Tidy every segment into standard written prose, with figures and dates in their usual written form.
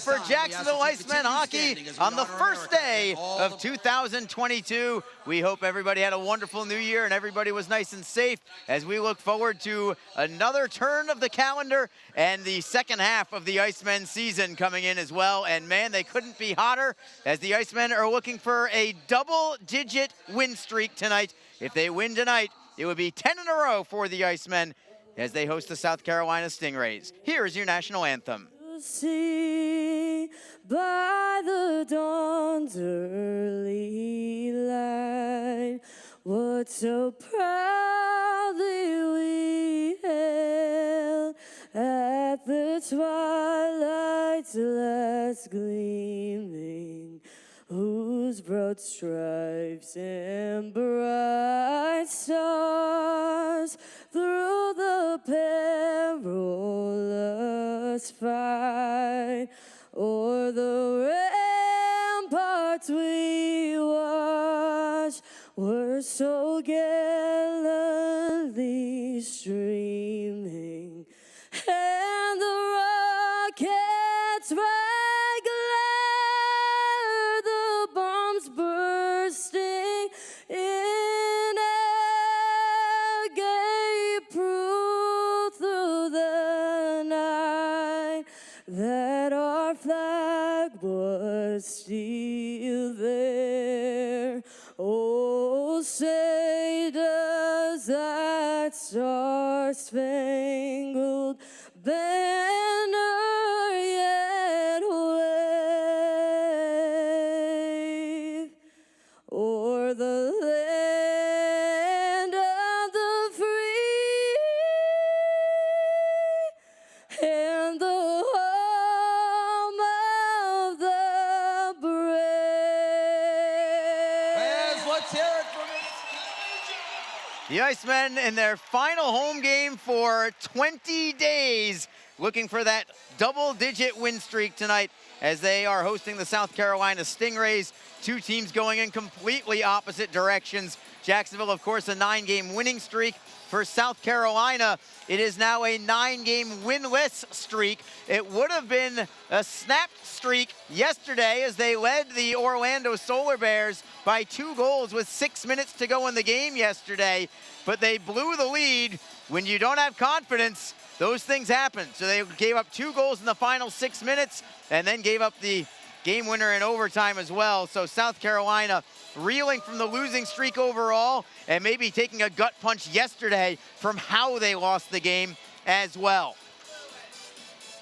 for Jacksonville Icemen hockey on the first day of 2022. We hope everybody had a wonderful new year and everybody was nice and safe as we look forward to another turn of the calendar and the second half of the Icemen season coming in as well. And man, they couldn't be hotter as the Icemen are looking for a double-digit win streak tonight. If they win tonight, it would be 10 in a row for the Icemen as they host the South Carolina Stingrays. Here is your national anthem. See by the dawn's early light what so proudly we hailed at the twilight's last gleaming, whose broad stripes and bright stars through the perilous fight o'er the ramparts we watched were so gallantly streaming, and the rockets right glare, the bombs bursting in air gave proof through the night that our flag was still there. Oh, say does that star-spangled banner yet wave o'er the land of the free and the home of the brave? Fans, let's hear it from it. The Icemen in their final home game for 20 days, looking for that double-digit win streak tonight as they are hosting the South Carolina Stingrays. Two teams going in completely opposite directions. Jacksonville, of course, a 9-game winning streak. For South Carolina, it is now a 9-game winless streak. It would have been a snapped streak yesterday as they led the Orlando Solar Bears by 2 goals with 6 minutes to go in the game yesterday, but they blew the lead. When you don't have confidence, those things happen. So they gave up 2 goals in the final 6 minutes and then gave up the game winner in overtime as well. So South Carolina reeling from the losing streak overall and maybe taking a gut punch yesterday from how they lost the game as well.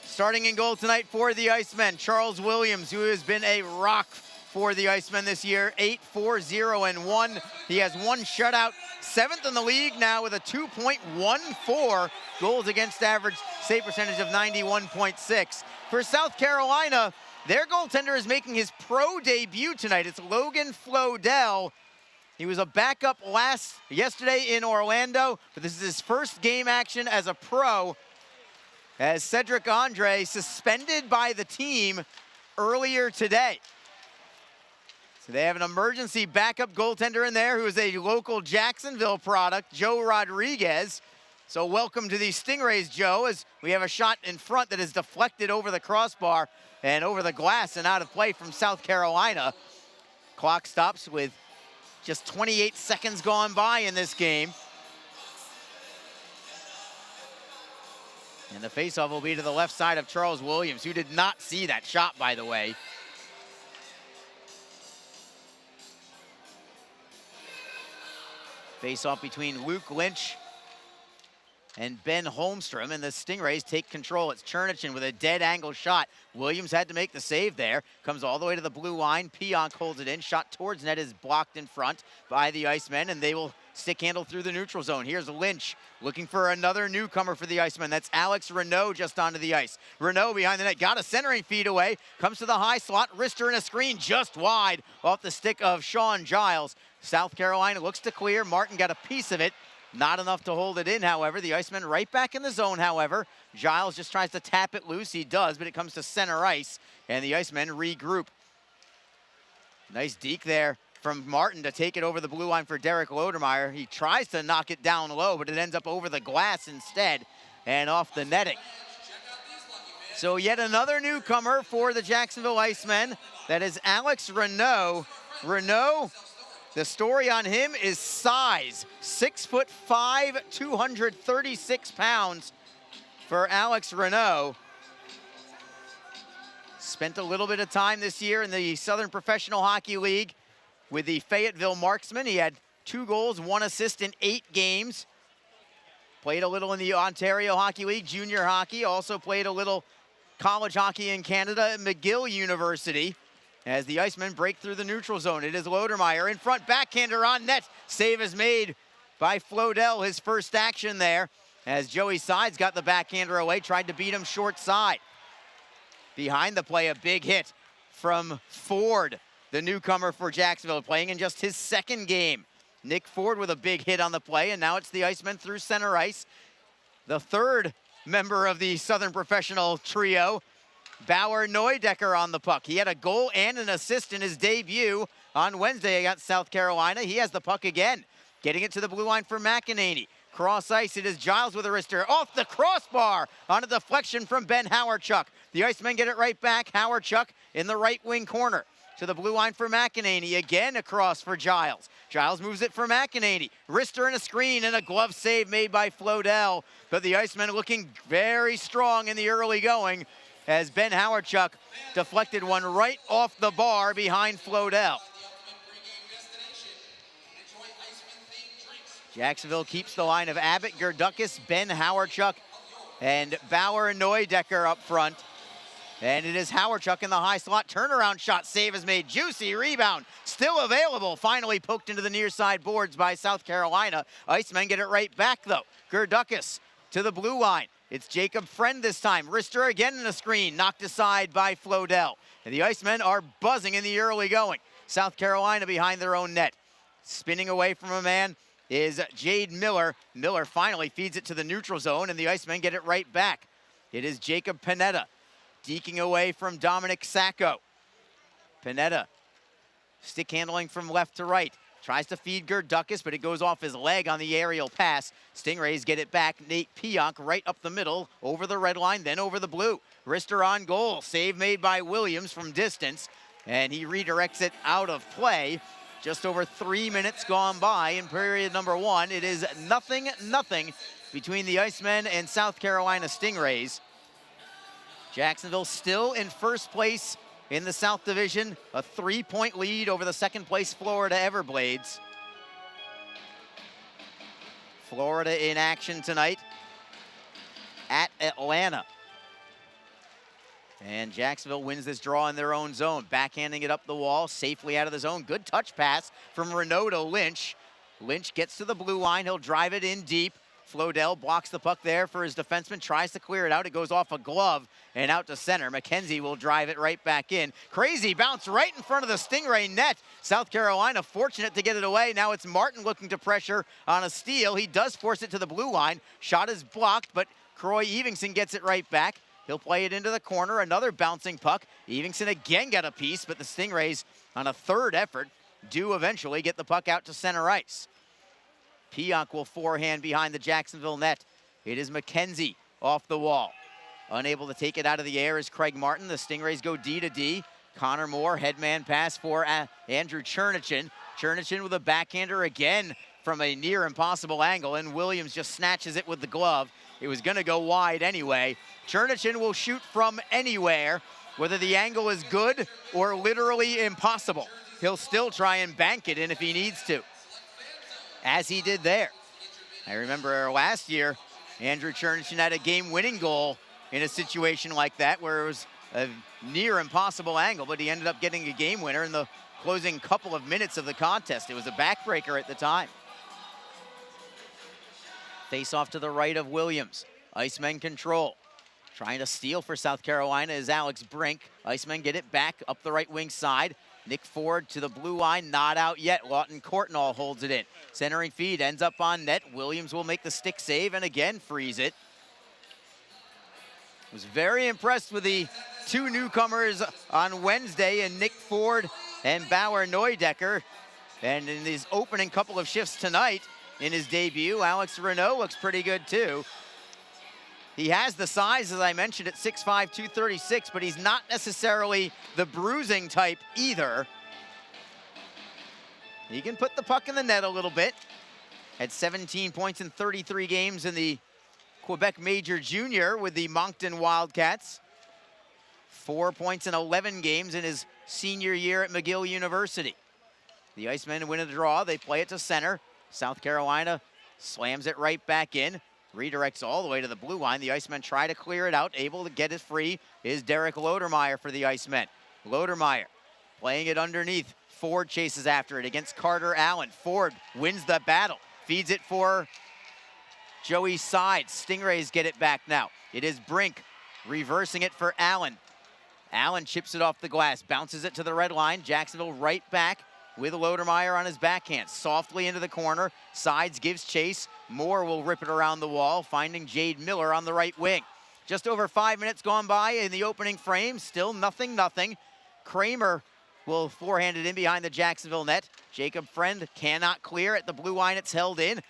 Starting in goal tonight for the Icemen, Charles Williams, who has been a rock for the Icemen this year, 8-4-0-1. He has 1 shutout, 7th in the league now with a 2.14 goals against average, save percentage of 91.6. For South Carolina, their goaltender is making his pro debut tonight. It's Logan Floydell. He was a backup yesterday in Orlando, but this is his first game action as a pro, as Cedric Andre suspended by the team earlier today. So they have an emergency backup goaltender in there who is a local Jacksonville product, Joe Rodriguez. So welcome to the Stingrays, Joe, as we have a shot in front that is deflected over the crossbar and over the glass and out of play from South Carolina. Clock stops with just 28 seconds gone by in this game. And the faceoff will be to the left side of Charles Williams, who did not see that shot, by the way. Faceoff between Luke Lynch and Ben Holmstrom, and the Stingrays take control. It's Chernichin with a dead angle shot. Williams had to make the save there. Comes all the way to the blue line. Pionk holds it in. Shot towards net is blocked in front by the Icemen, and they will stick handle through the neutral zone. Here's Lynch looking for another newcomer for the Icemen. That's Alex Renaud just onto the ice. Renaud behind the net, got a centering feed away. Comes to the high slot. Wrister in a screen just wide off the stick of Sean Giles. South Carolina looks to clear. Martin got a piece of it. Not enough to hold it in, however. The Icemen right back in the zone, however. Giles just tries to tap it loose. He does, but it comes to center ice, and the Icemen regroup. Nice deke there from Martin to take it over the blue line for Derek Lodermeyer. He tries to knock it down low, but it ends up over the glass instead and off the netting. So yet another newcomer for the Jacksonville Icemen. That is Alex Renault. Renault, the story on him is size. 6'5", 236 pounds for Alex Renault. Spent a little bit of time this year in the Southern Professional Hockey League with the Fayetteville Marksmen. He had 2 goals, 1 assist in 8 games. Played a little in the Ontario Hockey League, junior hockey. Also played a little college hockey in Canada at McGill University. As the Icemen break through the neutral zone, it is Lodermeyer in front, backhander on net. Save is made by Floydell, his first action there. As Joey Sides got the backhander away, tried to beat him short side. Behind the play, a big hit from Ford, the newcomer for Jacksonville, playing in just his 2nd game. Nick Ford with a big hit on the play, and now it's the Icemen through center ice. The 3rd member of the Southern Professional trio, Bauer Neudecker on the puck. He had a goal and an assist in his debut on Wednesday against South Carolina. He has the puck again, getting it to the blue line for McEnany. Cross ice, it is Giles with a wrister off the crossbar on a deflection from Ben Howardchuk. The Icemen get it right back. Howardchuk in the right wing corner to the blue line for McEnany. Again across for Giles. Giles moves it for McEnany. Wrister in a screen and a glove save made by Floydell. But the Icemen looking very strong in the early going as Ben Howardchuk deflected one right off the bar behind Floydell. Jacksonville keeps the line of Abbott, Gerdukis, Ben Howardchuk, and Bauer Neudecker up front. And it is Howardchuk in the high slot. Turnaround shot, save is made. Juicy rebound, still available. Finally poked into the near side boards by South Carolina. Icemen get it right back though. Gerdukis to the blue line. It's Jacob Friend this time. Wrister again in a screen, knocked aside by Floydell. And the Icemen are buzzing in the early going. South Carolina behind their own net. Spinning away from a man is Jade Miller. Miller finally feeds it to the neutral zone, and the Icemen get it right back. It is Jacob Panetta deking away from Dominic Sacco. Panetta stick handling from left to right. Tries to feed Gerdukis, but it goes off his leg on the aerial pass. Stingrays get it back. Nate Pionk right up the middle, over the red line, then over the blue. Wrister on goal. Save made by Williams from distance, and he redirects it out of play. Just over 3 minutes gone by in period number 1. It is 0-0 between the Icemen and South Carolina Stingrays. Jacksonville still in first place in the South Division, a 3-point lead over the 2nd place Florida Everblades. Florida in action tonight at Atlanta. And Jacksonville wins this draw in their own zone, backhanding it up the wall, safely out of the zone. Good touch pass from Renault to Lynch. Lynch gets to the blue line, he'll drive it in deep. Floydell blocks the puck there for his defenseman, tries to clear it out. It goes off a glove and out to center. McKenzie will drive it right back in. Crazy bounce right in front of the Stingray net. South Carolina fortunate to get it away. Now it's Martin looking to pressure on a steal. He does force it to the blue line. Shot is blocked, but Croy Evingson gets it right back. He'll play it into the corner. Another bouncing puck. Evingson again got a piece, but the Stingrays on a 3rd effort do eventually get the puck out to center ice. Pionk will forehand behind the Jacksonville net. It is McKenzie off the wall. Unable to take it out of the air is Craig Martin. The Stingrays go D to D. Connor Moore, headman pass for Andrew Chernichin. Chernichin with a backhander again from a near impossible angle, and Williams just snatches it with the glove. It was gonna go wide anyway. Chernichin will shoot from anywhere, whether the angle is good or literally impossible. He'll still try and bank it in if he needs to, as he did there. I remember last year, Andrew Chernichin had a game-winning goal in a situation like that where it was a near impossible angle, but he ended up getting a game winner in the closing couple of minutes of the contest. It was a backbreaker at the time. Face off to the right of Williams. Icemen control. Trying to steal for South Carolina is Alex Brink. Icemen get it back up the right wing side. Nick Ford to the blue line, not out yet. Lawton Courtnall holds it in. Centering feed ends up on net. Williams will make the stick save and again freeze it. Was very impressed with the 2 newcomers on Wednesday, and Nick Ford and Bauer Neudecker. And in his opening couple of shifts tonight in his debut, Alex Renault looks pretty good too. He has the size, as I mentioned, at 6'5", 236, but he's not necessarily the bruising type either. He can put the puck in the net a little bit. Had 17 points in 33 games in the Quebec Major Junior with the Moncton Wildcats. 4 points in 11 games in his senior year at McGill University. The Icemen win a draw. They play it to center. South Carolina slams it right back in. Redirects all the way to the blue line. The Icemen try to clear it out. Able to get it free is Derek Lodermeyer for the Icemen. Lodermeyer playing it underneath. Ford chases after it against Carter Allen. Ford wins the battle. Feeds it for Joey Sides. Stingrays get it back now. It is Brink reversing it for Allen. Allen chips it off the glass. Bounces it to the red line. Jacksonville right back with Lodermeyer on his backhand. Softly into the corner. Sides gives chase. Moore will rip it around the wall, finding Jade Miller on the right wing. Just over 5 minutes gone by in the opening frame. Still nothing. Kramer will forehand it in behind the Jacksonville net. Jacob Friend cannot clear at the blue line. It's held in.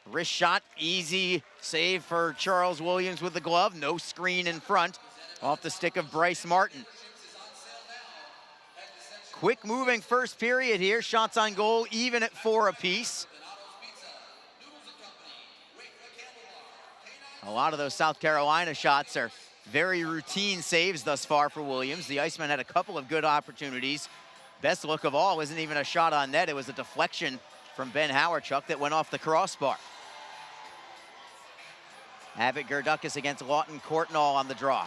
Wrist shot, easy save for Charles Williams with the glove. No screen in front. Off the stick of Bryce Martin. Quick moving first period here. Shots on goal even at 4 apiece. A lot of those South Carolina shots are very routine saves thus far for Williams. The Icemen had a couple of good opportunities. Best look of all wasn't even a shot on net. It was a deflection from Ben Howarchuk that went off the crossbar. Abbott Gerdukas against Lawton Courtnall on the draw.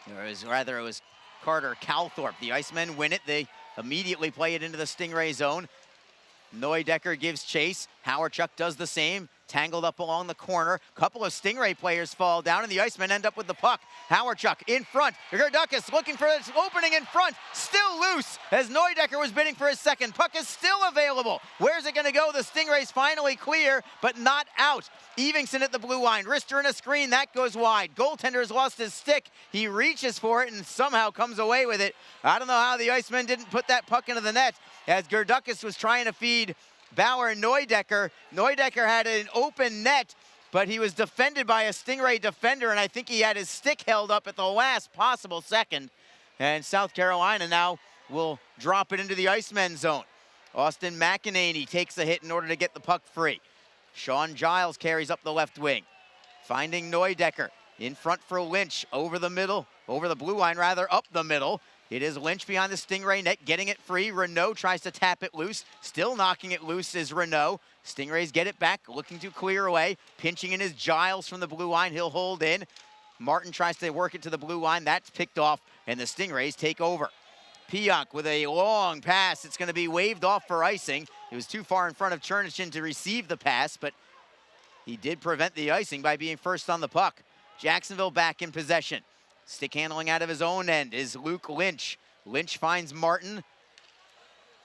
It was Carter Calthorpe. The Icemen win it. They immediately play it into the Stingray zone. Neudecker gives chase. Howarchuk does the same. Tangled up along the corner. Couple of Stingray players fall down, and the Icemen end up with the puck. Howarchuk in front. Gerdukas looking for this opening in front. Still loose as Neudecker was bidding for his second. Puck is still available. Where's it going to go? The Stingrays finally clear, but not out. Evingson at the blue line. Wrister in a screen. That goes wide. Goaltender's lost his stick. He reaches for it and somehow comes away with it. I don't know how the Icemen didn't put that puck into the net as Gerdukas was trying to feed Bauer and Neudecker. Neudecker had an open net, but he was defended by a Stingray defender, and I think he had his stick held up at the last possible second. And South Carolina now will drop it into the Icemen zone. Austin McEnany takes the hit in order to get the puck free. Sean Giles carries up the left wing, finding Neudecker in front for Lynch over the middle, over the blue line rather, up the middle. It is Lynch behind the Stingray net, getting it free. Renault tries to tap it loose. Still knocking it loose is Renault. Stingrays get it back, looking to clear away. Pinching in is Giles from the blue line. He'll hold in. Martin tries to work it to the blue line. That's picked off, and the Stingrays take over. Pionk with a long pass. It's going to be waved off for icing. It was too far in front of Chernichin to receive the pass, but he did prevent the icing by being first on the puck. Jacksonville back in possession. Stick handling out of his own end is Luke Lynch. Lynch finds Martin,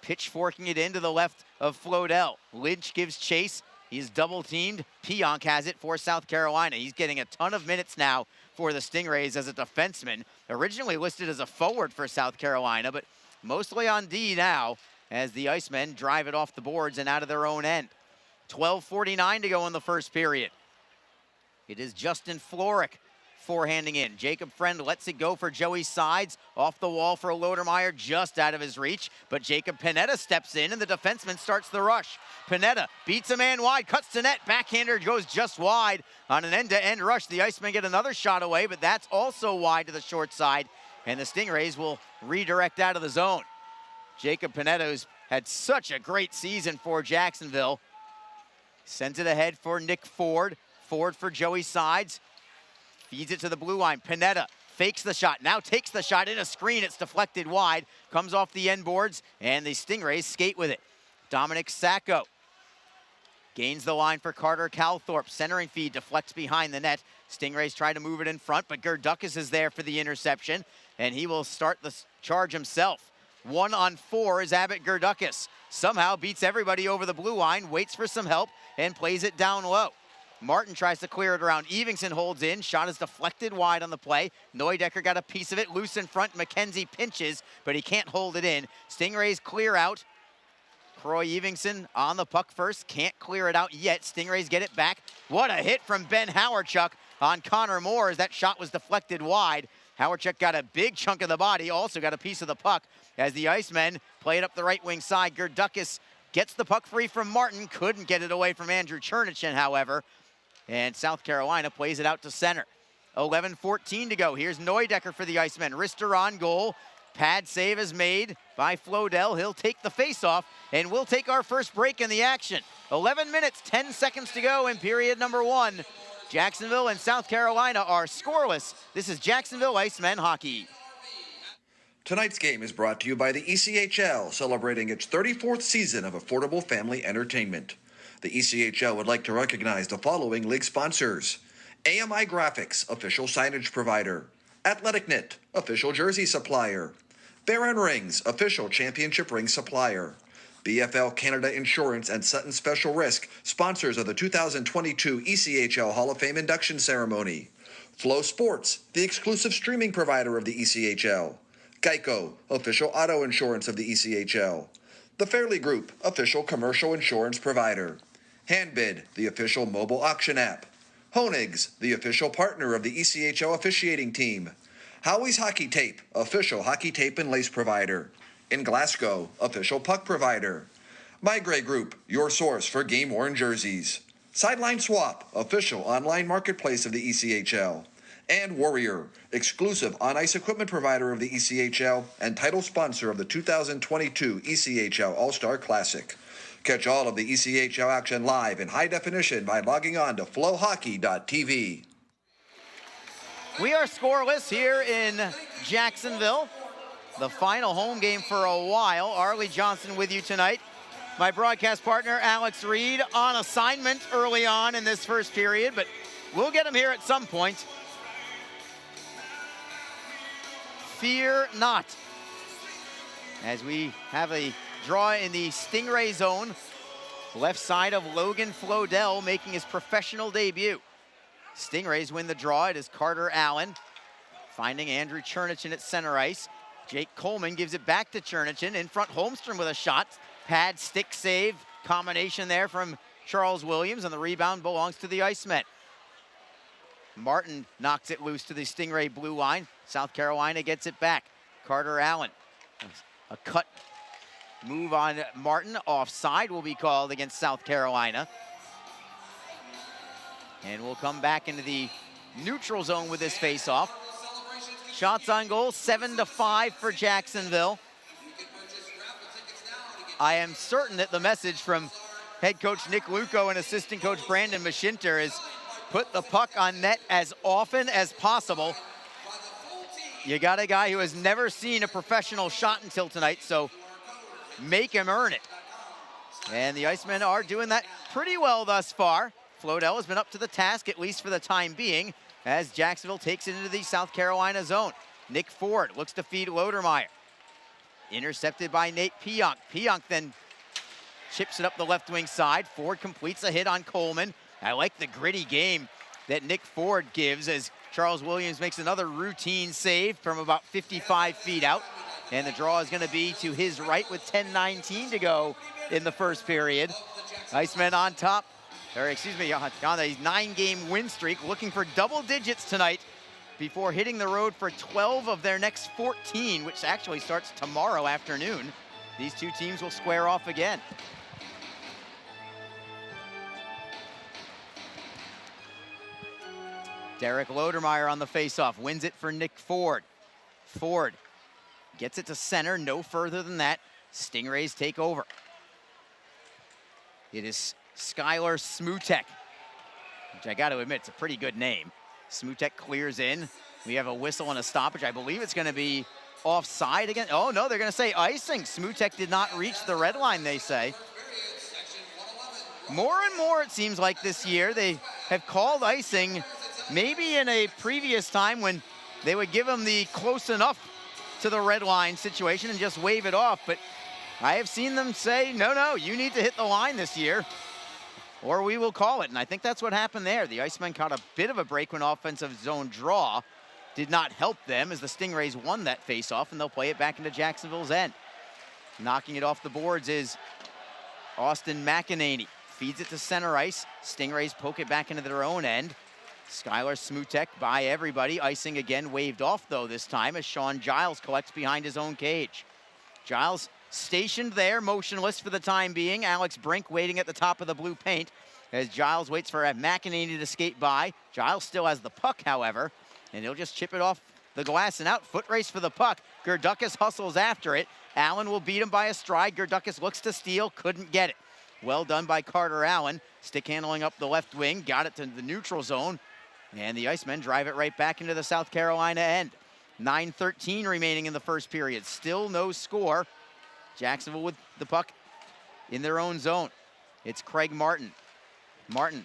pitchforking it into the left of Floydell. Lynch gives chase. He's double teamed. Pionk has it for South Carolina. He's getting a ton of minutes now for the Stingrays as a defenseman. Originally listed as a forward for South Carolina, but mostly on D now as the Icemen drive it off the boards and out of their own end. 12:49 to go in the first period. It is Justin Florick forehanding in. Jacob Friend lets it go for Joey Sides. Off the wall for Lodermeyer, just out of his reach. But Jacob Panetta steps in, and the defenseman starts the rush. Panetta beats a man wide, cuts to net. Backhander goes just wide on an end-to-end rush. The Icemen get another shot away, but that's also wide to the short side. And the Stingrays will redirect out of the zone. Jacob Panetta, who's had such a great season for Jacksonville, sends it ahead for Nick Ford. Ford for Joey Sides. Feeds it to the blue line. Panetta fakes the shot. Now takes the shot in a screen. It's deflected wide. Comes off the end boards, and the Stingrays skate with it. Dominic Sacco gains the line for Carter Calthorpe. Centering feed deflects behind the net. Stingrays try to move it in front, but Gerdukas is there for the interception, and he will start the charge himself. 1-on-4 is Abbott Gerdukas. Somehow beats everybody over the blue line, waits for some help, and plays it down low. Martin tries to clear it around. Evingson holds in. Shot is deflected wide on the play. Neudecker got a piece of it. Loose in front. McKenzie pinches, but he can't hold it in. Stingrays clear out. Croy Evingson on the puck first, can't clear it out yet. Stingrays get it back. What a hit from Ben Howarchuk on Connor Moore as that shot was deflected wide. Howarchuk got a big chunk of the body, also got a piece of the puck as the Icemen play it up the right wing side. Gerdukas gets the puck free from Martin, couldn't get it away from Andrew Chernichin, however. And South Carolina plays it out to center. 11:14 to go. Here's Neudecker for the Icemen. Rister on goal. Pad save is made by Floydell. He'll take the faceoff, and we'll take our first break in the action. 11 minutes, 10 seconds to go in period number 1. Jacksonville and South Carolina are scoreless. This is Jacksonville Icemen hockey. Tonight's game is brought to you by the ECHL, celebrating its 34th season of affordable family entertainment. The ECHL would like to recognize the following league sponsors: AMI Graphics, official signage provider; AthleticNet, official jersey supplier; Baron Rings, official championship ring supplier; BFL Canada Insurance and Sutton Special Risk, sponsors of the 2022 ECHL Hall of Fame induction ceremony; Flow Sports, the exclusive streaming provider of the ECHL; Geico, official auto insurance of the ECHL; The Fairley Group, official commercial insurance provider; Handbid, the official mobile auction app; Honig's, the official partner of the ECHL officiating team; Howie's Hockey Tape, official hockey tape and lace provider; In Glasgow, official puck provider; My Grey Group, your source for game-worn jerseys; Sideline Swap, official online marketplace of the ECHL; and Warrior, exclusive on-ice equipment provider of the ECHL and title sponsor of the 2022 ECHL All-Star Classic. Catch all of the ECHL action live in high definition by logging on to flowhockey.tv. We are scoreless here in Jacksonville. The final home game for a while. Arlie Johnson with you tonight. My broadcast partner, Alex Reed, on assignment early on in this first period, but we'll get him here at some point. Fear not. As we have a draw in the Stingray zone, left side of Logan Floydell making his professional debut. Stingrays win the draw. It is Carter Allen finding Andrew Chernichin at center ice. Jake Coleman gives it back to Chernichin. In front, Holmstrom with a shot. Pad, stick save, combination there from Charles Williams, and the rebound belongs to the Icemen. Martin knocks it loose to the Stingray blue line. South Carolina gets it back. Carter Allen. A cut move on Martin. Offside will be called against South Carolina. And we'll come back into the neutral zone with this faceoff. Shots on goal, 7-5 for Jacksonville. I am certain that the message from head coach Nick Luco and assistant coach Brandon Mashinter is put the puck on net as often as possible. You got a guy who has never seen a professional shot until tonight, so make him earn it. And the Icemen are doing that pretty well thus far. Floydell has been up to the task, at least for the time being, as Jacksonville takes it into the South Carolina zone. Nick Ford looks to feed Lodermeyer. Intercepted by Nate Pionk. Pionk then chips it up the left wing side. Ford completes a hit on Coleman. I like the gritty game that Nick Ford gives as Charles Williams makes another routine save from about 55 feet out. And the draw is going to be to his right with 10:19 to go in the first period. Icemen on top, or excuse me, on a 9-game win streak, looking for double digits tonight before hitting the road for 12 of their next 14, which actually starts tomorrow afternoon. These two teams will square off again. Derek Lodermeyer on the faceoff, wins it for Nick Ford. Ford gets it to center, no further than that. Stingrays take over. It is Skylar Smutek, which I got to admit, it's a pretty good name. Smutek clears in. We have a whistle and a stoppage. I believe it's going to be offside again. Oh, no, they're going to say icing. Smutek did not reach the red line, they say. More and more, it seems like this year, they have called icing, maybe in a previous time when they would give him the close enough to the red line situation and just wave it off. But I have seen them say, no, no, you need to hit the line this year, or we will call it. And I think that's what happened there. The Icemen caught a bit of a break when offensive zone draw did not help them as the Stingrays won that faceoff, and they'll play it back into Jacksonville's end. Knocking it off the boards is Austin McEnany feeds it to center ice. Stingrays poke it back into their own end. Skylar Smutek by everybody. Icing again, waved off though this time as Sean Giles collects behind his own cage. Giles stationed there, motionless for the time being. Alex Brink waiting at the top of the blue paint as Giles waits for McEnany to skate by. Giles still has the puck, however, and he'll just chip it off the glass and out. Foot race for the puck. Gerdukis hustles after it. Allen will beat him by a stride. Gerdukis looks to steal, couldn't get it. Well done by Carter Allen. Stick handling up the left wing, got it to the neutral zone, and the Icemen drive it right back into the South Carolina end. 9:13 remaining in the first period. Still no score. Jacksonville with the puck in their own zone. It's Craig Martin. Martin,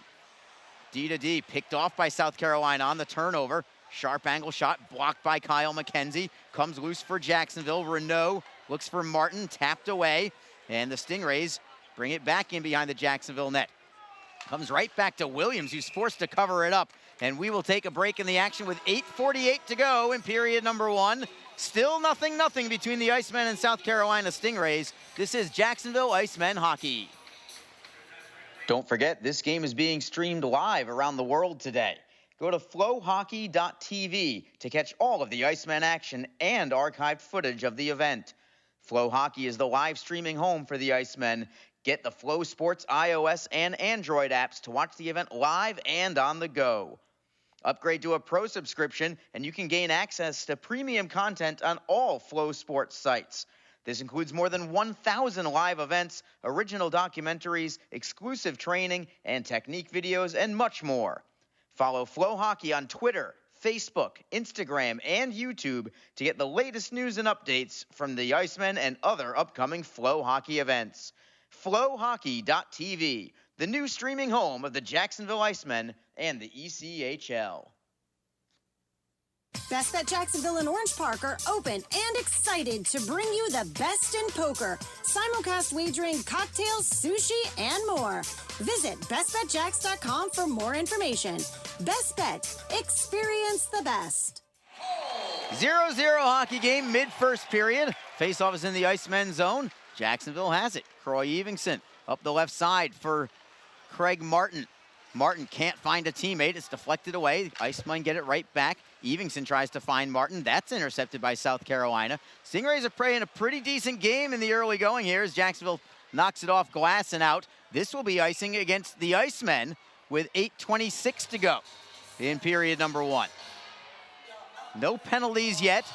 D to D, picked off by South Carolina on the turnover. Sharp angle shot blocked by Kyle McKenzie. Comes loose for Jacksonville. Renault looks for Martin, tapped away, and the Stingrays bring it back in behind the Jacksonville net. Comes right back to Williams, who's forced to cover it up. And we will take a break in the action with 8:48 to go in period number 1. Still nothing between the Icemen and South Carolina Stingrays. This is Jacksonville Icemen hockey. Don't forget, this game is being streamed live around the world today. Go to flowhockey.tv to catch all of the Icemen action and archived footage of the event. Flow Hockey is the live streaming home for the Icemen. Get the Flow Sports iOS and Android apps to watch the event live and on the go. Upgrade to a pro subscription and you can gain access to premium content on all Flow Sports sites. This includes more than 1,000 live events, original documentaries, exclusive training and technique videos, and much more. Follow Flow Hockey on Twitter, Facebook, Instagram, and YouTube to get the latest news and updates from the Icemen and other upcoming Flow Hockey events. Flowhockey.tv, the new streaming home of the Jacksonville Icemen and the ECHL. Best Bet Jacksonville and Orange Park are open and excited to bring you the best in poker, simulcast wagering, cocktails, sushi, and more. Visit bestbetjacks.com for more information. Best Bet, experience the best. 0-0 hockey game, mid-first period. Face-off is in the Icemen zone. Jacksonville has it. Croy Evingson up the left side for Craig Martin. Martin can't find a teammate. It's deflected away. Icemen get it right back. Evingson tries to find Martin. That's intercepted by South Carolina. Stingrays are playing a pretty decent game in the early going here as Jacksonville knocks it off glass and out. This will be icing against the Icemen with 8:26 to go in period number 1. No penalties yet.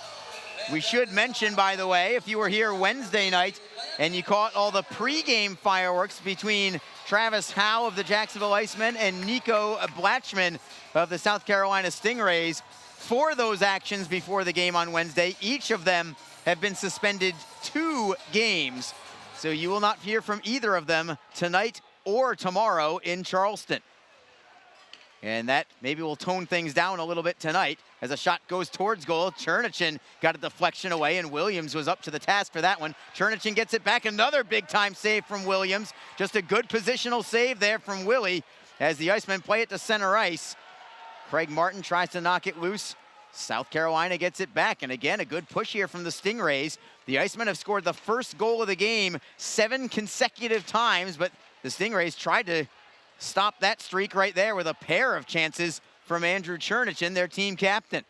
We should mention, by the way, if you were here Wednesday night and you caught all the pregame fireworks between Travis Howe of the Jacksonville Icemen and Nico Blatchman of the South Carolina Stingrays, for those actions before the game on Wednesday, each of them have been suspended 2 games. So you will not hear from either of them tonight or tomorrow in Charleston. And that maybe will tone things down a little bit tonight as a shot goes towards goal. Chernichin got a deflection away, and Williams was up to the task for that one. Chernichin gets it back. Another big-time save from Williams. Just a good positional save there from Willie as the Icemen play it to center ice. Craig Martin tries to knock it loose. South Carolina gets it back, and again, a good push here from the Stingrays. The Icemen have scored the first goal of the game 7 consecutive times, but the Stingrays tried to stop that streak right there with a pair of chances from Andrew Chernichin, their team captain.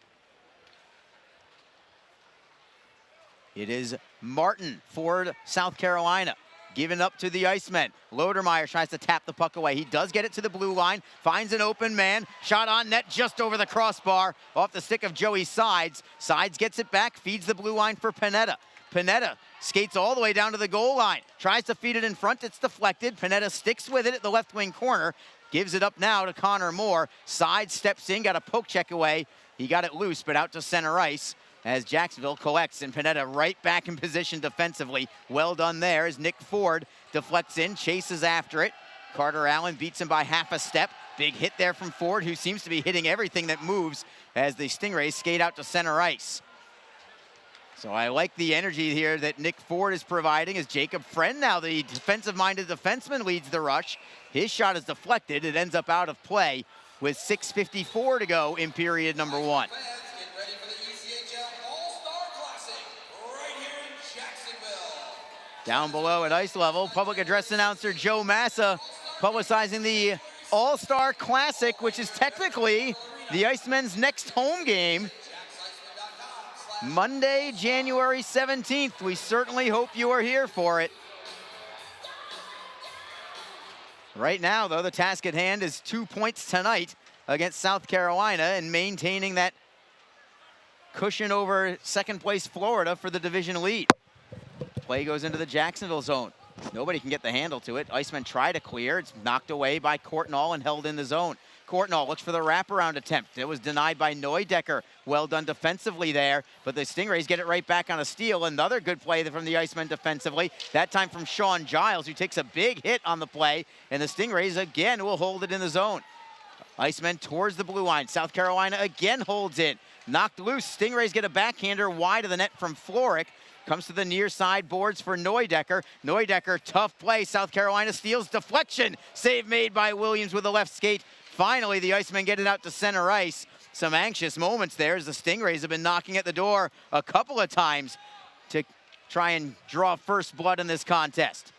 It is Martin for South Carolina, given up to the Icemen. Lodermeyer tries to tap the puck away. He does get it to the blue line, finds an open man, shot on net just over the crossbar, off the stick of Joey Sides. Sides gets it back, feeds the blue line for Panetta. Panetta skates all the way down to the goal line, tries to feed it in front, it's deflected. Panetta sticks with it at the left wing corner, gives it up now to Connor Moore. Side steps in, got a poke check away. He got it loose, but out to center ice as Jacksonville collects, and Panetta right back in position defensively. Well done there as Nick Ford deflects in, chases after it. Carter Allen beats him by half a step. Big hit there from Ford, who seems to be hitting everything that moves as the Stingrays skate out to center ice. So I like the energy here that Nick Ford is providing as Jacob Friend, now the defensive-minded defenseman, leads the rush. His shot is deflected. It ends up out of play with 6:54 to go in period number 1. Fans, get ready for the ECHL All-Star Classic right here in Jacksonville. Down below at ice level, public address announcer Joe Massa publicizing the All-Star Classic, which is technically the Icemen's next home game. Monday, January 17th. We certainly hope you are here for it. Right now, though, the task at hand is 2 points tonight against South Carolina and maintaining that cushion over second place Florida for the division lead. Play goes into the Jacksonville zone. Nobody can get the handle to it. Icemen try to clear. It's knocked away by Courtnall and held in the zone. Courtnall looks for the wraparound attempt. It was denied by Neudecker. Well done defensively there, but the Stingrays get it right back on a steal. Another good play from the Icemen defensively, that time from Sean Giles, who takes a big hit on the play, and the Stingrays again will hold it in the zone. Icemen towards the blue line. South Carolina again holds it. Knocked loose. Stingrays get a backhander wide of the net from Floric. Comes to the near side boards for Neudecker. Neudecker, tough play. South Carolina steals. Deflection. Save made by Williams with the left skate. Finally, the Icemen get it out to center ice. Some anxious moments there as the Stingrays have been knocking at the door a couple of times to try and draw first blood in this contest.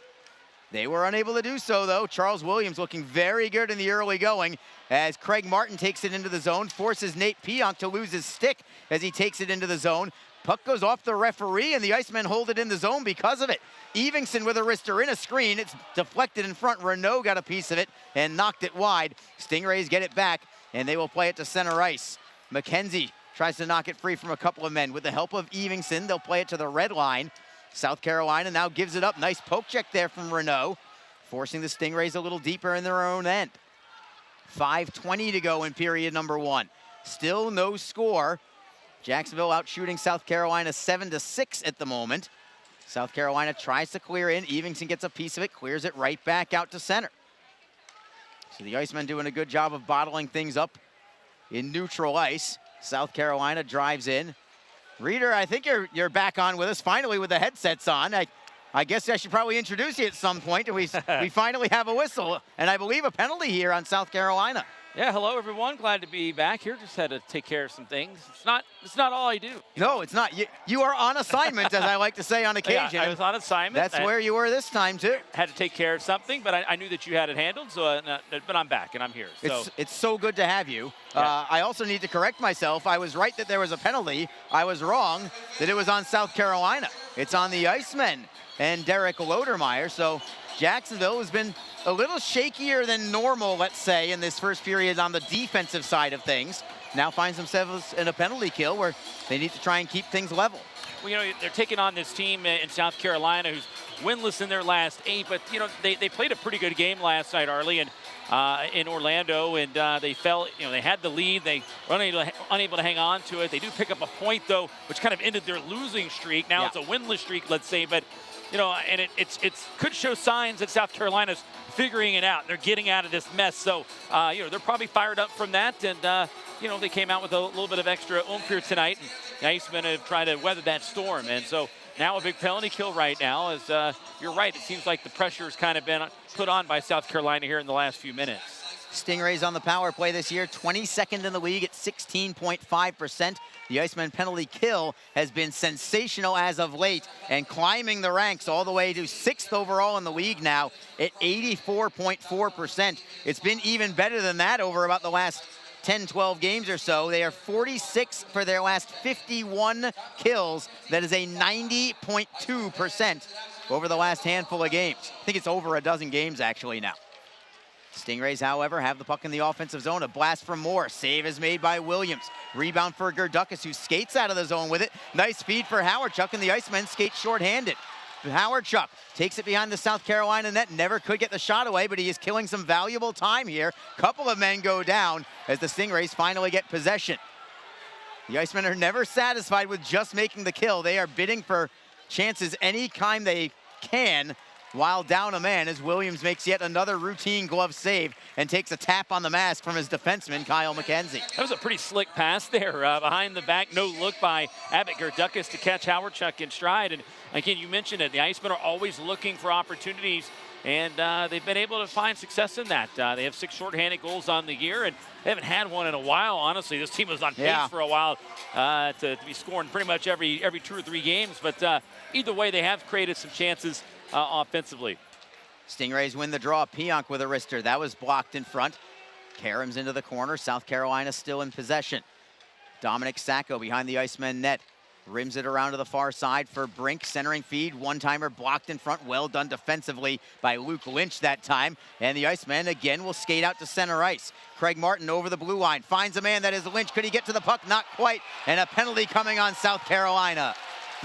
They were unable to do so, though. Charles Williams looking very good in the early going as Craig Martin takes it into the zone, forces Nate Pionk to lose his stick as he takes it into the zone. Puck goes off the referee, and the Icemen hold it in the zone because of it. Evingston with a wrister in a screen. It's deflected in front. Renault got a piece of it and knocked it wide. Stingrays get it back, and they will play it to center ice. McKenzie tries to knock it free from a couple of men. With the help of Evingston, they'll play it to the red line. South Carolina now gives it up. Nice poke check there from Renault, forcing the Stingrays a little deeper in their own end. 5:20 to go in period number one. Still no score. Jacksonville out shooting South Carolina 7-6 at the moment. South Carolina tries to clear in. Evingston gets a piece of it, clears it right back out to center. So the Icemen doing a good job of bottling things up in neutral ice. South Carolina drives in. Reeder, I think you're back on with us finally with the headsets on. I guess I should probably introduce you at some point. We finally have a whistle, and I believe a penalty here on South Carolina. Yeah, hello everyone. Glad to be back here. Just had to take care of some things. It's not all I do. No, it's not. You are on assignment, as I like to say on occasion. Yeah, I was on assignment. That's where you were this time too. Had to take care of something, but I knew that you had it handled. So, but I'm back and I'm here. So it's so good to have you. Yeah. I also need to correct myself. I was right that there was a penalty. I was wrong that it was on South Carolina. It's on the Icemen and Derek Lodermeyer. So Jacksonville has been a little shakier than normal, let's say, in this first period on the defensive side of things. Now finds themselves in a penalty kill where they need to try and keep things level. Well, you know, they're taking on this team in South Carolina who's winless in their last 8, but, you know, they played a pretty good game last night, Arlie, and in Orlando, and they fell, you know, they had the lead. They were unable to hang on to it. They do pick up a point, though, which kind of ended their losing streak. Now it's a winless streak, let's say, but, you know, and it could show signs that South Carolina's figuring it out. They're getting out of this mess. So, you know, they're probably fired up from that. And, you know, they came out with a little bit of extra oomph here tonight. And the Icemen have tried to weather that storm. And so now a big penalty kill right now. As you're right, it seems like the pressure has kind of been put on by South Carolina here in the last few minutes. Stingrays on the power play this year, 22nd in the league at 16.5%. The Icemen penalty kill has been sensational as of late and climbing the ranks all the way to 6th overall in the league now at 84.4%. It's been even better than that over about the last 10, 12 games or so. They are 46 for their last 51 kills. That is a 90.2% over the last handful of games. I think it's over a dozen games actually now. Stingrays, however, have the puck in the offensive zone. A blast from Moore. Save is made by Williams. Rebound for Gerdukas, who skates out of the zone with it. Nice feed for Howardchuk, and the Icemen skate shorthanded. Howardchuk takes it behind the South Carolina net. Never could get the shot away, but he is killing some valuable time here. Couple of men go down as the Stingrays finally get possession. The Icemen are never satisfied with just making the kill. They are bidding for chances any time they can, while down a man as Williams makes yet another routine glove save and takes a tap on the mask from his defenseman, Kyle McKenzie. That was a pretty slick pass there behind the back. No look by Abbott Gerdukas to catch Howardchuk in stride. And again, you mentioned it. The Icemen are always looking for opportunities, and they've been able to find success in that. They have 6 shorthanded goals on the year, and they haven't had one in a while, honestly. This team was on pace for a while to be scoring pretty much every 2 or 3 games. But either way, they have created some chances. offensively. Stingrays win the draw. Pionk with a wrister. That was blocked in front. Karams into the corner. South Carolina still in possession. Dominic Sacco behind the Icemen net. Rims it around to the far side for Brink. Centering feed. One-timer blocked in front. Well done defensively by Luke Lynch that time. And the Icemen again will skate out to center ice. Craig Martin over the blue line. Finds a man. That is Lynch. Could he get to the puck? Not quite. And a penalty coming on South Carolina.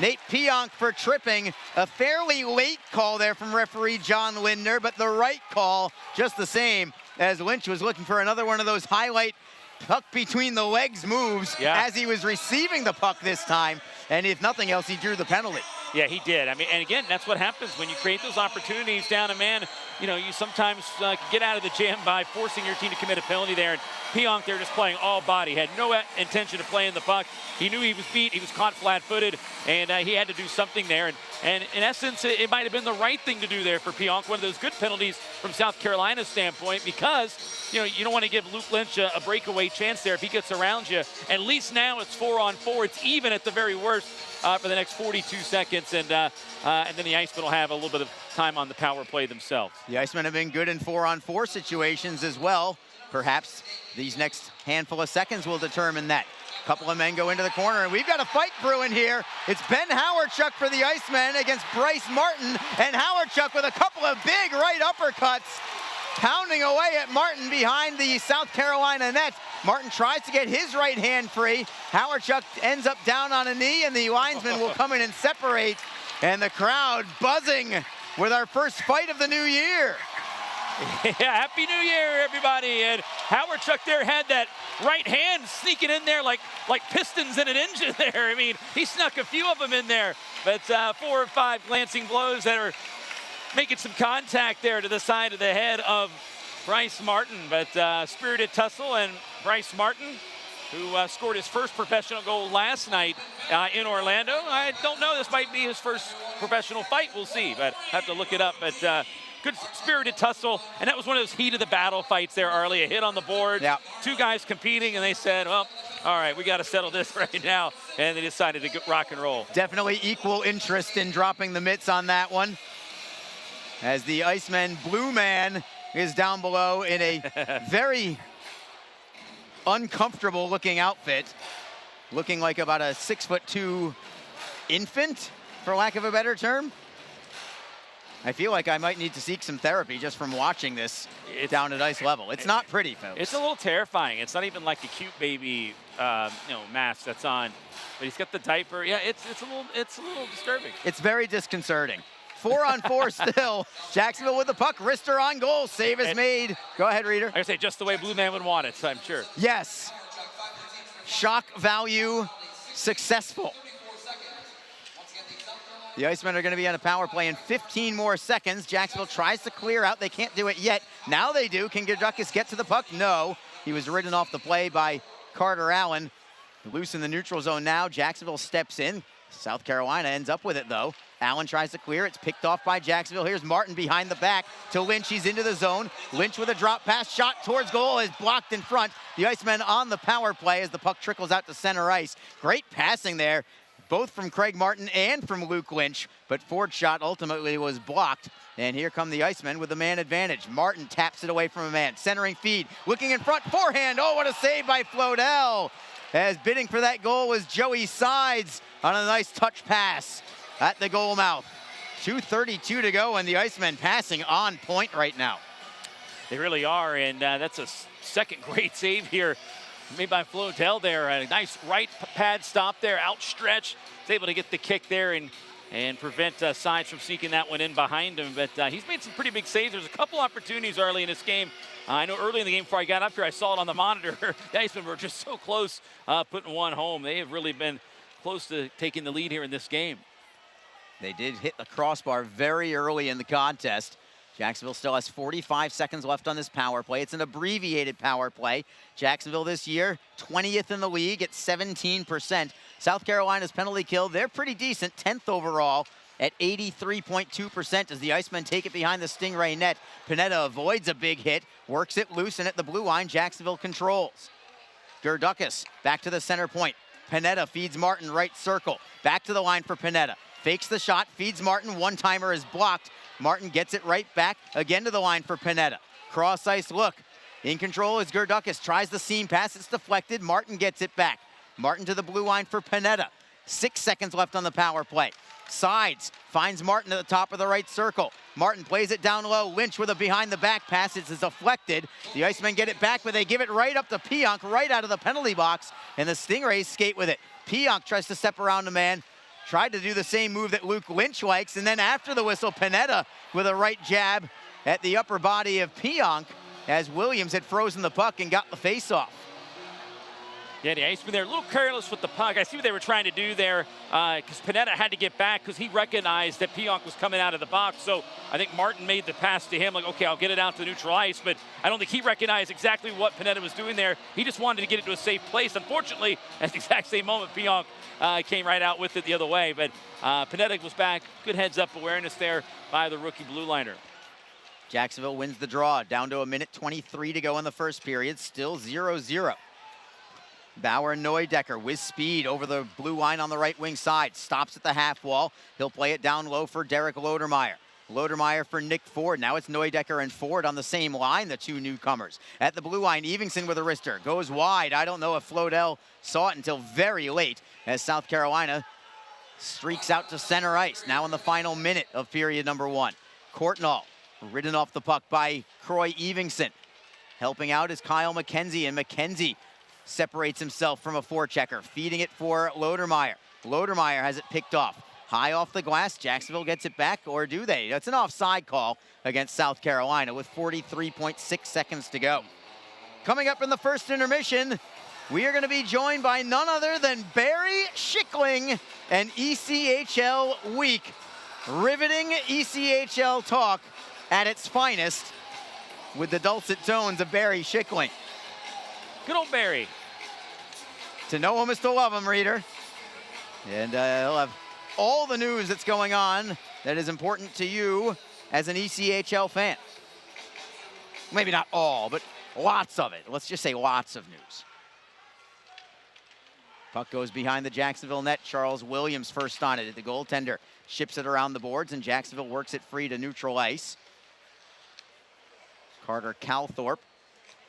Nate Pionk for tripping. A fairly late call there from referee John Lindner, but the right call just the same, as Lynch was looking for another one of those highlight puck between the legs moves as he was receiving the puck this time. And if nothing else, he drew the penalty. Yeah, he did. I mean, and again, that's what happens when you create those opportunities down a man. You know, you sometimes get out of the jam by forcing your team to commit a penalty there. And Pionk there just playing all body, had no intention of playing the puck. He knew he was beat. He was caught flat-footed, and he had to do something there. And in essence, it might have been the right thing to do there for Pionk. One of those good penalties from South Carolina's standpoint, because you know you don't want to give Luke Lynch a breakaway chance there if he gets around you. At least now it's 4-on-4. It's even at the very worst for the next 42 seconds, and then the Icemen will have a little bit of time on the power play themselves. The Icemen have been good in 4-on-4 situations as well. Perhaps these next handful of seconds will determine that. A couple of men go into the corner, and we've got a fight brewing here. It's Ben Howardchuk for the Icemen against Bryce Martin, and Howardchuk with a couple of big right uppercuts, pounding away at Martin behind the South Carolina net. Martin tries to get his right hand free. Howardchuk ends up down on a knee, and the linesman will come in and separate. And the crowd buzzing with our first fight of the new year. Yeah, Happy New Year, everybody. And Howardchuk there had that right hand sneaking in there like pistons in an engine there. I mean, he snuck a few of them in there. But 4 or 5 glancing blows that are making some contact there to the side of the head of Bryce Martin. But spirited tussle, and Bryce Martin, who scored his first professional goal last night in Orlando. I don't know, this might be his first professional fight. We'll see, but have to look it up. But good spirited tussle, and that was one of those heat of the battle fights there, Arlie. A hit on the board, 2 guys competing, and they said, well, all right, we got to settle this right now, and they decided to rock and roll. Definitely equal interest in dropping the mitts on that one, as the Icemen blue man is down below in a very uncomfortable looking outfit, looking like about a 6'2" infant, for lack of a better term. I feel like I might need to seek some therapy just from watching this down at ice level. It's not pretty, folks. It's a little terrifying. It's not even like a cute baby, mask that's on, but he's got the diaper. Yeah, it's a little disturbing. It's very disconcerting. 4-on-4 still. Jacksonville with the puck. Wrister on goal. Save is made. Go ahead, Reader. I say just the way Blue Man would want it, so I'm sure. Yes. Shock value successful. The Icemen are going to be on a power play in 15 more seconds. Jacksonville tries to clear out. They can't do it yet. Now they do. Can Gedukis get to the puck? No. He was ridden off the play by Carter Allen. Loose in the neutral zone now. Jacksonville steps in. South Carolina ends up with it, though. Allen tries to clear. It's picked off by Jacksonville. Here's Martin behind the back to Lynch. He's into the zone. Lynch with a drop pass. Shot towards goal is blocked in front. The Icemen on the power play as the puck trickles out to center ice. Great passing there, both from Craig Martin and from Luke Lynch, but Ford's shot ultimately was blocked. And here come the Icemen with the man advantage. Martin taps it away from a man. Centering feed, looking in front, forehand. Oh, what a save by Floydell. As bidding for that goal was Joey Sides on a nice touch pass at the goal mouth. 2:32 to go, and the Icemen passing on point right now. They really are, and that's a second great save here made by Floydell there. A nice right pad stop there, outstretched. He's able to get the kick there and prevent Sides from sneaking that one in behind him. But he's made some pretty big saves. There's a couple opportunities early in this game. I know early in the game before I got up here, I saw it on the monitor. The Icemen were just so close putting one home. They have really been close to taking the lead here in this game. They did hit the crossbar very early in the contest. Jacksonville still has 45 seconds left on this power play. It's an abbreviated power play. Jacksonville this year, 20th in the league at 17%. South Carolina's penalty kill, they're pretty decent, 10th overall at 83.2% as the Icemen take it behind the Stingray net. Pineda avoids a big hit, works it loose, and at the blue line, Jacksonville controls. Gedukis back to the center point. Pineda feeds Martin right circle. Back to the line for Pineda. fakes the shot, feeds Martin. One-timer is blocked. Martin gets it right back again to the line for Panetta. Cross ice look. In control is Gerdukis. Tries the seam pass. It's deflected. Martin gets it back. Martin to the blue line for Panetta. 6 seconds left on the power play. Sides. Finds Martin at the top of the right circle. Martin plays it down low. Lynch with a behind-the-back pass. It's deflected. The Icemen get it back, but they give it right up to Pionk, right out of the penalty box, and the Stingrays skate with it. Pionk tries to step around the man. Tried to do the same move that Luke Lynch likes, and then after the whistle, Panetta with a right jab at the upper body of Pionk as Williams had frozen the puck and got the face-off. Yeah, the Icemen there a little careless with the puck. I see what they were trying to do there because Panetta had to get back because he recognized that Pionk was coming out of the box. So I think Martin made the pass to him like, okay, I'll get it out to neutral ice. But I don't think he recognized exactly what Panetta was doing there. He just wanted to get it to a safe place. Unfortunately, at the exact same moment, Pionk came right out with it the other way. But Panetta was back. Good heads-up awareness there by the rookie blue liner. Jacksonville wins the draw. Down to a minute 23 to go in the first period. Still 0-0. Bauer and Neudecker with speed over the blue line on the right wing side. Stops at the half wall. He'll play it down low for Derek Lodermeyer. Lodermeyer for Nick Ford. Now it's Neudecker and Ford on the same line, the two newcomers. At the blue line, Evenson with a wrister. Goes wide. I don't know if Floydell saw it until very late as South Carolina streaks out to center ice. Now in the final minute of period number 1. Courtnall ridden off the puck by Croy Evenson. Helping out is Kyle McKenzie, and McKenzie separates himself from a forechecker, feeding it for Lodermeyer. Lodermeyer has it picked off. High off the glass, Jacksonville gets it back, or do they? It's an offside call against South Carolina with 43.6 seconds to go. Coming up in the first intermission, we are going to be joined by none other than Barry Schickling and ECHL Week. Riveting ECHL talk at its finest with the dulcet tones of Barry Schickling. Good old Barry. To know him is to love him, reader. And he'll have all the news that's going on that is important to you as an ECHL fan. Maybe not all, but lots of it. Let's just say lots of news. Puck goes behind the Jacksonville net. Charles Williams first on it. The goaltender ships it around the boards, and Jacksonville works it free to neutral ice. Carter Calthorpe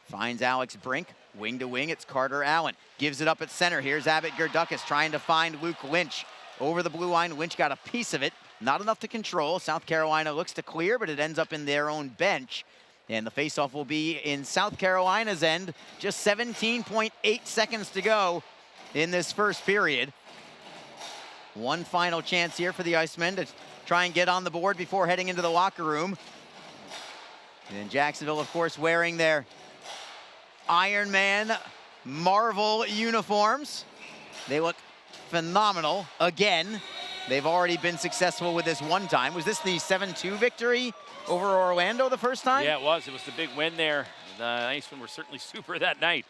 finds Alex Brink. Wing to wing, it's Carter Allen. Gives it up at center. Here's Abbott Gerdukis trying to find Luke Lynch. Over the blue line, Lynch got a piece of it. Not enough to control. South Carolina looks to clear, but it ends up in their own bench. And the faceoff will be in South Carolina's end. Just 17.8 seconds to go in this first period. One final chance here for the Icemen to try and get on the board before heading into the locker room. And Jacksonville, of course, wearing their Iron Man Marvel uniforms. They look phenomenal again. They've already been successful with this one time. Was this the 7-2 victory over Orlando the first time? Yeah, it was. It was the big win there. The Icemen were certainly super that night.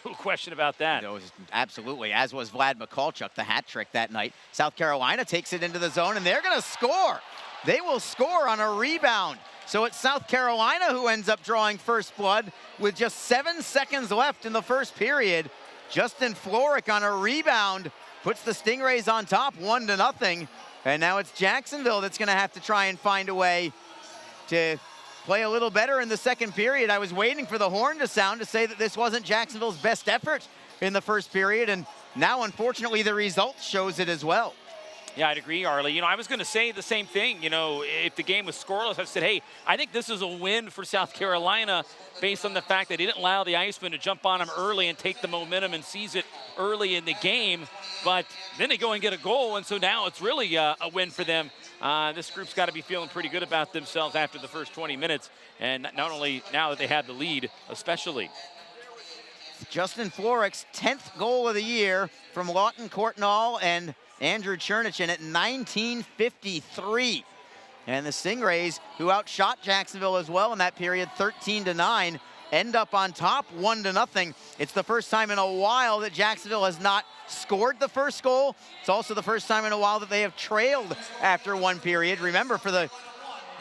No question about that. It was absolutely, as was Vlad Mikulchuk, the hat trick that night. South Carolina takes it into the zone, and they're going to score. They will score on a rebound. So it's South Carolina who ends up drawing first blood with just 7 seconds left in the first period. Justin Florek on a rebound puts the Stingrays on top 1-0. And now it's Jacksonville that's going to have to try and find a way to play a little better in the second period. I was waiting for the horn to sound to say that this wasn't Jacksonville's best effort in the first period. And now, unfortunately, the result shows it as well. Yeah, I'd agree, Arlie. You know, I was going to say the same thing. You know, if the game was scoreless, I said, hey, I think this is a win for South Carolina based on the fact that they didn't allow the Icemen to jump on them early and take the momentum and seize it early in the game. But then they go and get a goal, and so now it's really a win for them. This group's got to be feeling pretty good about themselves after the first 20 minutes, and not only now that they have the lead, especially. Justin Florek's 10th goal of the year from Lawton Courtnall and Andrew Chernichin at 19:53. And the Stingrays, who outshot Jacksonville as well in that period, 13-9, end up on top 1-0. It's the first time in a while that Jacksonville has not scored the first goal. It's also the first time in a while that they have trailed after one period. Remember, for the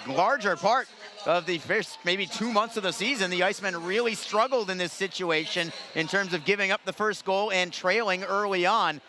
larger part of the first maybe 2 months of the season, the Icemen really struggled in this situation in terms of giving up the first goal and trailing early on.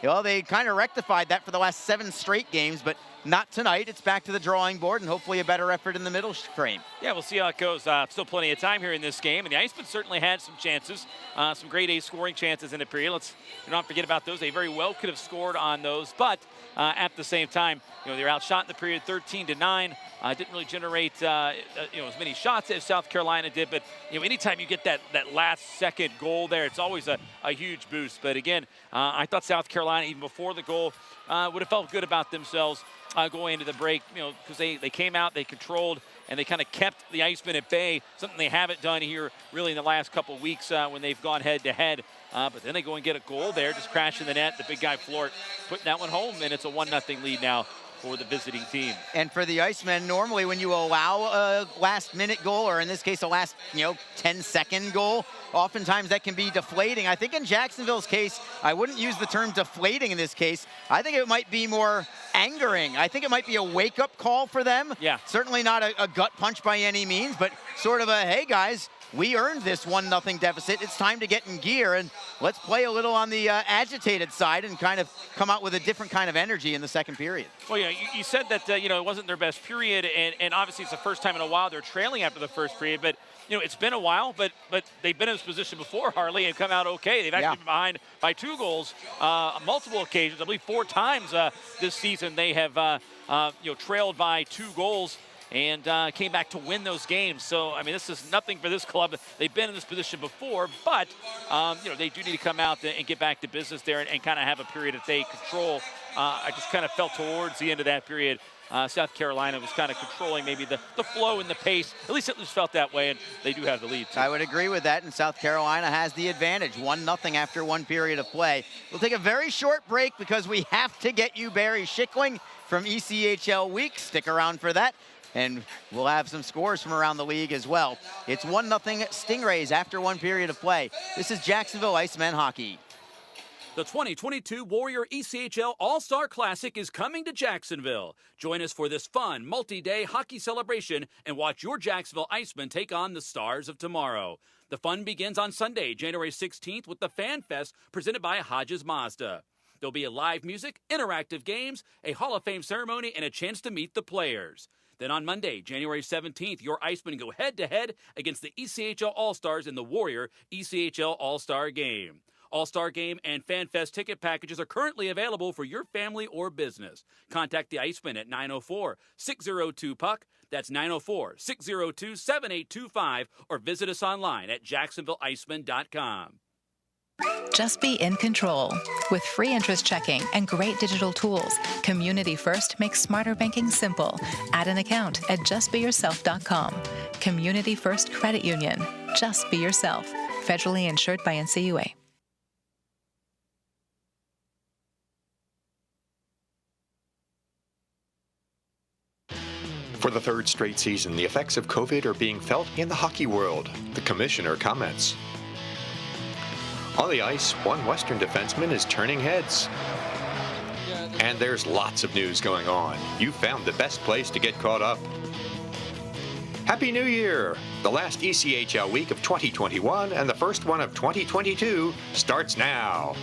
well, they kind of rectified that for the last 7 straight games, but not tonight. It's back to the drawing board and hopefully a better effort in the middle frame. Yeah, we'll see how it goes. Still plenty of time here in this game, and the Icemen certainly had some chances, some grade A scoring chances in the period. Let's not forget about those. They very well could have scored on those, but at the same time, they were outshot in the period 13-9. Didn't really generate as many shots as South Carolina did, but anytime you get that last second goal there, it's always a huge boost. But again, I thought South Carolina, even before the goal, would have felt good about themselves going into the break, because they came out, they controlled, and they kind of kept the Icemen at bay, something they haven't done here really in the last couple of weeks when they've gone head-to-head. But then they go and get a goal there, just crashing the net. The big guy Flort putting that one home, and it's a 1-0 lead now for the visiting team. And for the Icemen, normally when you allow a last-minute goal, or in this case a last 10-second goal, oftentimes that can be deflating. I think in Jacksonville's case, I wouldn't use the term deflating in this case. I think it might be more angering. I think it might be a wake-up call for them. Yeah. Certainly not a gut punch by any means, but sort of a, hey guys, we earned this 1-0 deficit. It's time to get in gear, and let's play a little on the agitated side and kind of come out with a different kind of energy in the second period. Well, yeah, you said that, it wasn't their best period, and obviously it's the first time in a while they're trailing after the first period, but, it's been a while, but they've been in this position before, Harley, and come out okay. They've actually been behind by 2 goals on multiple occasions. I believe 4 times this season they have, trailed by 2 goals. And came back to win those games. So, I mean, this is nothing for this club. They've been in this position before, but, they do need to come out and get back to business there and kind of have a period that they control. I just kind of felt towards the end of that period, South Carolina was kind of controlling maybe the flow and the pace. At least it just felt that way, and they do have the lead, too. I would agree with that, and South Carolina has the advantage. 1-0 after 1 period of play. We'll take a very short break because we have to get you Barry Schickling from ECHL Week. Stick around for that. And we'll have some scores from around the league as well. It's 1-0 Stingrays after 1 period of play. This is Jacksonville Icemen hockey. The 2022 Warrior ECHL All-Star Classic is coming to Jacksonville. Join us for this fun, multi-day hockey celebration and watch your Jacksonville Icemen take on the Stars of tomorrow. The fun begins on Sunday, January 16th with the Fan Fest presented by Hodges Mazda. There'll be live music, interactive games, a Hall of Fame ceremony, and a chance to meet the players. Then on Monday, January 17th, your Icemen go head-to-head against the ECHL All-Stars in the Warrior ECHL All-Star Game. All-Star Game and Fan Fest ticket packages are currently available for your family or business. Contact the Icemen at 904-602-PUCK. That's 904-602-7825, or visit us online at jacksonvilleicemen.com. Just be in control. With free interest checking and great digital tools, Community First makes smarter banking simple. Add an account at justbeyourself.com. Community First Credit Union. Just be yourself. Federally insured by NCUA. For the 3rd straight season, the effects of COVID are being felt in the hockey world. The commissioner comments. On the ice, one Western defenseman is turning heads. And there's lots of news going on. You found the best place to get caught up. Happy New Year! The last ECHL week of 2021 and the first one of 2022 starts now.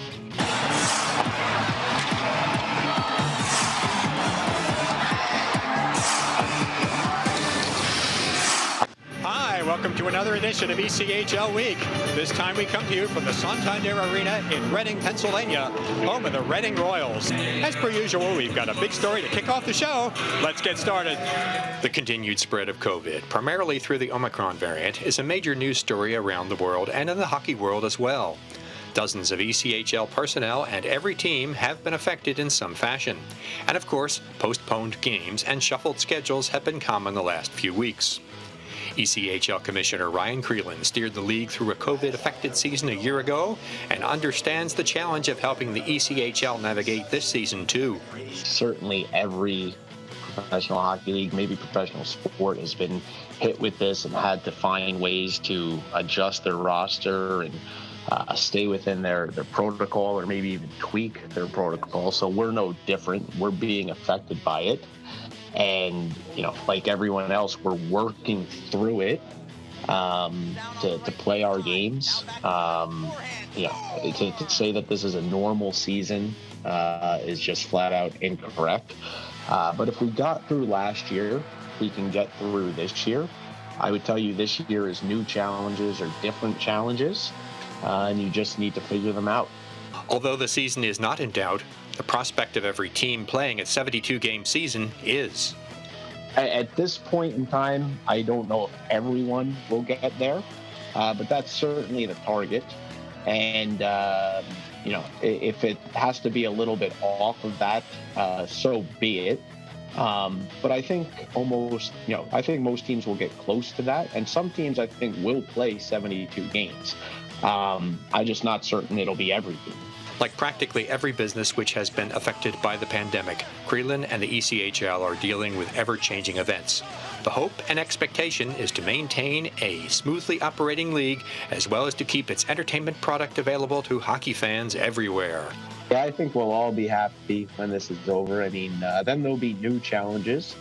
Hi, welcome to another edition of ECHL Week. This time we come to you from the Santander Arena in Reading, Pennsylvania, home of the Reading Royals. As per usual, we've got a big story to kick off the show. Let's get started. The continued spread of COVID, primarily through the Omicron variant, is a major news story around the world and in the hockey world as well. Dozens of ECHL personnel and every team have been affected in some fashion. And of course, postponed games and shuffled schedules have been common the last few weeks. ECHL Commissioner Ryan Creelan steered the league through a COVID-affected season a year ago and understands the challenge of helping the ECHL navigate this season too. Certainly every professional hockey league, maybe professional sport, has been hit with this and had to find ways to adjust their roster and stay within their protocol, or maybe even tweak their protocol. So we're no different. We're being affected by it. And, like everyone else, we're working through it. to play our games. To say that this is a normal season is just flat out incorrect. But if we got through last year, we can get through this year. I would tell you this year is new challenges or different challenges, and you just need to figure them out. Although the season is not in doubt, the prospect of every team playing a 72-game season is. At this point in time, I don't know if everyone will get there, but that's certainly the target. And, if it has to be a little bit off of that, so be it. But I think I think most teams will get close to that. And some teams, I think, will play 72 games. I'm just not certain it'll be every team. Like practically every business which has been affected by the pandemic, Greenland and the ECHL are dealing with ever-changing events. The hope and expectation is to maintain a smoothly operating league, as well as to keep its entertainment product available to hockey fans everywhere. Yeah, I think we'll all be happy when this is over. I mean, then there'll be new challenges,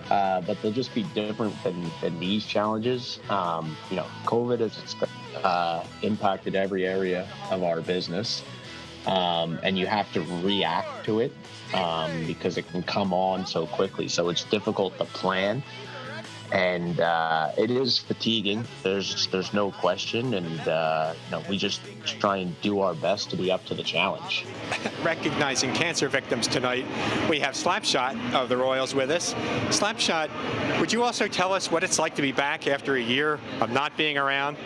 but they'll just be different than these challenges. COVID has impacted every area of our business. And you have to react to it because it can come on so quickly. So it's difficult to plan, and it is fatiguing. There's no question, and we just try and do our best to be up to the challenge. Recognizing cancer victims tonight, we have Slapshot of the Royals with us. Slapshot, would you also tell us what it's like to be back after a year of not being around?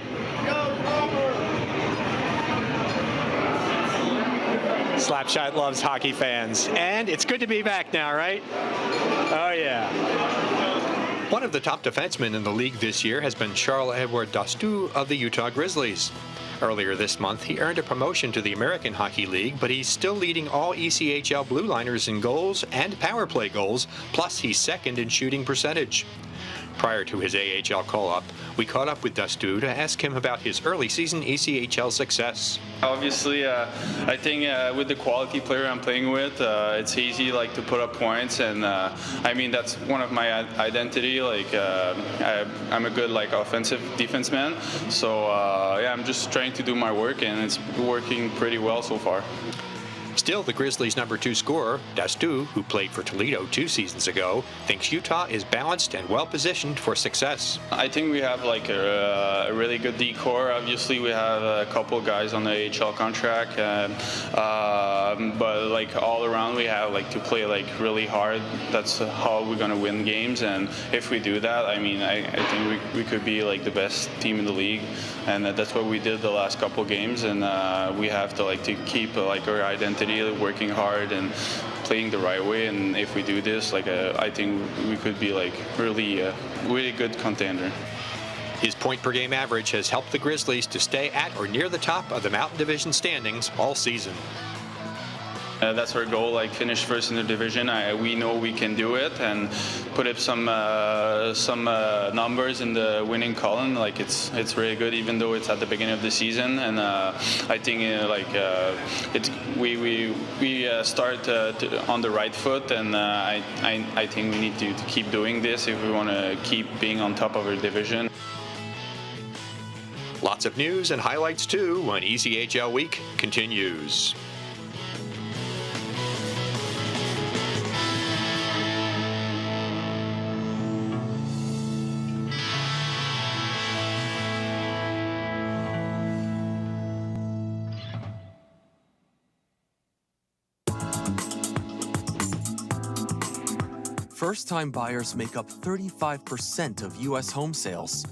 Slapshot loves hockey fans, and it's good to be back now, right? Oh, yeah. One of the top defensemen in the league this year has been Charles-Edouard Dastu of the Utah Grizzlies. Earlier this month, he earned a promotion to the American Hockey League, but he's still leading all ECHL Blue Liners in goals and power play goals, plus he's second in shooting percentage. Prior to his AHL call-up, we caught up with Dastu to ask him about his early season ECHL success. Obviously, I think with the quality player I'm playing with, it's easy to put up points, and that's one of my identity. I'm a good offensive defenseman, so I'm just trying to do my work, and it's working pretty well so far. Still, the Grizzlies' number 2 scorer, Dastu, who played for Toledo 2 seasons ago, thinks Utah is balanced and well-positioned for success. I think we have a really good D-core. Obviously, we have a couple guys on the AHL contract, but all around we have to play really hard. That's how we're gonna win games, and if we do that, I think we could be the best team in the league, and that's what we did the last couple games, and we have to keep our identity, working hard and playing the right way. And if we do this, I think we could be really good contender. His point per game average has helped the Grizzlies to stay at or near the top of the Mountain Division standings all season. That's our goal, finish first in the division. We know we can do it, and put up some numbers in the winning column. It's really good, even though it's at the beginning of the season. And I think we start on the right foot, and I think we need to keep doing this if we want to keep being on top of our division. Lots of news and highlights too when ECHL Week continues. First-time buyers make up 35% of U.S. home sales.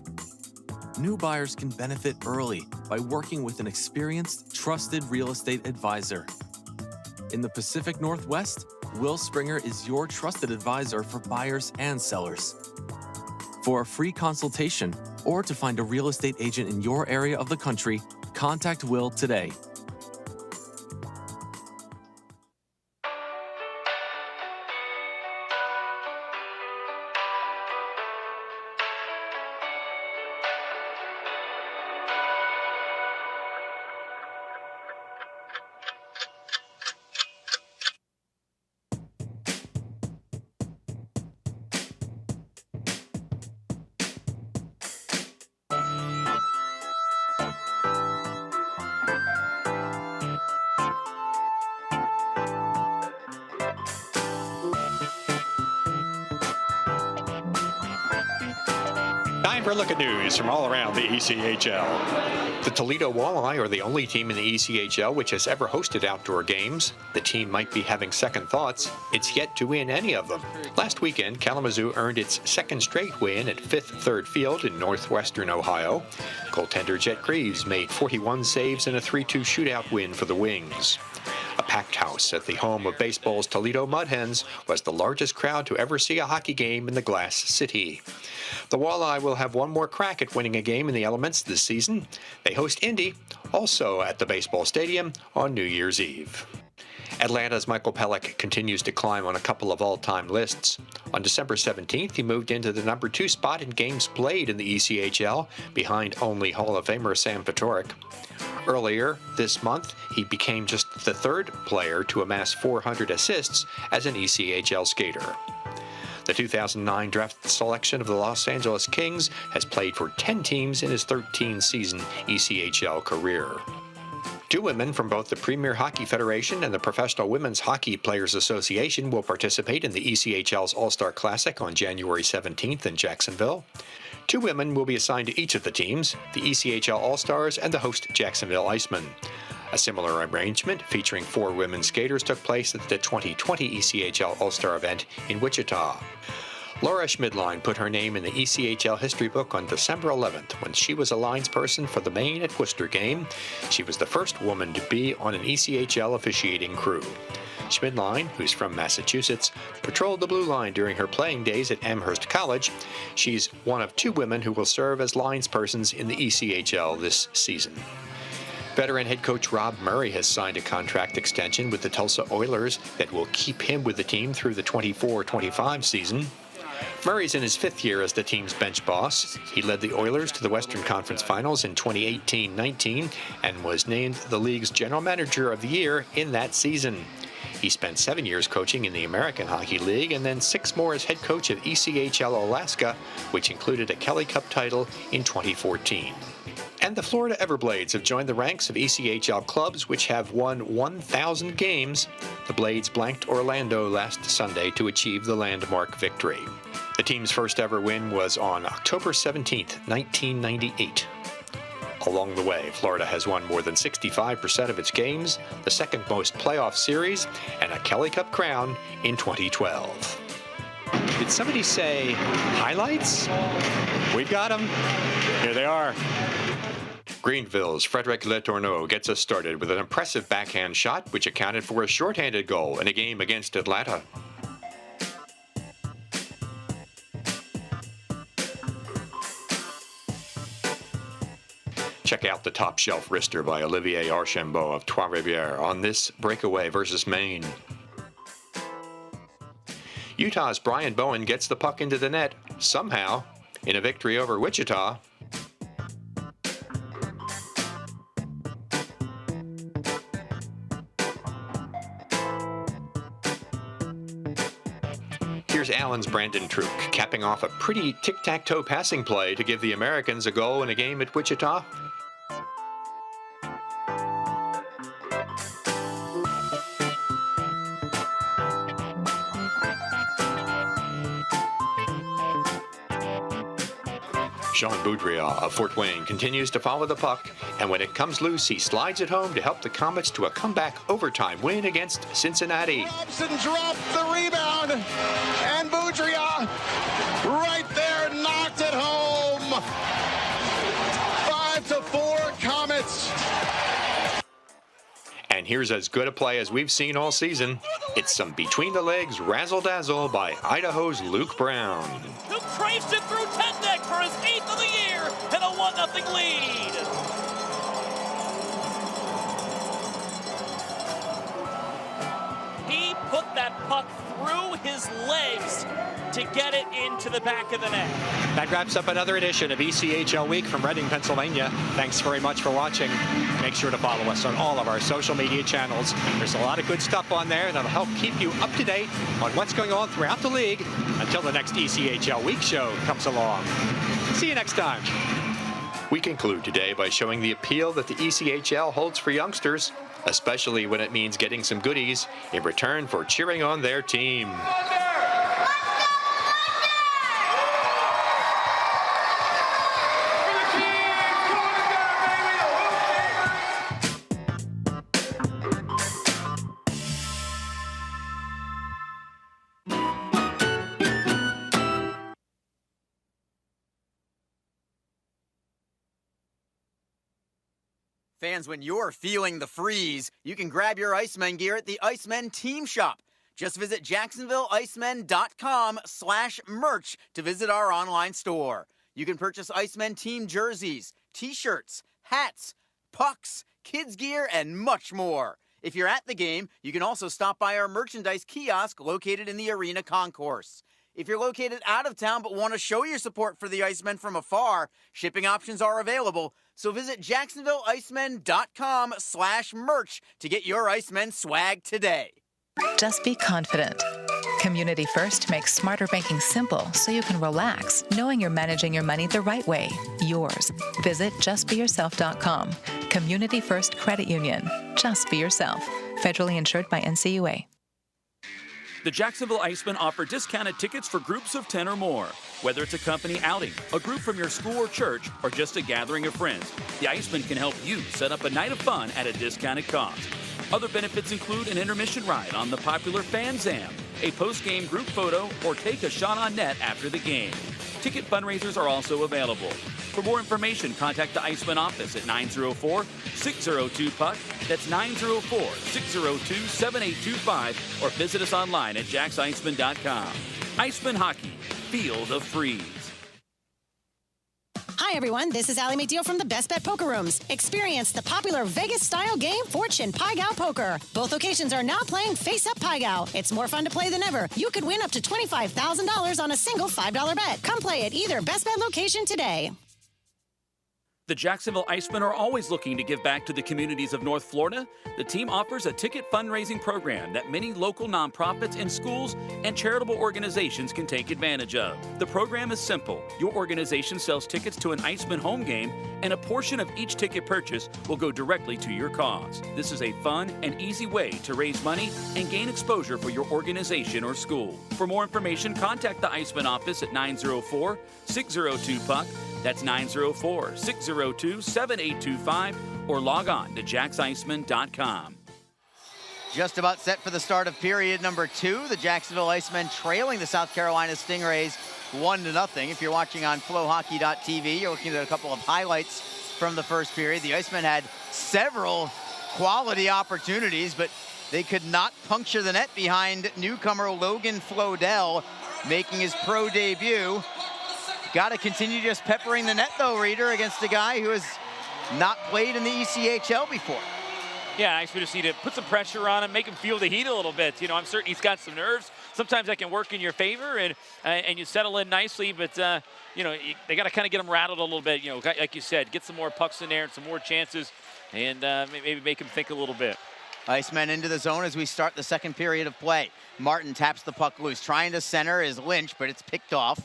New buyers can benefit early by working with an experienced, trusted real estate advisor. In the Pacific Northwest, Will Springer is your trusted advisor for buyers and sellers. For a free consultation or to find a real estate agent in your area of the country, contact Will today. Time for a look at news from all around the ECHL. The Toledo Walleye are the only team in the ECHL which has ever hosted outdoor games. The team might be having second thoughts. It's yet to win any of them. Last weekend, Kalamazoo earned its second straight win at Fifth Third Field in northwestern Ohio. Goaltender Jet Greaves made 41 saves in a 3-2 shootout win for the Wings. A packed house at the home of baseball's Toledo Mudhens was the largest crowd to ever see a hockey game in the Glass City. The Walleye will have one more crack at winning a game in the elements this season. They host Indy, also at the baseball stadium, on New Year's Eve. Atlanta's Michael Pelech continues to climb on a couple of all-time lists. On December 17th, he moved into the number 2 spot in games played in the ECHL, behind only Hall of Famer Sam Patoric. Earlier this month, he became just the third player to amass 400 assists as an ECHL skater. The 2009 draft selection of the Los Angeles Kings has played for 10 teams in his 13-season ECHL career. 2 women from both the Premier Hockey Federation and the Professional Women's Hockey Players Association will participate in the ECHL's All-Star Classic on January 17th in Jacksonville. 2 women will be assigned to each of the teams, the ECHL All-Stars and the host Jacksonville Icemen. A similar arrangement featuring 4 women skaters took place at the 2020 ECHL All-Star event in Wichita. Laura Schmidline put her name in the ECHL history book on December 11th when she was a linesperson for the Maine at Worcester game. She was the first woman to be on an ECHL officiating crew. Schmidline, who's from Massachusetts, patrolled the blue line during her playing days at Amherst College. She's one of 2 women who will serve as linespersons in the ECHL this season. Veteran head coach Rob Murray has signed a contract extension with the Tulsa Oilers that will keep him with the team through the 24-25 season. Murray's in his 5th year as the team's bench boss. He led the Oilers to the Western Conference Finals in 2018-19 and was named the league's General Manager of the Year in that season. He spent 7 years coaching in the American Hockey League and then 6 more as head coach of ECHL Alaska, which included a Kelly Cup title in 2014. And the Florida Everblades have joined the ranks of ECHL clubs which have won 1,000 games. The Blades blanked Orlando last Sunday to achieve the landmark victory. The team's first ever win was on October 17, 1998. Along the way, Florida has won more than 65% of its games, the second most playoff series, and a Kelly Cup crown in 2012. Did somebody say highlights? We've got them. Here they are. Greenville's Frederic Letourneau gets us started with an impressive backhand shot which accounted for a shorthanded goal in a game against Atlanta. Check out the top shelf wrister by Olivier Archambault of Trois-Rivières on this breakaway versus Maine. Utah's Brian Bowen gets the puck into the net, somehow, in a victory over Wichita. Here's Allen's Brandon Truk, capping off a pretty tic-tac-toe passing play to give the Americans a goal in a game at Wichita. Jean Boudria of Fort Wayne continues to follow the puck, and when it comes loose, he slides it home to help the Comets to a comeback overtime win against Cincinnati. Robson dropped the rebound, and Boudria right there knocked it home. 5-4 Comets. And here's as good a play as we've seen all season. It's some between-the-legs razzle-dazzle by Idaho's Luke Brown. Who traced it through Tendek for his 8th of the year and a 1-0 lead. He put that puck through his legs to get it into the back of the net. That wraps up another edition of ECHL Week from Reading, Pennsylvania. Thanks very much for watching. Make sure to follow us on all of our social media channels. There's a lot of good stuff on there that'll help keep you up to date on what's going on throughout the league until the next ECHL Week show comes along. See you next time. We conclude today by showing the appeal that the ECHL holds for youngsters, especially when it means getting some goodies in return for cheering on their team. fans, when you're feeling the freeze, you can grab your Icemen gear at the Icemen Team Shop. Just visit JacksonvilleIcemen.com/merch to visit our online store. You can purchase Icemen team jerseys, t-shirts, hats, pucks, kids gear, and much more. If you're at the game, you can also stop by our merchandise kiosk located in the arena concourse. If you're located out of town but want to show your support for the Icemen from afar, shipping options are available. So visit JacksonvilleIcemen.com/merch to get your Icemen swag today. Just be confident. Community First makes smarter banking simple so you can relax, knowing you're managing your money the right way, yours. Visit justbeyourself.com. Community First Credit Union. Just be yourself. Federally insured by NCUA. The Jacksonville Icemen offer discounted tickets for groups of 10 or more. Whether it's a company outing, a group from your school or church, or just a gathering of friends, the Icemen can help you set up a night of fun at a discounted cost. Other benefits include an intermission ride on the popular Fan Zam, a post-game group photo, or take a shot on net after the game. Ticket fundraisers are also available. For more information, contact the Icemen office at 904-602-PUCK. That's 904-602-7825, or visit us online at jacksicemen.com. Icemen Hockey. Feel the freeze. Hi, everyone. This is Allie McDeal from the Best Bet Poker Rooms. Experience the popular Vegas-style game, Fortune Pai Gow Poker. Both locations are now playing Face-Up Pai Gow. It's more fun to play than ever. You could win up to $25,000 on a single $5 bet. Come play at either Best Bet location today. The Jacksonville Icemen are always looking to give back to the communities of North Florida. The team offers a ticket fundraising program that many local nonprofits and schools and charitable organizations can take advantage of. The program is simple. Your organization sells tickets to an Icemen home game, and a portion of each ticket purchase will go directly to your cause. This is a fun and easy way to raise money and gain exposure for your organization or school. For more information, contact the Icemen office at 904-602-PUCK. That's 904-602-7825, or log on to jacksicemen.com. Just about set for the start of period number 2. The Jacksonville Icemen trailing the South Carolina Stingrays 1-0. If you're watching on flowhockey.tv, you're looking at a couple of highlights from the first period. The Icemen had several quality opportunities, but they could not puncture the net behind newcomer Logan Floydell, making his pro debut. Got to continue just peppering the net, though, Reader, against a guy who has not played in the ECHL before. Yeah, I just need to put some pressure on him, make him feel the heat a little bit. You know, I'm certain he's got some nerves. Sometimes that can work in your favor, and you settle in nicely. But, you know, they got to kind of get him rattled a little bit. You know, like you said, get some more pucks in there and some more chances, and maybe make him think a little bit. Icemen into the zone as we start the second period of play. Martin taps the puck loose. Trying to center is Lynch, but it's picked off.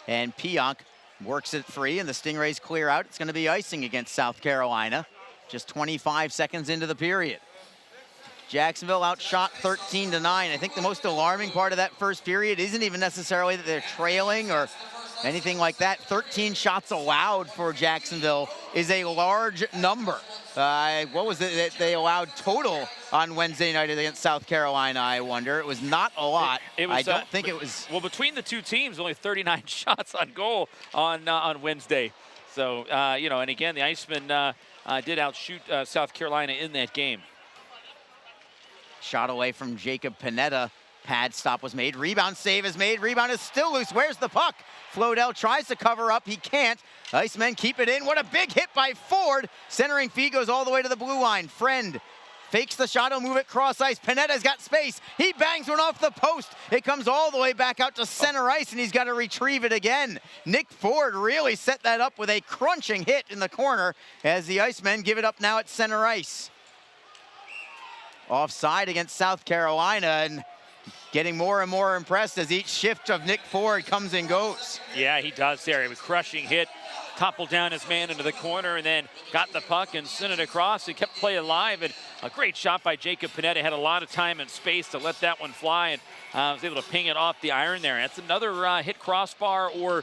And Pionk works it free, and the Stingrays clear out. It's going to be icing against South Carolina. Just 25 seconds into the period. Jacksonville outshot 13-9. I think the most alarming part of that first period isn't even necessarily that they're trailing or anything like that. 13 shots allowed for Jacksonville is a large number. What was it that they allowed total on Wednesday night against South Carolina, I wonder? It was not a lot. I don't think it was. Well, between the two teams, only 39 shots on goal on Wednesday. So, you know, and again, the Icemen did outshoot South Carolina in that game. Shot away from Jacob Panetta. Pad stop was made. Rebound save is made. Rebound is still loose. Where's the puck? Floydell tries to cover up. He can't. Icemen keep it in. What a big hit by Ford. Centering feed goes all the way to the blue line. Friend fakes the shot. He'll move it cross ice. Panetta's got space. He bangs one off the post. It comes all the way back out to center ice, and he's got to retrieve it again. Nick Ford really set that up with a crunching hit in the corner as the Icemen give it up now at center ice. Offside against South Carolina, and getting more and more impressed as each shift of Nick Ford comes and goes. Yeah, he does there. A crushing hit, toppled down his man into the corner, and then got the puck and sent it across. He kept play alive, and a great shot by Jacob Panetta. Had a lot of time and space to let that one fly, and was able to ping it off the iron there. That's another hit crossbar or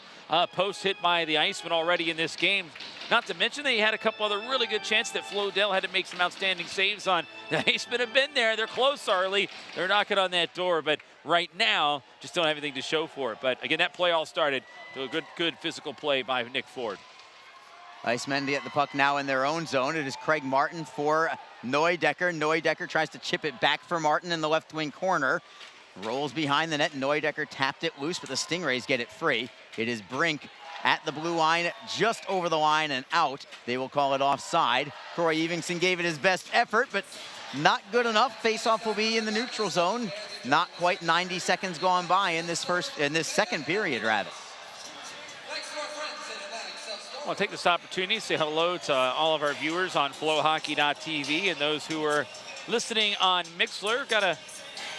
post hit by the Icemen already in this game. Not to mention they had a couple other really good chances that Floydell had to make some outstanding saves on. The Icemen have been there. They're close, Arlie. They're knocking on that door, but right now just don't have anything to show for it. But again, that play all started to a good physical play by Nick Ford. Icemen get the puck now in their own zone. It is Craig Martin for Neudecker. Neudecker tries to chip it back for Martin in the left wing corner. Rolls behind the net. Neudecker tapped it loose, but the Stingrays get it free. It is Brink at the blue line, just over the line and out. They will call it offside. Troy Evingson gave it his best effort, but not good enough. Face-off will be in the neutral zone. Not quite 90 seconds gone by in this second period, rather. I want to take this opportunity to say hello to all of our viewers on flowhockey.tv and those who are listening on Mixler. Got a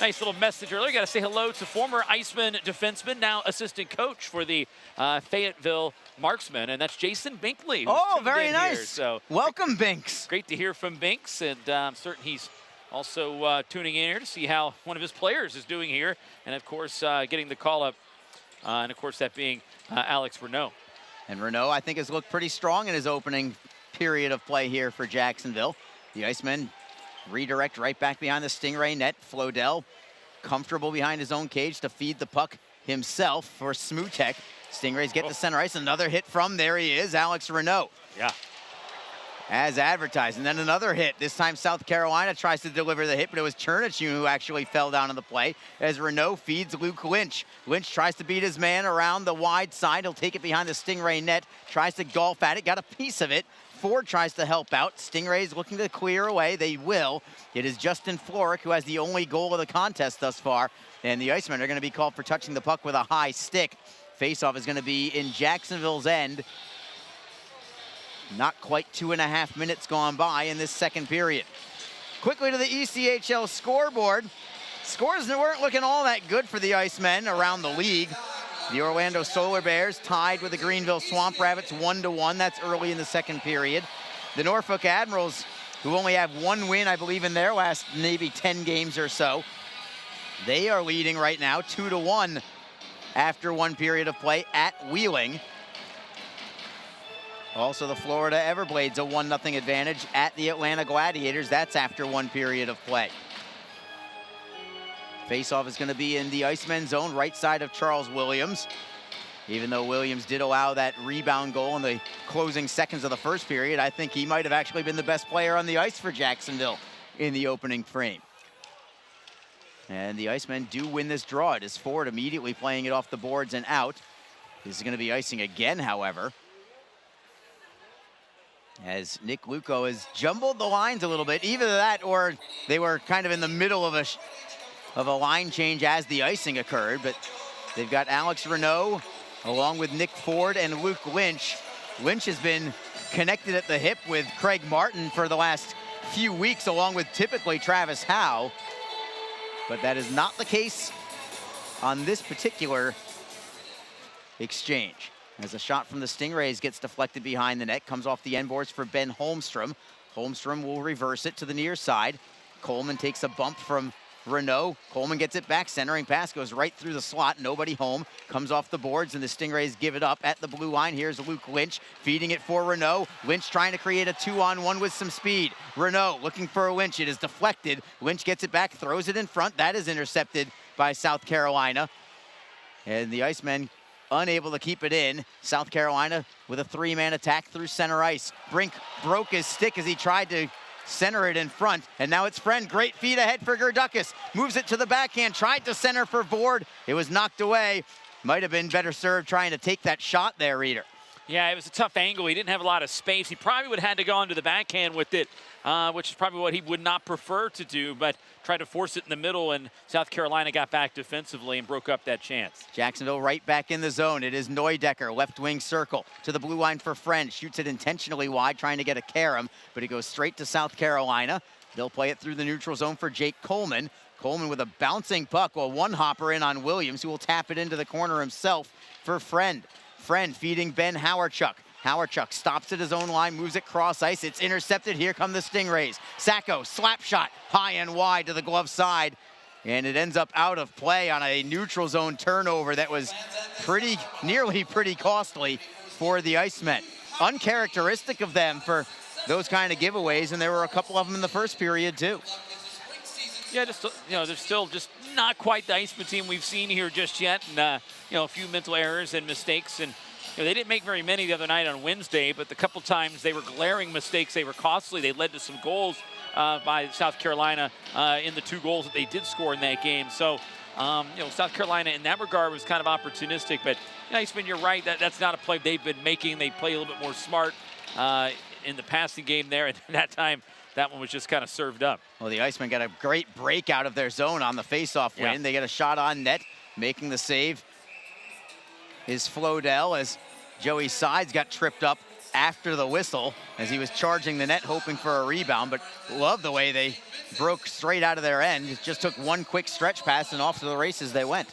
nice little message earlier. Got to say hello to former Iceman defenseman, now assistant coach for the Fayetteville Marksmen, and that's Jason Binkley. Oh, very nice. Here. So welcome, Binks. Great to hear from Binks, and I'm certain he's also tuning in here to see how one of his players is doing here, and of course getting the call up, and of course that being Alex Renault. And Renault, I think, has looked pretty strong in his opening period of play here for Jacksonville. The Icemen redirect right back behind the Stingray net. Floydell comfortable behind his own cage to feed the puck himself for Smutek. Stingrays get to center ice. Another hit from, there he is, Alex Renault. Yeah. As advertised. And then another hit. This time South Carolina tries to deliver the hit, but it was Chernichun who actually fell down on the play as Renault feeds Luke Lynch. Lynch tries to beat his man around the wide side. He'll take it behind the Stingray net. Tries to golf at it. Got a piece of it. Ford tries to help out. Stingrays looking to clear away. They will. It is Justin Florick who has the only goal of the contest thus far. And the Icemen are going to be called for touching the puck with a high stick. Faceoff is going to be in Jacksonville's end. Not quite 2.5 minutes gone by in this second period. Quickly to the ECHL scoreboard. Scores weren't looking all that good for the Icemen around the league. The Orlando Solar Bears tied with the Greenville Swamp Rabbits 1-1. That's early in the second period. The Norfolk Admirals, who only have one win, I believe, in their last maybe 10 games or so, they are leading right now 2-1 after one period of play at Wheeling. Also, the Florida Everblades, a 1-0 advantage at the Atlanta Gladiators. That's after one period of play. Faceoff is going to be in the Icemen zone, right side of Charles Williams. Even though Williams did allow that rebound goal in the closing seconds of the first period, I think he might have actually been the best player on the ice for Jacksonville in the opening frame. And the Icemen do win this draw. It is Ford immediately playing it off the boards and out. This is going to be icing again, however, as Nick Luco has jumbled the lines a little bit. Either that or they were kind of in the middle of a line change as the icing occurred. But they've got Alex Renault along with Nick Ford and Luke Lynch. Lynch has been connected at the hip with Craig Martin for the last few weeks, along with typically Travis Howe. But that is not the case on this particular exchange. As a shot from the Stingrays gets deflected behind the net, comes off the end boards for Ben Holmstrom. Holmstrom will reverse it to the near side. Coleman takes a bump from Renault. Coleman gets it back, centering pass goes right through the slot, nobody home. Comes off the boards and the Stingrays give it up at the blue line. Here's Luke Lynch feeding it for Renault. Lynch trying to create a 2-on-1 with some speed. Renault looking for Lynch, it is deflected. Lynch gets it back, throws it in front. That is intercepted by South Carolina. And the Icemen unable to keep it in. South Carolina with a three-man attack through center ice. Brink broke his stick as he tried to center it in front, and now it's Friend. Great feed ahead for Gerdukas. Moves it to the backhand, tried to center for Vord. It was knocked away. Might have been better served trying to take that shot there, Reader. Yeah, it was a tough angle. He didn't have a lot of space. He probably would have had to go onto the backhand with it, which is probably what he would not prefer to do, but tried to force it in the middle, and South Carolina got back defensively and broke up that chance. Jacksonville right back in the zone. It is Neudecker, left wing circle to the blue line for Friend. Shoots it intentionally wide, trying to get a carom, but it goes straight to South Carolina. They'll play it through the neutral zone for Jake Coleman. Coleman with a bouncing puck, well, one hopper in on Williams, who will tap it into the corner himself for Friend. Friend feeding Ben Howarchuk. Howarchuk stops at his own line, moves it cross ice. It's intercepted. Here come the Stingrays. Sacco, slap shot, high and wide to the glove side. And it ends up out of play on a neutral zone turnover that was nearly pretty costly for the Icemen. Uncharacteristic of them for those kind of giveaways, and there were a couple of them in the first period too. Yeah, just, they're still just not quite the Iceman team we've seen here just yet. And, a few mental errors and mistakes and they didn't make very many the other night on Wednesday, but the couple times they were glaring mistakes, they were costly. They led to some goals by South Carolina in the 2 goals that they did score in that game. So, South Carolina in that regard was kind of opportunistic, but Iceman, you're right. That's not a play they've been making. They play a little bit more smart in the passing game there, and that time that one was just kind of served up. Well, the Icemen got a great break out of their zone on the faceoff win. They get a shot on net, making the save is Floydell as Joey Sides got tripped up after the whistle as he was charging the net hoping for a rebound, but love the way they broke straight out of their end. It just took one quick stretch pass and off to the races they went.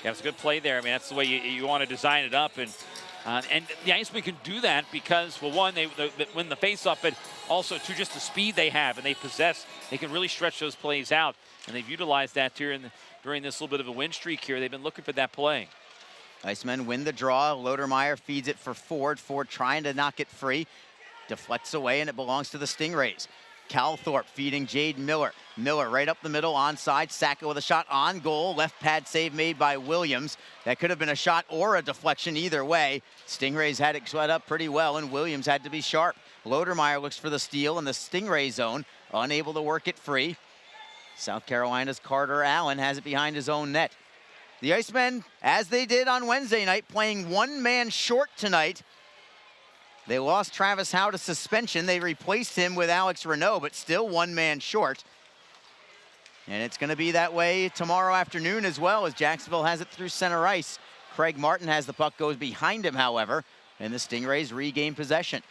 Yeah, it's a good play there. I mean, that's the way you want to design it up, and the Icemen can do that because, well, one, they win the faceoff, but also two, just the speed they have and they possess. They can really stretch those plays out, and they've utilized that here during this little bit of a win streak here. They've been looking for that play. Icemen win the draw. Lodermeyer feeds it for Ford. Ford trying to knock it free. Deflects away, and it belongs to the Stingrays. Calthorpe feeding Jade Miller. Miller right up the middle, onside. Sacco with a shot on goal. Left pad save made by Williams. That could have been a shot or a deflection either way. Stingrays had it set up pretty well, and Williams had to be sharp. Lodermeyer looks for the steal in the Stingray zone. Unable to work it free. South Carolina's Carter Allen has it behind his own net. The Icemen, as they did on Wednesday night, playing one man short tonight. They lost Travis Howe to suspension. They replaced him with Alex Renault, but still one man short. And it's going to be that way tomorrow afternoon as well, as Jacksonville has it through center ice. Craig Martin has the puck, goes behind him, however, and the Stingrays regain possession.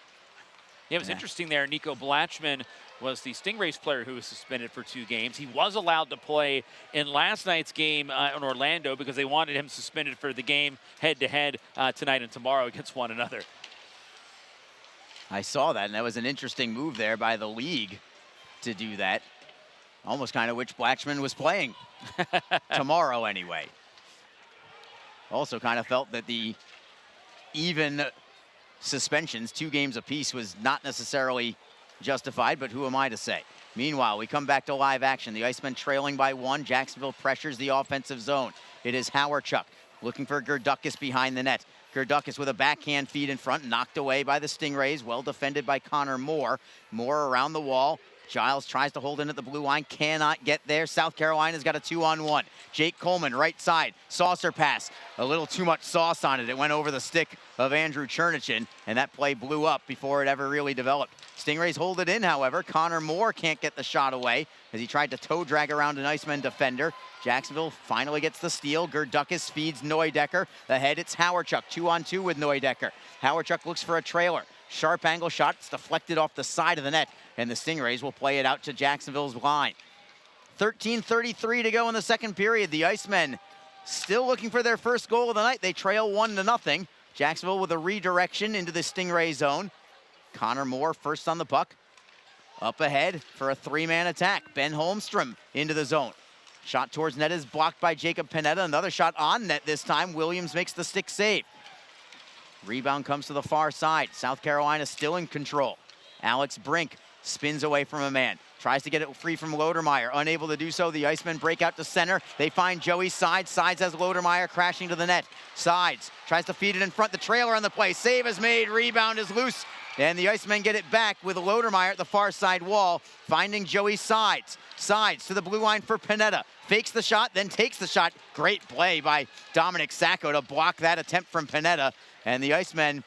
Yeah, it was interesting there. Nico Blatchman was the Stingrays player who was suspended for 2 games. He was allowed to play in last night's game in Orlando because they wanted him suspended for the game head-to-head tonight and tomorrow against one another. I saw that, and that was an interesting move there by the league to do that. Almost kind of which Blatchman was playing tomorrow anyway. Also kind of felt that the even suspensions, 2 games apiece, was not necessarily justified, but who am I to say? Meanwhile, we come back to live action. The Icemen trailing by 1. Jacksonville pressures the offensive zone. It is Howarchuk looking for Gerdukis behind the net. Gerdukis with a backhand feed in front, knocked away by the Stingrays, well defended by Connor Moore. Moore around the wall. Giles tries to hold in at the blue line, cannot get there. South Carolina's got a 2-on-1. Jake Coleman, right side, saucer pass. A little too much sauce on it. It went over the stick of Andrew Chernichin, and that play blew up before it ever really developed. Stingrays hold it in, however. Connor Moore can't get the shot away as he tried to toe drag around an Iceman defender. Jacksonville finally gets the steal. Gerdukis feeds Neudecker. Ahead, it's Howarchuk, 2-on-2 with Neudecker. Howarchuk looks for a trailer. Sharp angle shot, it's deflected off the side of the net, and the Stingrays will play it out to Jacksonville's line. 13:33 to go in the second period. The Icemen still looking for their first goal of the night. They trail 1-0. Jacksonville with a redirection into the Stingray zone. Connor Moore first on the puck. Up ahead for a 3-man attack. Ben Holmstrom into the zone. Shot towards net is blocked by Jacob Panetta. Another shot on net this time. Williams makes the stick save. Rebound comes to the far side. South Carolina still in control. Alex Brink spins away from a man. Tries to get it free from Lodermeyer. Unable to do so. The Icemen break out to center. They find Joey Sides. Sides has Lodermeyer crashing to the net. Sides tries to feed it in front. The trailer on the play. Save is made. Rebound is loose. And the Icemen get it back with Lodermeyer at the far side wall, finding Joey Sides. Sides to the blue line for Panetta. Fakes the shot, then takes the shot. Great play by Dominic Sacco to block that attempt from Panetta. And the Icemen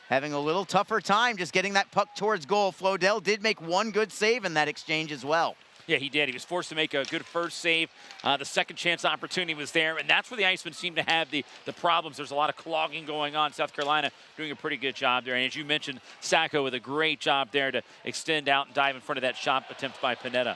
having a little tougher time just getting that puck towards goal. Floydell did make one good save in that exchange as well. Yeah, he did. He was forced to make a good first save. The second chance opportunity was there, and that's where the Icemen seem to have the problems. There's a lot of clogging going on. South Carolina doing a pretty good job there. And as you mentioned, Sacco with a great job there to extend out and dive in front of that shot attempt by Panetta.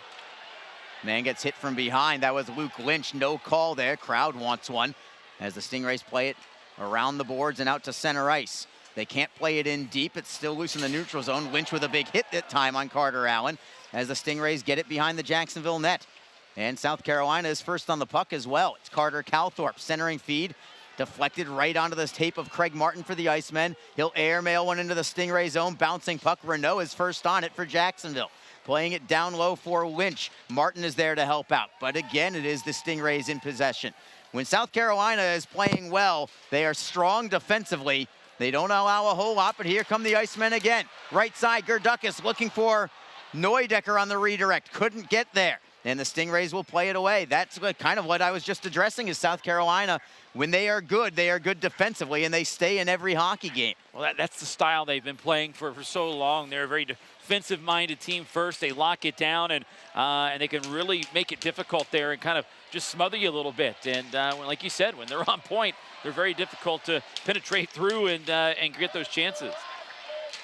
Man gets hit from behind. That was Luke Lynch. No call there. Crowd wants one as the Stingrays play it around the boards and out to center ice. They can't play it in deep. It's still loose in the neutral zone. Lynch with a big hit that time on Carter Allen as the Stingrays get it behind the Jacksonville net. And South Carolina is first on the puck as well. It's Carter Calthorpe centering feed. Deflected right onto this tape of Craig Martin for the Icemen. He'll airmail one into the Stingray zone. Bouncing puck. Renault is first on it for Jacksonville. Playing it down low for Lynch. Martin is there to help out. But again, it is the Stingrays in possession. When South Carolina is playing well, they are strong defensively. They don't allow a whole lot, but here come the Icemen again. Right side, Gerdukas looking for Neudecker on the redirect. Couldn't get there. And the Stingrays will play it away. That's kind of what I was just addressing is South Carolina. When they are good defensively, and they stay in every hockey game. Well, that's the style they've been playing for so long. They're a very defensive-minded team first. They lock it down, and they can really make it difficult there and kind of just smother you a little bit. And like you said, when they're on point, they're very difficult to penetrate through and get those chances.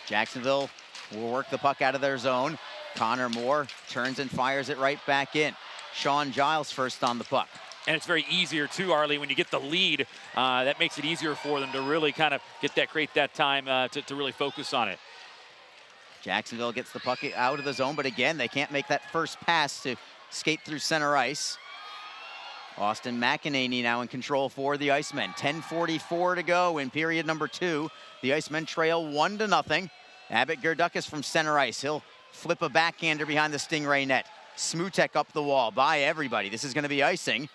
Jacksonville will work the puck out of their zone. Connor Moore turns and fires it right back in. Sean Giles first on the puck. And it's very easier too, Arlie, when you get the lead. That makes it easier for them to really kind of create that time to really focus on it. Jacksonville gets the puck out of the zone, but again, they can't make that first pass to skate through center ice. Austin McEnany now in control for the Icemen. 10:44 to go in period number 2. The Icemen trail 1-0. Abbott Gerdukas from center ice. He'll flip a backhander behind the Stingray net. Smutek up the wall by everybody. This is going to be icing.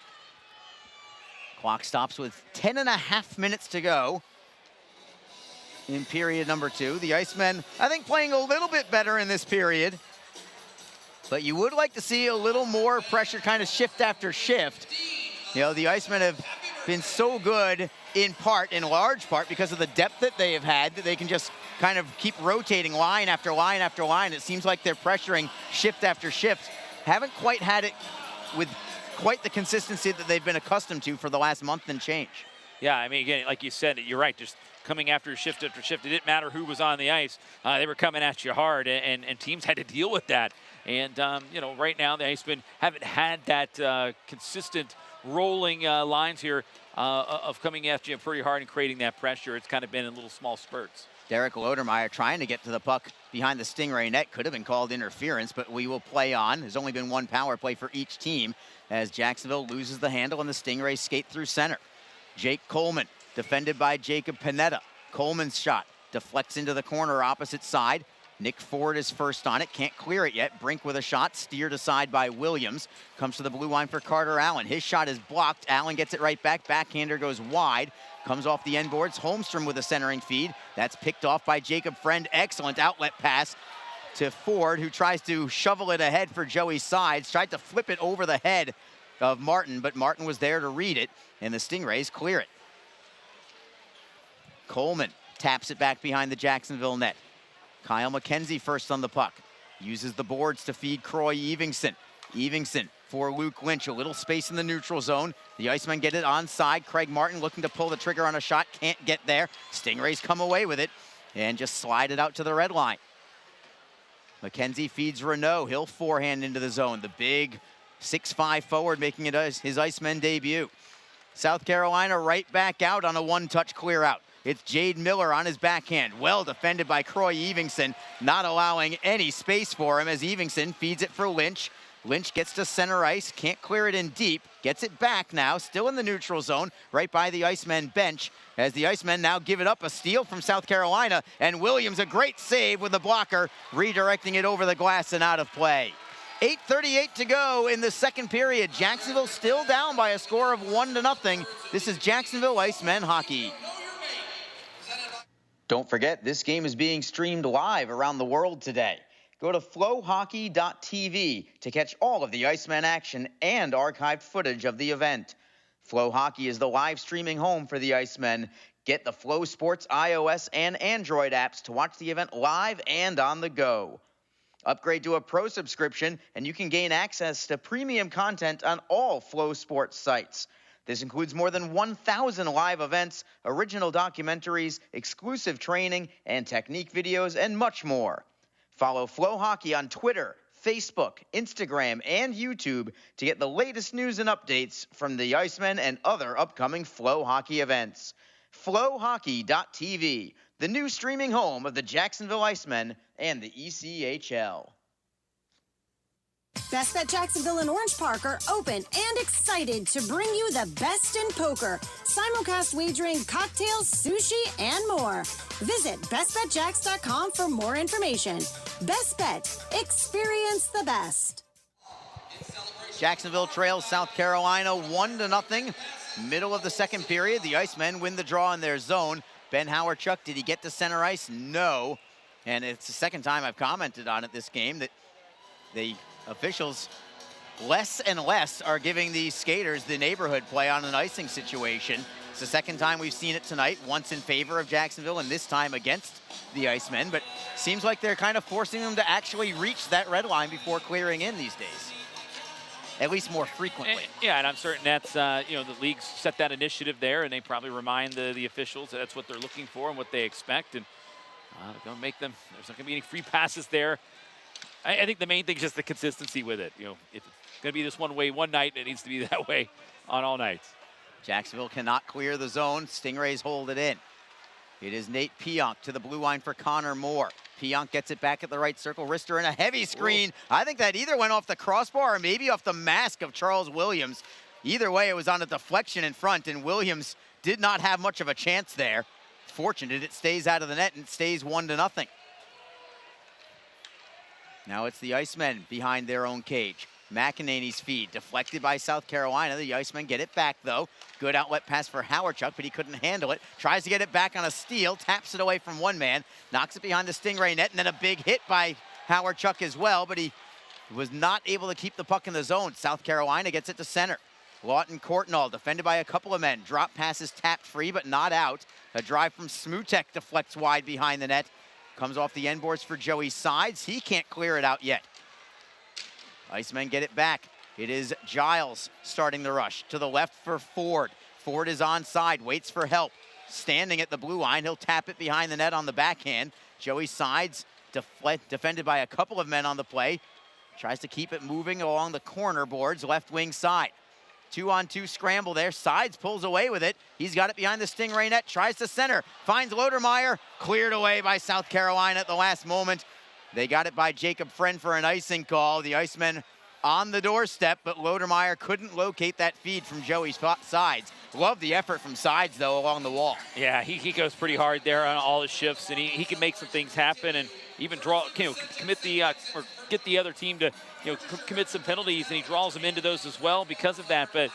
Clock stops with 10.5 minutes to go in period number 2. The Icemen, I think, playing a little bit better in this period. But you would like to see a little more pressure kind of shift after shift. You know, the Icemen have been so good in large part, because of the depth that they have had, that they can just kind of keep rotating line after line after line. It seems like they're pressuring shift after shift. Haven't quite had it with quite the consistency that they've been accustomed to for the last month and change. Yeah, I mean, again, like you said, you're right, just coming after shift after shift. It didn't matter who was on the ice. They were coming at you hard, and teams had to deal with that. And, you know, right now the Icemen haven't had that consistent rolling lines here of coming at you pretty hard and creating that pressure. It's kind of been in little small spurts. Derek Lodermeyer trying to get to the puck behind the Stingray net. Could have been called interference, but we will play on. There's only been one power play for each team as Jacksonville loses the handle and the Stingrays skate through center. Jake Coleman, defended by Jacob Panetta. Coleman's shot deflects into the corner opposite side. Nick Ford is first on it, can't clear it yet. Brink with a shot, steered aside by Williams. Comes to the blue line for Carter Allen. His shot is blocked. Allen gets it right back. Backhander goes wide. Comes off the end boards. Holmstrom with a centering feed. That's picked off by Jacob Friend. Excellent outlet pass to Ford, who tries to shovel it ahead for Joey Sides. Tried to flip it over the head of Martin, but Martin was there to read it, and the Stingrays clear it. Coleman taps it back behind the Jacksonville net. Kyle McKenzie first on the puck. Uses the boards to feed Croy Evingson. Evingson for Luke Lynch. A little space in the neutral zone. The Icemen get it onside. Craig Martin looking to pull the trigger on a shot. Can't get there. Stingrays come away with it and just slide it out to the red line. McKenzie feeds Renault. He'll forehand into the zone. The big 6'5" forward making it his Icemen debut. South Carolina right back out on a one-touch clear out. It's Jade Miller on his backhand. Well defended by Croy Evingson, not allowing any space for him as Evingson feeds it for Lynch. Lynch gets to center ice, can't clear it in deep, gets it back now, still in the neutral zone, right by the Icemen bench, as the Icemen now give it up. A steal from South Carolina, and Williams, a great save with the blocker, redirecting it over the glass and out of play. 8:38 to go in the second period. Jacksonville still down by a score of 1-0. This is Jacksonville Icemen hockey. Don't forget, this game is being streamed live around the world today. Go to flowhockey.tv to catch all of the Icemen action and archived footage of the event. Flow Hockey is the live streaming home for the Icemen. Get the Flow Sports iOS and Android apps to watch the event live and on the go. Upgrade to a pro subscription and you can gain access to premium content on all Flow Sports sites. This includes more than 1,000 live events, original documentaries, exclusive training and technique videos, and much more. Follow Flow Hockey on Twitter, Facebook, Instagram, and YouTube to get the latest news and updates from the Icemen and other upcoming Flow Hockey events. Flowhockey.tv, the new streaming home of the Jacksonville Icemen and the ECHL. Best Bet Jacksonville and Orange Park are open and excited to bring you the best in poker, simulcast wagering, cocktails, sushi, and more. Visit bestbetjacks.com for more information. Best Bet, experience the best. Jacksonville trails South Carolina 1-0 Middle of the second period, the Icemen win the draw in their zone. Ben Howard-Chuck, did he get to center ice? No. And it's the second time I've commented on it this game that the officials less and less are giving these skaters the neighborhood play on an icing situation. It's the second time we've seen it tonight, once in favor of Jacksonville and this time against the Icemen, but seems like they're kind of forcing them to actually reach that red line before clearing in these days. At least more frequently. Yeah, and I'm certain that's, you know, the league set that initiative there, and they probably remind the officials that that's what they're looking for and what they expect, and don't make them, there's not going to be any free passes there. I think the main thing is just the consistency with it. You know, if it's going to be this one way one night, it needs to be that way on all nights. Jacksonville cannot clear the zone. Stingrays hold it in. It is Nate Pionk to the blue line for Connor Moore. Pionk gets it back at the right circle. Rister in a heavy screen. Ooh. I think that either went off the crossbar or maybe off the mask of Charles Williams. Either way, it was on a deflection in front, and Williams did not have much of a chance there. Fortunate it stays out of the net and stays 1-0. Now it's the Icemen behind their own cage. McEnany's feed deflected by South Carolina. The Icemen get it back, though. Good outlet pass for Howard-Chuck, but he couldn't handle it. Tries to get it back on a steal, taps it away from one man, knocks it behind the Stingray net, and then a big hit by Howard-Chuck as well, but he was not able to keep the puck in the zone. South Carolina gets it to center. Lawton Courtnall defended by a couple of men. Drop passes tapped free, but not out. A drive from Smutek deflects wide behind the net. Comes off the end boards for Joey Sides. He can't clear it out yet. Icemen get it back. It is Giles starting the rush. To the left for Ford. Ford is onside, waits for help. Standing at the blue line, he'll tap it behind the net on the backhand. Joey Sides defended by a couple of men on the play. Tries to keep it moving along the corner boards, left wing side. 2-on-2 scramble there. Sides pulls away with it. He's got it behind the Stingray net, tries to center, finds Lodermeyer, cleared away by South Carolina at the last moment. They got it by Jacob Friend for an icing call. The Icemen on the doorstep, but Lodermeyer couldn't locate that feed from Joey's Sides. Love the effort from Sides, though, along the wall. Yeah, he goes pretty hard there on all his shifts, and he can make some things happen and even draw, commit the, or get the other team to, commit some penalties, and he draws them into those as well because of that. But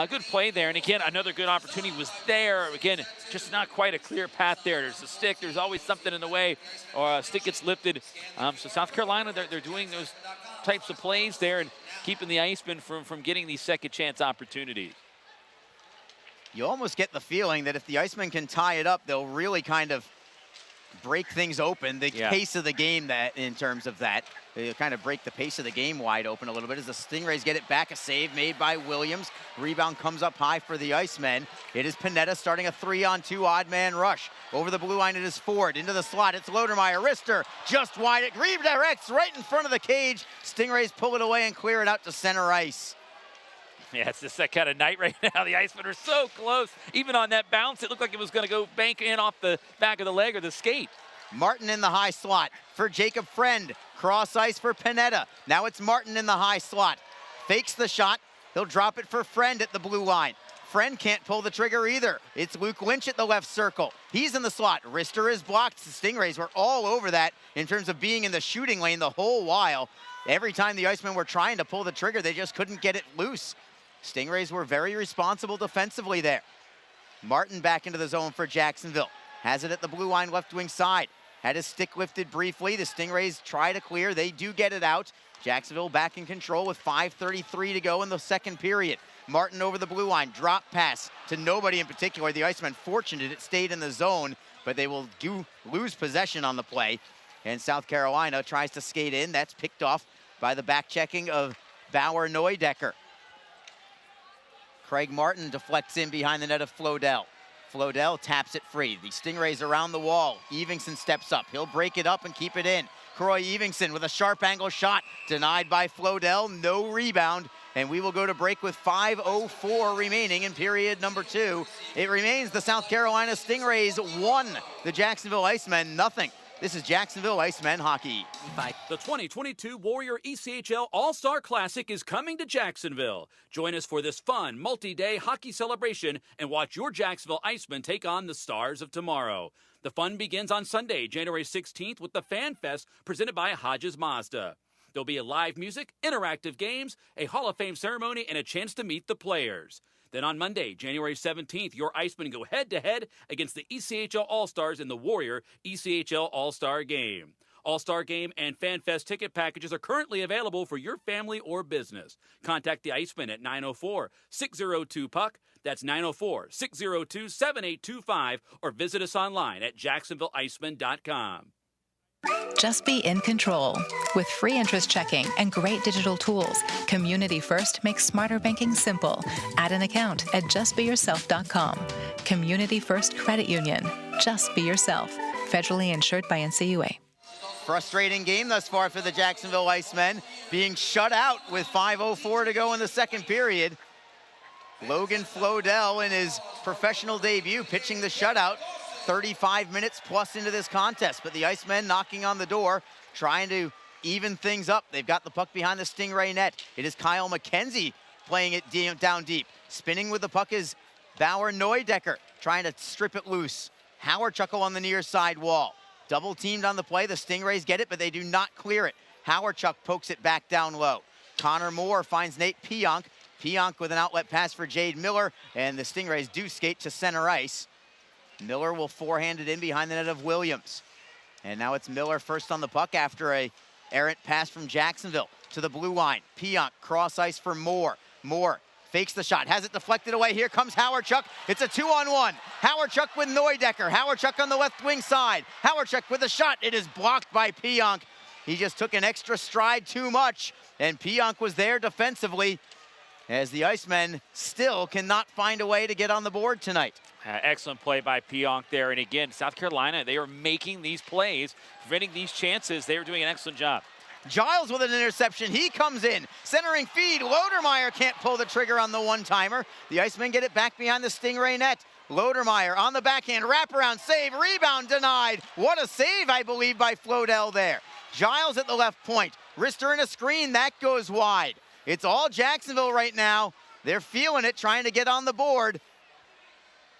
good play there, and again, another good opportunity was there. Again, just not quite a clear path there. There's a stick, there's always something in the way, or a stick gets lifted. So South Carolina, they're doing those types of plays there and keeping the Icemen from getting these second chance opportunities. You almost get the feeling that if the Icemen can tie it up, they'll really kind of break things open. The pace of the game, that in terms of that, they kind of break the pace of the game wide open a little bit as the Stingrays get it back. A save made by Williams. Rebound comes up high for the Icemen. It is Panetta starting a 3-on-2 odd man rush. Over the blue line, it is Ford. Into the slot, it's Lodermeyer. Rister just wide. It redirects right in front of the cage. Stingrays pull it away and clear it out to center ice. Yeah, it's just that kind of night right now. The Icemen are so close. Even on that bounce, it looked like it was going to go bank in off the back of the leg or the skate. Martin in the high slot for Jacob Friend. Cross ice for Panetta. Now it's Martin in the high slot. Fakes the shot. He'll drop it for Friend at the blue line. Friend can't pull the trigger either. It's Luke Lynch at the left circle. He's in the slot. Rister is blocked. The Stingrays were all over that in terms of being in the shooting lane the whole while. Every time the Icemen were trying to pull the trigger, they just couldn't get it loose. Stingrays were very responsible defensively there. Martin back into the zone for Jacksonville. Has it at the blue line left wing side. Had his stick lifted briefly. The Stingrays try to clear. They do get it out. Jacksonville back in control with 5:33 to go in the second period. Martin over the blue line. Drop pass to nobody in particular. The Icemen fortunate it stayed in the zone, but they will lose possession on the play. And South Carolina tries to skate in. That's picked off by the back checking of Bauer Neudecker. Craig Martin deflects in behind the net of Floydell. Floydell taps it free. The Stingrays around the wall. Evingson steps up. He'll break it up and keep it in. Croy Evingson with a sharp angle shot. Denied by Floydell. No rebound. And we will go to break with 5:04 remaining in period number 2. It remains the South Carolina Stingrays 1. The Jacksonville Icemen nothing. This is Jacksonville Icemen hockey. The 2022 Warrior ECHL All-Star Classic is coming to Jacksonville. Join us for this fun, multi-day hockey celebration and watch your Jacksonville Icemen take on the Stars of tomorrow. The fun begins on Sunday, January 16th with the Fan Fest presented by Hodges Mazda. There'll be a live music, interactive games, a Hall of Fame ceremony, and a chance to meet the players. Then on Monday, January 17th, your Icemen go head-to-head against the ECHL All-Stars in the Warrior ECHL All-Star Game. All-Star Game and FanFest ticket packages are currently available for your family or business. Contact the Icemen at 904-602-PUCK. That's 904-602-7825, or visit us online at jacksonvilleicemen.com. Just be in control. With free interest checking and great digital tools, Community First makes smarter banking simple. Add an account at justbeyourself.com. Community First Credit Union. Just be yourself. Federally insured by NCUA. Frustrating game thus far for the Jacksonville Icemen, being shut out with 5:04 to go in the second period. Logan Floydell in his professional debut pitching the shutout, 35 minutes plus into this contest, but the Icemen knocking on the door, trying to even things up. They've got the puck behind the Stingray net. It is Kyle McKenzie playing it down deep. Spinning with the puck is Bauer Neudecker, trying to strip it loose. Howard Chuckle on the near side wall. Double teamed on the play. The Stingrays get it, but they do not clear it. Howard Chuck pokes it back down low. Connor Moore finds Nate Pionk. Pionk with an outlet pass for Jade Miller, and the Stingrays do skate to center ice. Miller will forehand it in behind the net of Williams. And now it's Miller first on the puck after a errant pass from Jacksonville to the blue line. Pionk cross ice for Moore. Moore fakes the shot, has it deflected away. Here comes Howard Chuck. It's a 2-on-1. Howard Chuck with Neudecker. Howard Chuck on the left wing side. Howard Chuck with a shot. It is blocked by Pionk. He just took an extra stride too much, and Pionk was there defensively, as the Icemen still cannot find a way to get on the board tonight. Excellent play by Pionk there. And again, South Carolina, they are making these plays, preventing these chances. They are doing an excellent job. Giles with an interception. He comes in. Centering feed. Lodermeyer can't pull the trigger on the one-timer. The Icemen get it back behind the Stingray net. Lodermeyer on the backhand. Wraparound save. Rebound denied. What a save, I believe, by Floydell there. Giles at the left point. Wrister in a screen. That goes wide. It's all Jacksonville right now. They're feeling it, trying to get on the board.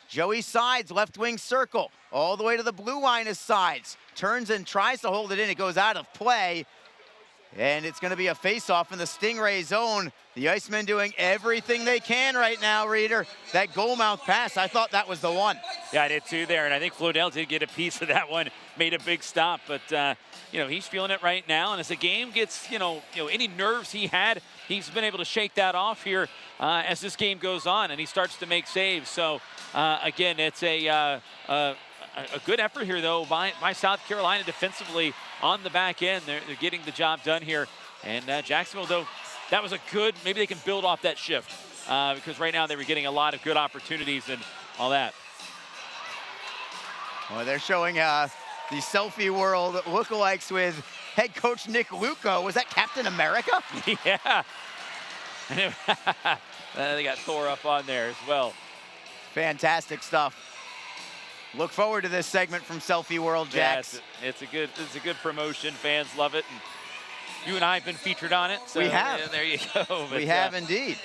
Joey Sides, left wing circle. All the way to the blue line is Sides. Turns and tries to hold it in. It goes out of play. And it's going to be a face-off in the Stingray zone. The Icemen doing everything they can right now, Reader. That goal mouth pass, I thought that was the one. Yeah, I did too there, and I think Floydell did get a piece of that one, made a big stop, but he's feeling it right now, and as the game gets, any nerves he had, he's been able to shake that off here as this game goes on, and he starts to make saves. So, again, it's a good effort here, though, by South Carolina defensively on the back end. They're getting the job done here, and Jacksonville, though, that was a good, maybe they can build off that shift because right now they were getting a lot of good opportunities and all that. Well, they're showing the Selfie World lookalikes with head coach Nick Luco. Was that Captain America? Yeah. They got Thor up on there as well. Fantastic stuff. Look forward to this segment from Selfie World, Jax. Yeah, it's a good promotion. Fans love it. And you and I have been featured on it. So we have. Yeah, there you go. But, we have indeed.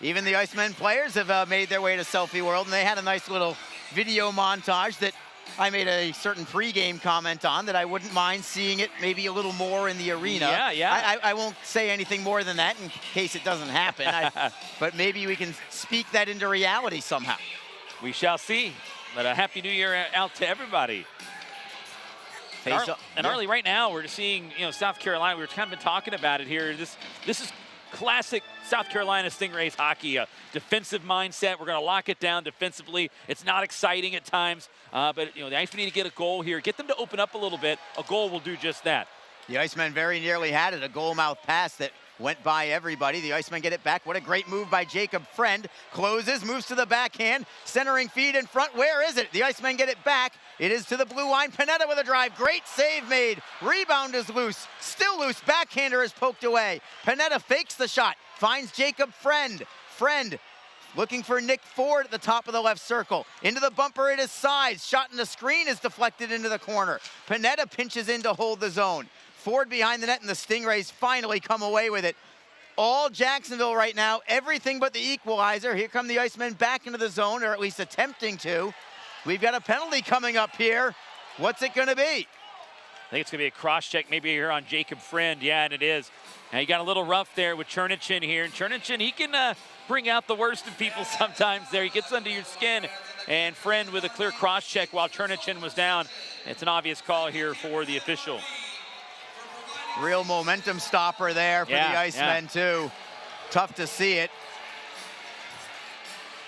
Even the Icemen players have made their way to Selfie World, and they had a nice little video montage that I made a certain pregame comment on that I wouldn't mind seeing it maybe a little more in the arena. Yeah. I won't say anything more than that in case it doesn't happen. But maybe we can speak that into reality somehow. We shall see. But a Happy New Year out to everybody. And Arlie, right now we're seeing, South Carolina. We've kind of been talking about it here. This is classic South Carolina Stingrays hockey, a defensive mindset. We're going to lock it down defensively. It's not exciting at times, but the Icemen need to get a goal here. Get them to open up a little bit. A goal will do just that. The Icemen very nearly had it, a goal mouth pass that went by everybody. The Icemen get it back. What a great move by Jacob Friend. Closes, moves to the backhand, centering feed in front. Where is it? The Icemen get it back. It is to the blue line. Panetta with a drive. Great save made. Rebound is loose. Still loose. Backhander is poked away. Panetta fakes the shot. Finds Jacob Friend. Friend looking for Nick Ford at the top of the left circle. Into the bumper it is Sides. Shot in the screen is deflected into the corner. Panetta pinches in to hold the zone. Ford behind the net, and the Stingrays finally come away with it. All Jacksonville right now, everything but the equalizer. Here come the Icemen back into the zone, or at least attempting to. We've got a penalty coming up here. What's it going to be? think it's going to be a cross check maybe here on Jacob Friend. Yeah, and it is. Now you got a little rough there with Chernichin here. And Chernichin, he can bring out the worst in people sometimes there. He gets under your skin. And Friend with a clear cross check while Chernichin was down. It's an obvious call here for the official. Real momentum stopper there for the Icemen, too. Tough to see it,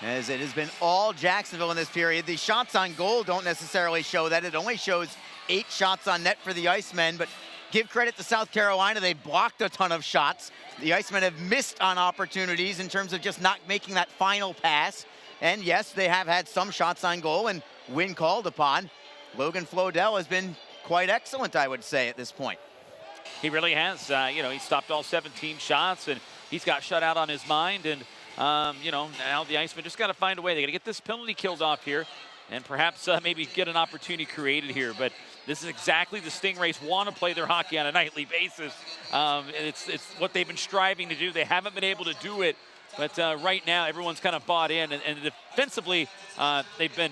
as it has been all Jacksonville in this period. The shots on goal don't necessarily show that. It only shows 8 shots on net for the Icemen, but give credit to South Carolina. They blocked a ton of shots. The Icemen have missed on opportunities in terms of just not making that final pass. And yes, they have had some shots on goal and when called upon. Logan Floydell has been quite excellent, I would say, at this point. He really has. You know, he stopped all 17 shots, and he's got shut out on his mind. And, you know, now the Icemen just got to find a way. They got to get this penalty killed off here and perhaps maybe get an opportunity created here. But this is exactly the Stingrays want to play their hockey on a nightly basis. It's what they've been striving to do. They haven't been able to do it. But right now, everyone's kind of bought in. And defensively, they've been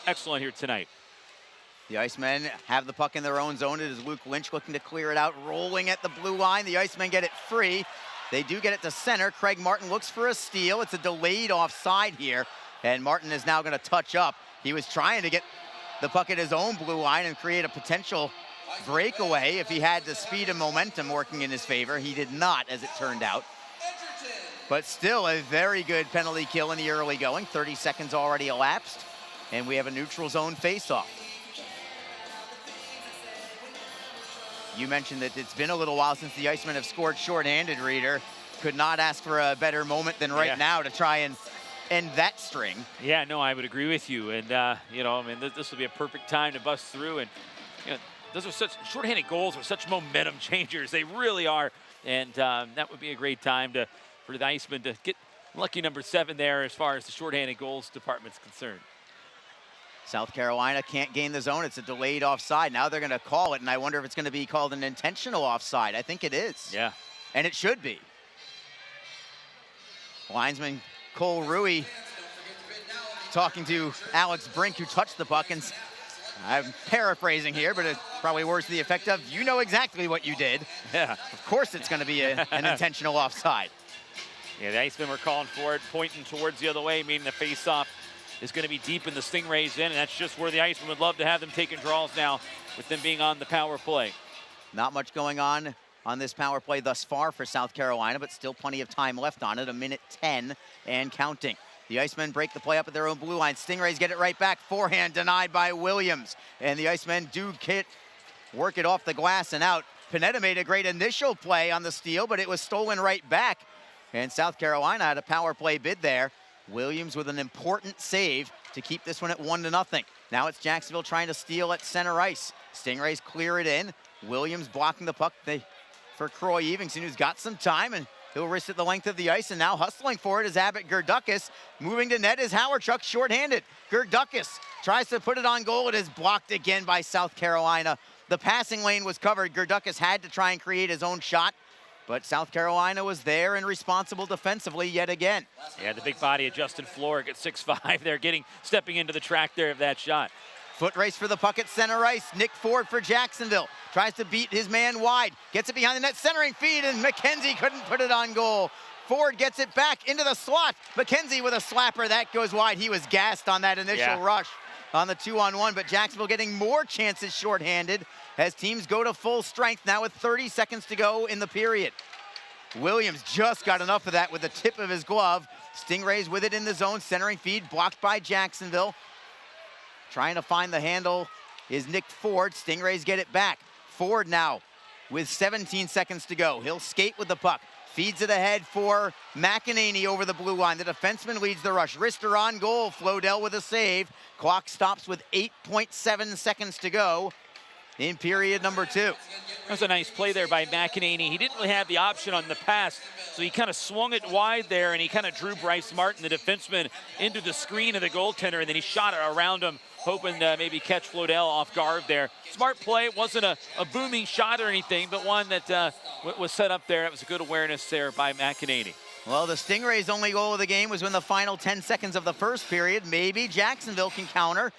excellent here tonight. The Icemen have the puck in their own zone. It is Luke Lynch looking to clear it out, rolling at the blue line. The Icemen get it free. They do get it to center. Craig Martin looks for a steal. It's a delayed offside here, and Martin is now going to touch up. He was trying to get the puck at his own blue line and create a potential breakaway if he had the speed and momentum working in his favor. He did not, as it turned out. But still a very good penalty kill in the early going. 30 seconds already elapsed, and we have a neutral zone faceoff. You mentioned that it's been a little while since the Icemen have scored shorthanded, Reader. Could not ask for a better moment than right now to try and end that string. Yeah, no, I would agree with you. And, you know, I mean, this will be a perfect time to bust through. And, you know, those are such shorthanded goals are such momentum changers. They really are. And that would be a great time for the Icemen to get lucky number 7 there as far as the shorthanded goals department's concerned. South Carolina can't gain the zone. It's a delayed offside. Now they're going to call it, and I wonder if it's going to be called an intentional offside. I think it is. Yeah. And it should be. Linesman Cole Rui talking to Alex Brink, who touched the puck, and I'm paraphrasing here, but it's probably worse to the effect of, you know exactly what you did. Yeah. Of course it's going to be an intentional offside. Yeah, the Icemen were calling for it, pointing towards the other way, meaning the face-off is going to be deep in the Stingrays in, and that's just where the Icemen would love to have them taking draws now with them being on the power play. Not much going on this power play thus far for South Carolina, but still plenty of time left on it, 1:10 and counting. The Icemen break the play up at their own blue line. Stingrays get it right back. Forehand denied by Williams, and the Icemen do work it off the glass and out. Panetta made a great initial play on the steal, but it was stolen right back, and South Carolina had a power play bid there. Williams with an important save to keep this one at 1-0. Now it's Jacksonville trying to steal at center ice. Stingrays clear it in. Williams blocking the puck for Croy Evenson, who's got some time, and he'll wrist it the length of the ice, and now hustling for it is Abbott Gerdukas. Moving to net is Howardchuk, shorthanded. Gerdukas tries to put it on goal. It is blocked again by South Carolina. The passing lane was covered. Gerdukas had to try and create his own shot, but South Carolina was there and responsible defensively yet again. Yeah, the big body of Justin Floric at 6'5" there, stepping into the track there of that shot. Foot race for the puck at center ice. Nick Ford for Jacksonville. Tries to beat his man wide. Gets it behind the net, centering feed, and McKenzie couldn't put it on goal. Ford gets it back into the slot. McKenzie with a slapper. That goes wide. He was gassed on that initial rush on the 2-on-1, but Jacksonville getting more chances shorthanded as teams go to full strength now with 30 seconds to go in the period. Williams just got enough of that with the tip of his glove. Stingrays with it in the zone, centering feed, blocked by Jacksonville. Trying to find the handle is Nick Ford. Stingrays get it back. Ford now with 17 seconds to go. He'll skate with the puck. Feeds it ahead for McEnany over the blue line. The defenseman leads the rush. Rister on goal. Floydell with a save. Clock stops with 8.7 seconds to go in period number 2. That was a nice play there by McEnany. He didn't really have the option on the pass, so he kind of swung it wide there, and he kind of drew Bryce Martin, the defenseman, into the screen of the goaltender, and then he shot it around him, hoping to maybe catch Floydell off guard there. Smart play. It wasn't a booming shot or anything, but one that was set up there. It was a good awareness there by McEnany. Well, the Stingrays' only goal of the game was in the final 10 seconds of the first period. Maybe Jacksonville can counter.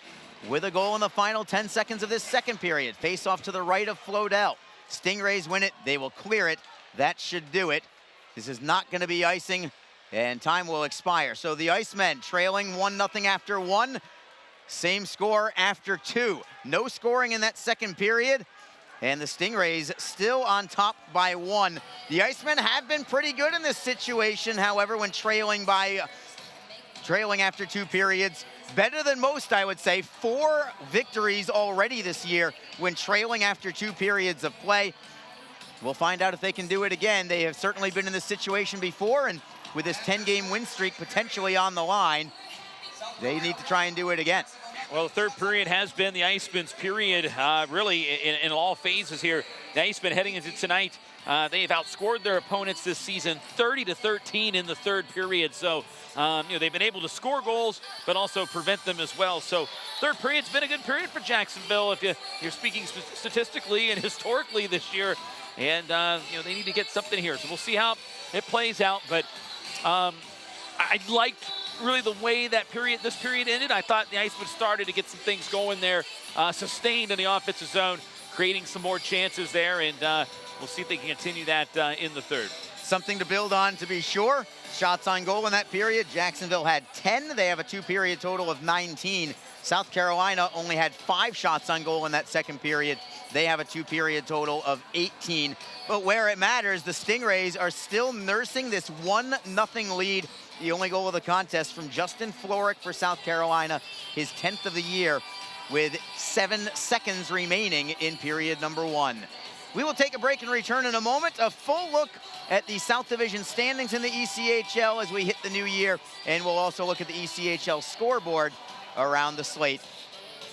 with a goal in the final 10 seconds of this second period. Face off to the right of Floydell. Stingrays win it. They will clear it. That should do it. This is not going to be icing, and time will expire. So the Icemen trailing 1-0 after 1. Same score after 2. No scoring in that second period, and the Stingrays still on top by 1. The Icemen have been pretty good in this situation, however, when trailing after 2 periods. Better than most, I would say. 4 victories already this year when trailing after 2 periods of play. We'll find out if they can do it again. They have certainly been in this situation before, and with this 10-game win streak potentially on the line, they need to try and do it again. Well, the third period has been the Icemen's period, really in all phases here. The Icemen heading into tonight, they've outscored their opponents this season 30-13 in the third period. So, they've been able to score goals, but also prevent them as well. So, third period's been a good period for Jacksonville if you're speaking statistically and historically this year. And, they need to get something here. So we'll see how it plays out. But I liked really the way this period ended. I thought the Icemen started to get some things going there, sustained in the offensive zone, creating some more chances there, and we'll see if they can continue that in the third. Something to build on, to be sure. Shots on goal in that period. Jacksonville had 10. They have a 2-period total of 19. South Carolina only had 5 shots on goal in that second period. They have a 2-period total of 18. But where it matters, the Stingrays are still nursing this 1-0 lead. The only goal of the contest from Justin Florick for South Carolina, his 10th of the year, with 7 seconds remaining in period number 1. We will take a break and return in a moment. A full look at the South Division standings in the ECHL as we hit the new year, and we'll also look at the ECHL scoreboard around the slate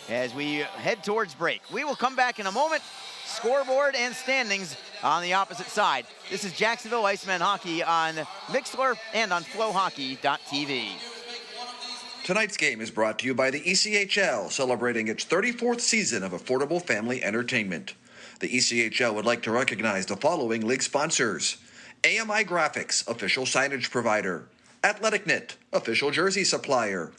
as we head towards break. We will come back in a moment. Scoreboard and standings on the opposite side. This is Jacksonville Icemen Hockey on Mixlr and on flowhockey.tv. Tonight's game is brought to you by the ECHL, celebrating its 34th season of affordable family entertainment. The ECHL would like to recognize the following league sponsors: AMI Graphics, official signage provider; AthleticNet, official jersey supplier;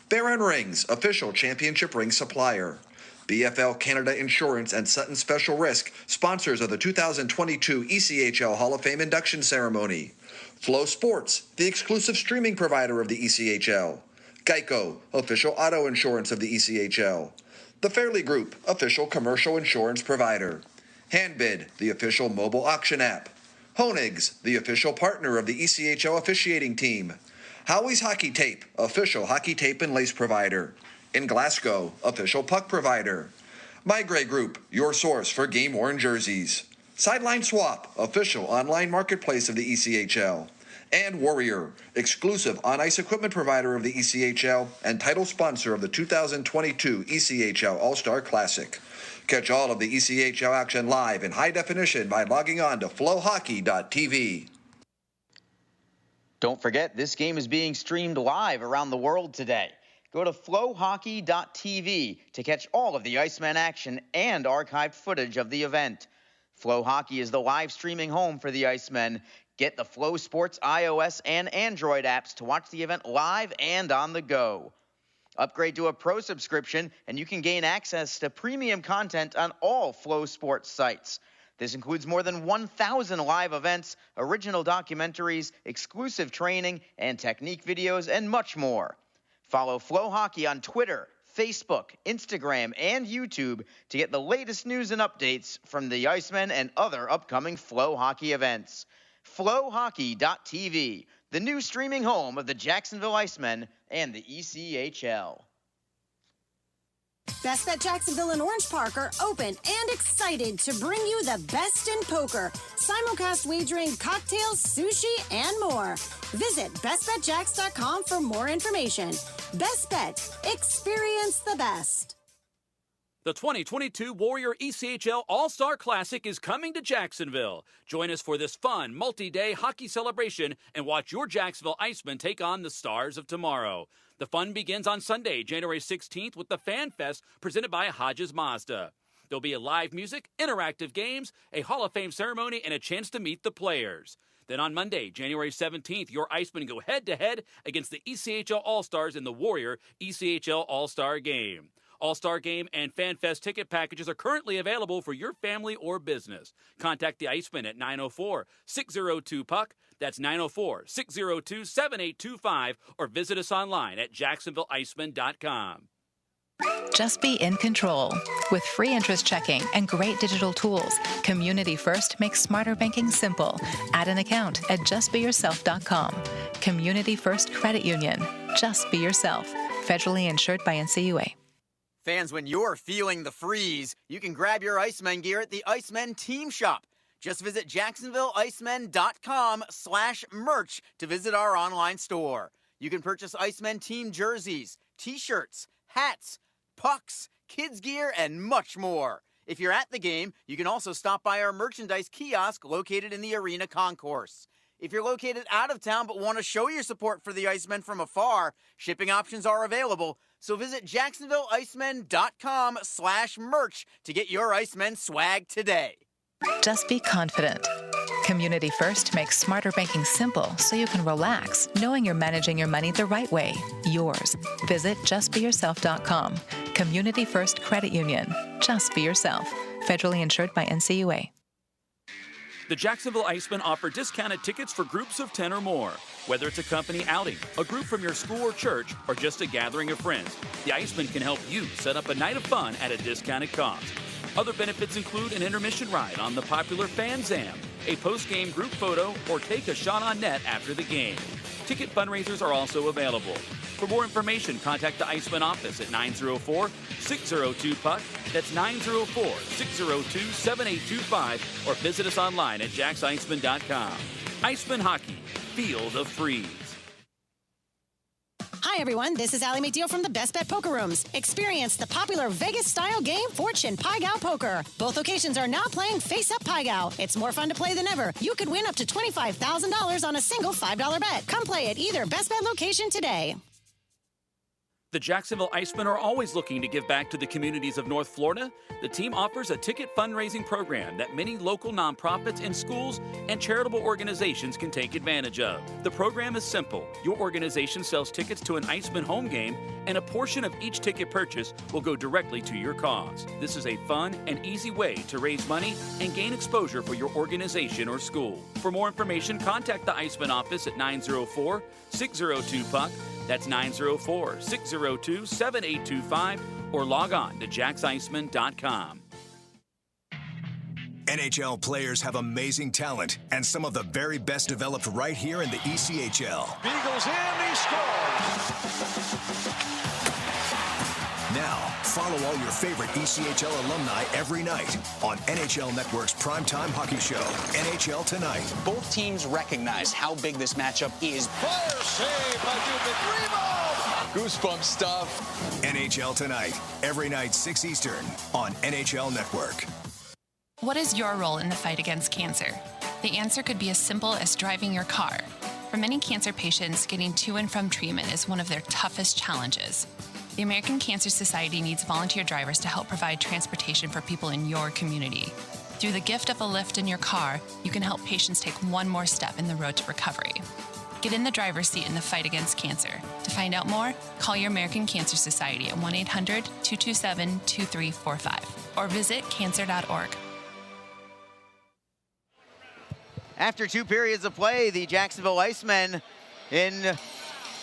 Baron Rings, official championship ring supplier; BFL Canada Insurance and Sutton Special Risk, sponsors of the 2022 ECHL Hall of Fame induction ceremony; Flow Sports, the exclusive streaming provider of the ECHL; Geico, official auto insurance of the ECHL; The Fairley Group, official commercial insurance provider; Handbid, the official mobile auction app; Honig's, the official partner of the ECHL officiating team; Howie's Hockey Tape, official hockey tape and lace provider; In Glasgow, official puck provider; My Grey Group, your source for game-worn jerseys; Sideline Swap, official online marketplace of the ECHL; and Warrior, exclusive on-ice equipment provider of the ECHL and title sponsor of the 2022 ECHL All-Star Classic. Catch all of the ECHL action live in high definition by logging on to flowhockey.tv. Don't forget, this game is being streamed live around the world today. Go to flowhockey.tv to catch all of the Icemen action and archived footage of the event. Flow Hockey is the live streaming home for the Icemen. Get the Flow Sports iOS and Android apps to watch the event live and on the go. Upgrade to a pro subscription and you can gain access to premium content on all Flow Sports sites. This includes more than 1,000 live events, original documentaries, exclusive training and technique videos, and much more. Follow Flow Hockey on Twitter, Facebook, Instagram, and YouTube to get the latest news and updates from the Icemen and other upcoming Flow Hockey events. Flowhockey.tv, the new streaming home of the Jacksonville Icemen and the ECHL. Best Bet Jacksonville and Orange Park are open and excited to bring you the best in poker, simulcast wagering, cocktails, sushi, and more. Visit bestbetjacks.com for more information. Best Bet. Experience the best. The 2022 Warrior ECHL All-Star Classic is coming to Jacksonville. Join us for this fun, multi-day hockey celebration and watch your Jacksonville Icemen take on the stars of tomorrow. The fun begins on Sunday, January 16th with the Fan Fest presented by Hodges Mazda. There'll be a live music, interactive games, a Hall of Fame ceremony, and a chance to meet the players. Then on Monday, January 17th, your Icemen go head-to-head against the ECHL All-Stars in the Warrior ECHL All-Star Game. All-Star Game and Fan Fest ticket packages are currently available for your family or business. Contact the Icemen at 904-602-PUCK. That's 904-602-7825, or visit us online at jacksonvilleicemen.com. Just be in control. With free interest checking and great digital tools, Community First makes smarter banking simple. Add an account at justbeyourself.com. Community First Credit Union. Just be yourself. Federally insured by NCUA. Fans, when you're feeling the freeze, you can grab your Icemen gear at the Icemen Team Shop. Just visit jacksonvilleicemen.com/merch to visit our online store. You can purchase Icemen team jerseys, t-shirts, hats, pucks, kids gear, and much more. If you're at the game, you can also stop by our merchandise kiosk located in the arena concourse. If you're located out of town but want to show your support for the Icemen from afar, shipping options are available. So visit jacksonvilleicemen.com/merch to get your Icemen swag today. Just be confident. Community First makes smarter banking simple so you can relax, knowing you're managing your money the right way, yours. Visit justbeyourself.com. Community First Credit Union. Just be yourself. Federally insured by NCUA. The Jacksonville Icemen offer discounted tickets for groups of 10 or more. Whether it's a company outing, a group from your school or church, or just a gathering of friends, the Icemen can help you set up a night of fun at a discounted cost. Other benefits include an intermission ride on the popular Fan Zam, a post-game group photo, or take a shot on net after the game. Ticket fundraisers are also available. For more information, contact the Icemen office at 904-602-PUCK. That's 904-602-7825, or visit us online at jacksicemen.com. Icemen Hockey, feel the freeze. Hi, everyone. This is Allie McDeal from the Best Bet Poker Rooms. Experience the popular Vegas-style game, Fortune Pai Gow Poker. Both locations are now playing Face-Up Pai Gow. It's more fun to play than ever. You could win up to $25,000 on a single $5 bet. Come play at either Best Bet location today. The Jacksonville Icemen are always looking to give back to the communities of North Florida. The team offers a ticket fundraising program that many local nonprofits and schools and charitable organizations can take advantage of. The program is simple. Your organization sells tickets to an Icemen home game, and a portion of each ticket purchase will go directly to your cause. This is a fun and easy way to raise money and gain exposure for your organization or school. For more information, contact the Icemen office at 904-602-PUCK. That's 904-602-7825, or log on to jacksicemen.com. NHL players have amazing talent, and some of the very best developed right here in the ECHL. Beagles in, he scores! Now, follow all your favorite ECHL alumni every night on NHL Network's primetime hockey show, NHL Tonight. Both teams recognize how big this matchup is. Fire save by Dubik. Rebound! Goosebump stuff. NHL Tonight, every night 6 Eastern on NHL Network. What is your role in the fight against cancer? The answer could be as simple as driving your car. For many cancer patients, getting to and from treatment is one of their toughest challenges. The American Cancer Society needs volunteer drivers to help provide transportation for people in your community. Through the gift of a lift in your car, you can help patients take one more step in the road to recovery. Get in the driver's seat in the fight against cancer. To find out more, call your American Cancer Society at 1-800-227-2345 or visit cancer.org. After 2 periods of play, the Jacksonville Icemen, in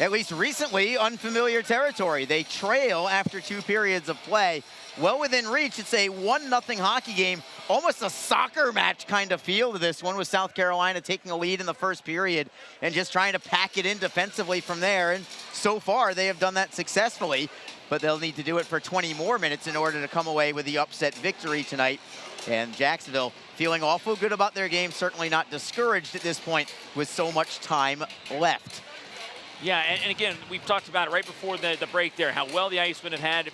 at least recently, unfamiliar territory. They trail after 2 periods of play. Well within reach. It's a 1-0 hockey game, almost a soccer match kind of feel to this one, with South Carolina taking a lead in the first period and just trying to pack it in defensively from there. And so far, they have done that successfully, but they'll need to do it for 20 more minutes in order to come away with the upset victory tonight. And Jacksonville feeling awful good about their game, certainly not discouraged at this point with so much time left. Yeah, and again, we've talked about it right before the break there, how well the Icemen have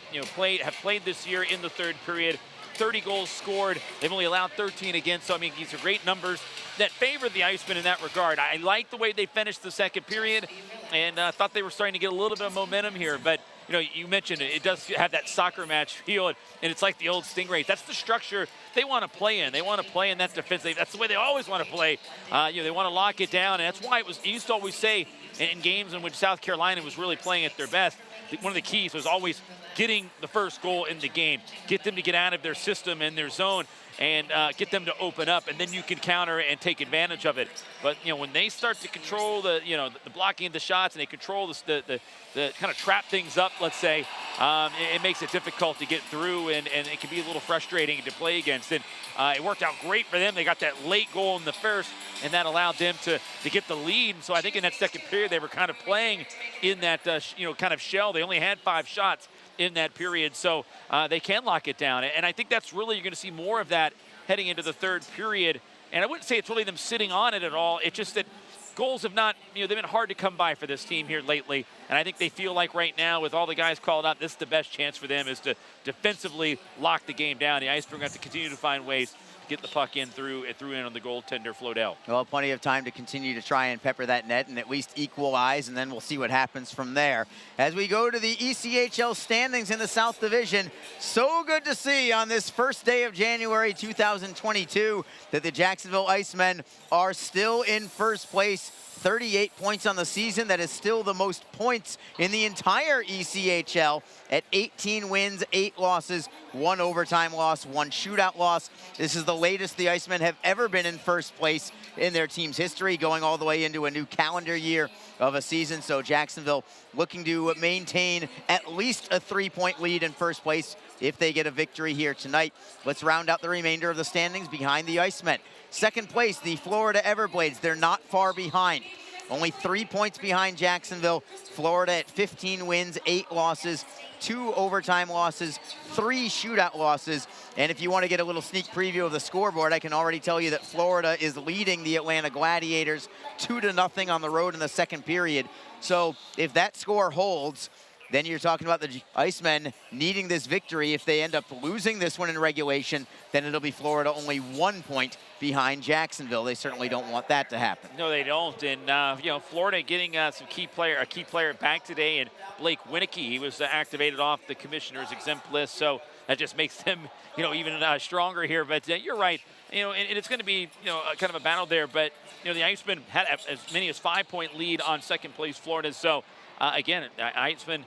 played this year in the third period. 30 goals scored. They've only allowed 13 against, so I mean, these are great numbers. that favored the Icemen in that regard. I liked the way they finished the second period, and thought they were starting to get a little bit of momentum here. But you mentioned it does have that soccer match feel, and it's like the old Stingrays. That's the structure they want to play in. They want to play in that defense. That's the way they always want to play. They want to lock it down, and that's why it used to always say in games in which South Carolina was really playing at their best, one of the keys was always getting the first goal in the game, get them to get out of their system and their zone, and get them to open up, and then you can counter and take advantage of it. But when they start to control the blocking of the shots, and they control the kind of trap things up, let's say, it makes it difficult to get through, and it can be a little frustrating to play against. And it worked out great for them. They got that late goal in the first, and that allowed them to get the lead. And so I think in that second period they were kind of playing in that kind of shell. They only had 5 shots in that period, so they can lock it down. And I think that's really, you're going to see more of that heading into the third period. And I wouldn't say it's really them sitting on it at all. It's just that goals have not, they've been hard to come by for this team here lately. And I think they feel like right now, with all the guys called out, this is the best chance for them, is to defensively lock the game down. The Icemen have to continue to find ways to get the puck in through in on the goaltender, Floydell. Well, plenty of time to continue to try and pepper that net and at least equalize, and then we'll see what happens from there. As we go to the ECHL standings in the South Division, so good to see on this first day of January 2022 that the Jacksonville Icemen are still in first place. 38 points on the season. That is still the most points in the entire ECHL at 18 wins, 8 losses, 1 overtime loss, 1 shootout loss. This is the latest the Icemen have ever been in first place in their team's history, going all the way into a new calendar year of a season. So Jacksonville looking to maintain at least a 3-point lead in first place if they get a victory here tonight. Let's round out the remainder of the standings behind the Icemen. Second place, the Florida Everblades. They're not far behind. Only 3 points behind Jacksonville. Florida at 15 wins, 8 losses, 2 overtime losses, 3 shootout losses. And if you want to get a little sneak preview of the scoreboard, I can already tell you that Florida is leading the Atlanta Gladiators 2-0 on the road in the second period. So if that score holds, then you're talking about the Icemen needing this victory. If they end up losing this one in regulation, then it'll be Florida only 1 point behind Jacksonville. They certainly don't want that to happen. No, they don't. And Florida getting a key player back today, and Blake Winicky. He was activated off the commissioner's exempt list, so that just makes them even stronger here. But you're right. And it's going to be kind of a battle there. But the Icemen had as many as 5-point lead on second place Florida. So again, Icemen,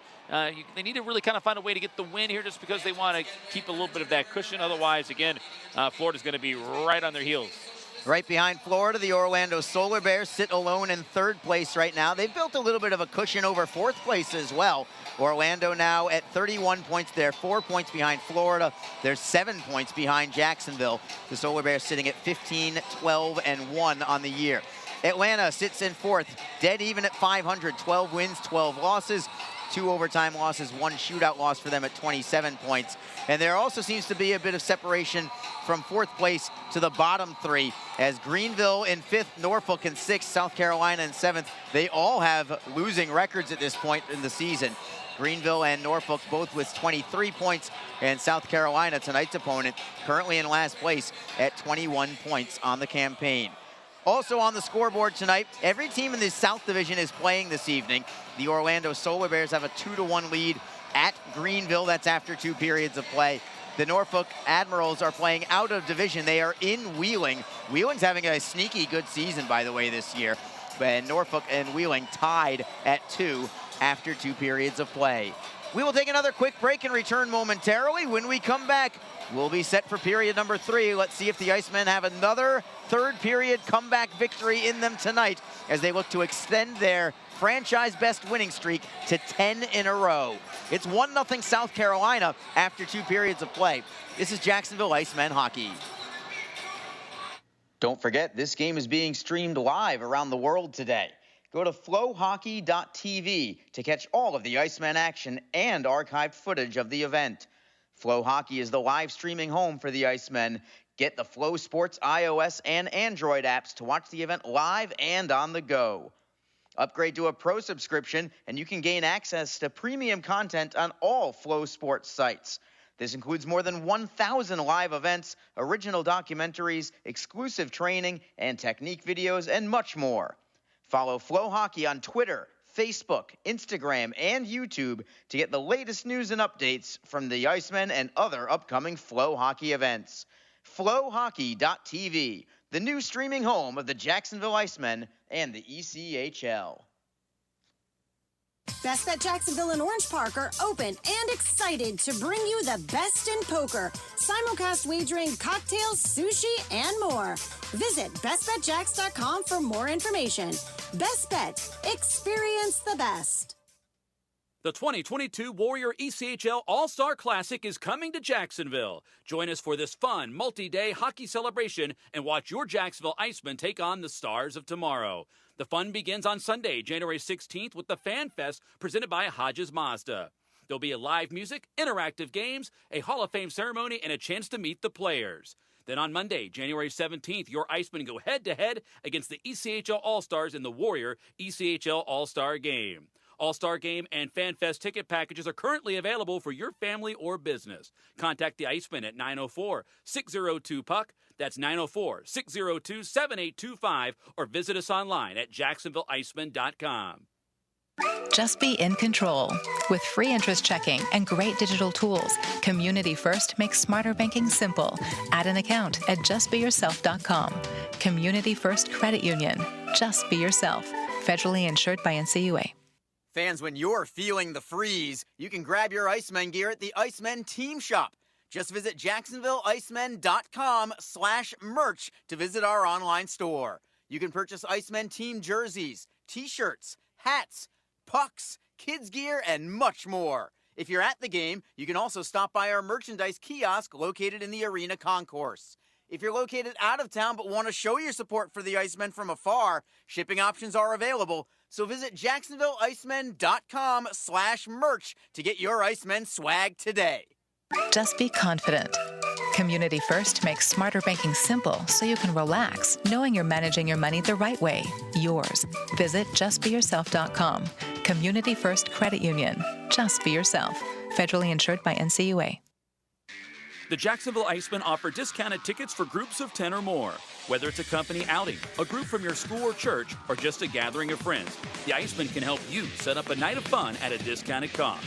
they need to really kind of find a way to get the win here, just because they want to keep a little bit of that cushion. Otherwise, again, Florida's going to be right on their heels. Right behind Florida, the Orlando Solar Bears sit alone in third place right now. They've built a little bit of a cushion over fourth place as well. Orlando now at 31 points. They're 4 points behind Florida. They're 7 points behind Jacksonville. The Solar Bears sitting at 15, 12, and 1 on the year. Atlanta sits in fourth, dead even at 500, 12 wins, 12 losses, 2 overtime losses, 1 shootout loss for them at 27 points. And there also seems to be a bit of separation from fourth place to the bottom 3, as Greenville in 5th, Norfolk in 6th, South Carolina in 7th. They all have losing records at this point in the season. Greenville and Norfolk both with 23 points, and South Carolina, tonight's opponent, currently in last place at 21 points on the campaign. Also on the scoreboard tonight, every team in the South Division is playing this evening. The Orlando Solar Bears have a 2-1 lead at Greenville. That's after 2 periods of play. The Norfolk Admirals are playing out of division. They are in Wheeling. Wheeling's having a sneaky good season, by the way, this year. And Norfolk and Wheeling tied at 2 after 2 periods of play. We will take another quick break and return momentarily. When we come back, we'll be set for period number 3. Let's see if the Icemen have another third period comeback victory in them tonight as they look to extend their franchise best winning streak to 10 in a row. It's 1-0 South Carolina after 2 periods of play. This is Jacksonville Icemen hockey. Don't forget, this game is being streamed live around the world today. Go to flowhockey.tv to catch all of the Icemen action and archived footage of the event. Flow Hockey is the live streaming home for the Icemen. Get the Flow Sports iOS and Android apps to watch the event live and on the go. Upgrade to a pro subscription and you can gain access to premium content on all Flow Sports sites. This includes more than 1,000 live events, original documentaries, exclusive training and technique videos, and much more. Follow Flow Hockey on Twitter, Facebook, Instagram, and YouTube to get the latest news and updates from the Icemen and other upcoming Flow Hockey events. FlowHockey.tv, the new streaming home of the Jacksonville Icemen and the ECHL. Best Bet Jacksonville and Orange Park are open and excited to bring you the best in poker, simulcast wagering, cocktails, sushi, and more. Visit bestbetjacks.com for more information. Best Bet. Experience the best. The 2022 Warrior ECHL All-Star Classic is coming to Jacksonville. Join us for this fun, multi-day hockey celebration and watch your Jacksonville Icemen take on the stars of tomorrow. The fun begins on Sunday, January 16th with the Fan Fest presented by Hodges Mazda. There'll be a live music, interactive games, a Hall of Fame ceremony, and a chance to meet the players. Then on Monday, January 17th, your Icemen go head-to-head against the ECHL All-Stars in the Warrior ECHL All-Star Game. All-Star Game and Fan Fest ticket packages are currently available for your family or business. Contact the Icemen at 904-602-PUCK. That's 904-602-7825, or visit us online at jacksonvilleicemen.com. Just be in control. With free interest checking and great digital tools, Community First makes smarter banking simple. Add an account at justbeyourself.com. Community First Credit Union. Just be yourself. Federally insured by NCUA. Fans, when you're feeling the freeze, you can grab your Icemen gear at the Icemen Team Shop. Just visit jacksonvilleicemen.com/merch to visit our online store. You can purchase Icemen team jerseys, t-shirts, hats, pucks, kids gear, and much more. If you're at the game, you can also stop by our merchandise kiosk located in the arena concourse. If you're located out of town but want to show your support for the Icemen from afar, shipping options are available. So visit jacksonvilleicemen.com/merch to get your Icemen swag today. Just be confident. Community First makes smarter banking simple so you can relax, knowing you're managing your money the right way. Yours. Visit justbeyourself.com. Community First Credit Union. Just be yourself. Federally insured by NCUA. The Jacksonville Icemen offer discounted tickets for groups of 10 or more. Whether it's a company outing, a group from your school or church, or just a gathering of friends, the Icemen can help you set up a night of fun at a discounted cost.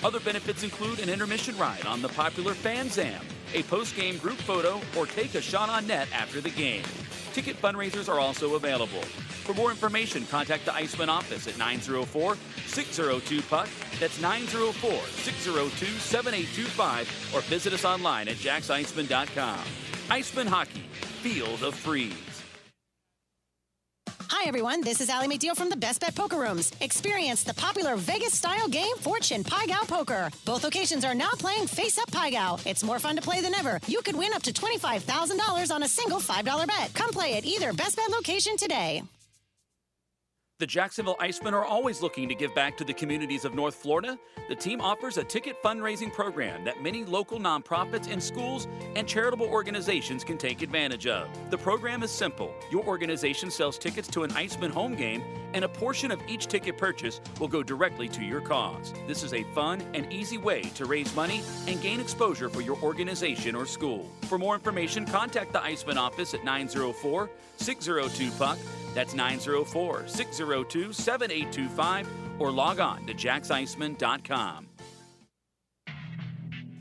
Other benefits include an intermission ride on the popular Fan Zam, a post-game group photo, or take a shot on net after the game. Ticket fundraisers are also available. For more information, contact the Icemen office at 904-602-PUCK. That's 904-602-7825, or visit us online at jacksicemen.com. Icemen Hockey. Feel the freeze. Hi, everyone. This is Allie McDeal from the Best Bet Poker Rooms. Experience the popular Vegas-style game, Fortune Pai Gow Poker. Both locations are now playing Face Up Pai Gow. It's more fun to play than ever. You could win up to $25,000 on a single $5 bet. Come play at either Best Bet location today. The Jacksonville Icemen are always looking to give back to the communities of North Florida. The team offers a ticket fundraising program that many local nonprofits and schools and charitable organizations can take advantage of. The program is simple. Your organization sells tickets to an Icemen home game, and a portion of each ticket purchase will go directly to your cause. This is a fun and easy way to raise money and gain exposure for your organization or school. For more information, contact the Icemen office at 904-602-PUCK. That's 904-602-7825, or log on to jacksicemen.com.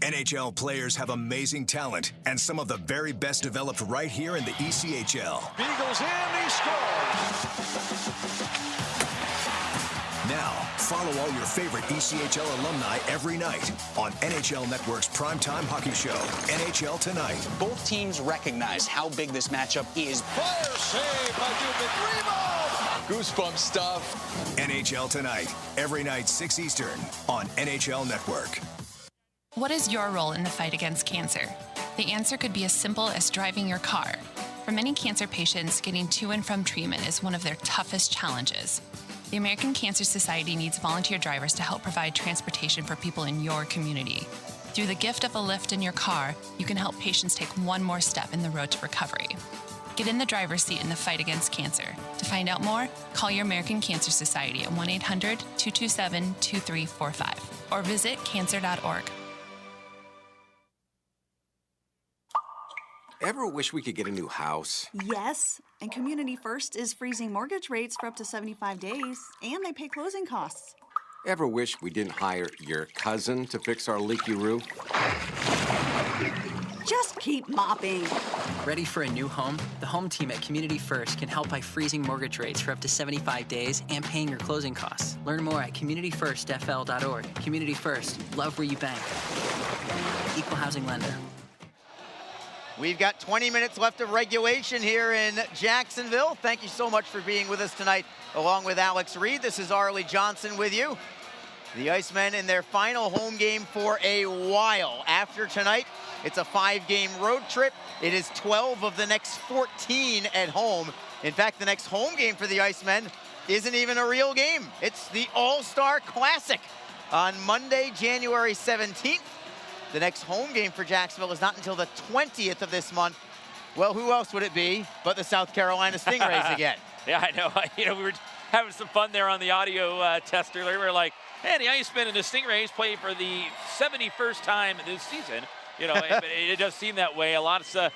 NHL players have amazing talent, and some of the very best developed right here in the ECHL. Beagles in, he scores! Now, follow all your favorite ECHL alumni every night on NHL Network's primetime hockey show, NHL Tonight. Both teams recognize how big this matchup is. Fire save by Dubik. Rebound! Goosebump stuff. NHL Tonight, every night 6 Eastern on NHL Network. What is your role in the fight against cancer? The answer could be as simple as driving your car. For many cancer patients, getting to and from treatment is one of their toughest challenges. The American Cancer Society needs volunteer drivers to help provide transportation for people in your community. Through the gift of a lift in your car, you can help patients take one more step in the road to recovery. Get in the driver's seat in the fight against cancer. To find out more, call your American Cancer Society at 1-800-227-2345 or visit cancer.org. Ever wish we could get a new house? Yes, and Community First is freezing mortgage rates for up to 75 days, and they pay closing costs. Ever wish we didn't hire your cousin to fix our leaky roof? Just keep mopping. Ready for a new home? The home team at Community First can help by freezing mortgage rates for up to 75 days and paying your closing costs. Learn more at communityfirstfl.org. Community First, love where you bank. Equal housing lender. We've got 20 minutes left of regulation here in Jacksonville. Thank you so much for being with us tonight, along with Alex Reed. This is Arlie Johnson with you. The Icemen in their final home game for a while. After tonight, it's a 5-game road trip. It is 12 of the next 14 at home. In fact, the next home game for the Icemen isn't even a real game. It's the All-Star Classic on Monday, January 17th. The next home game for Jacksonville is not until the 20th of this month. Well, who else would it be but the South Carolina Stingrays again? Yeah, I know. You know, we were having some fun there on the audio test earlier. We were like, hey, the Icemen and the Stingrays play for the 71st time this season. You know, it does seem that way. Lots of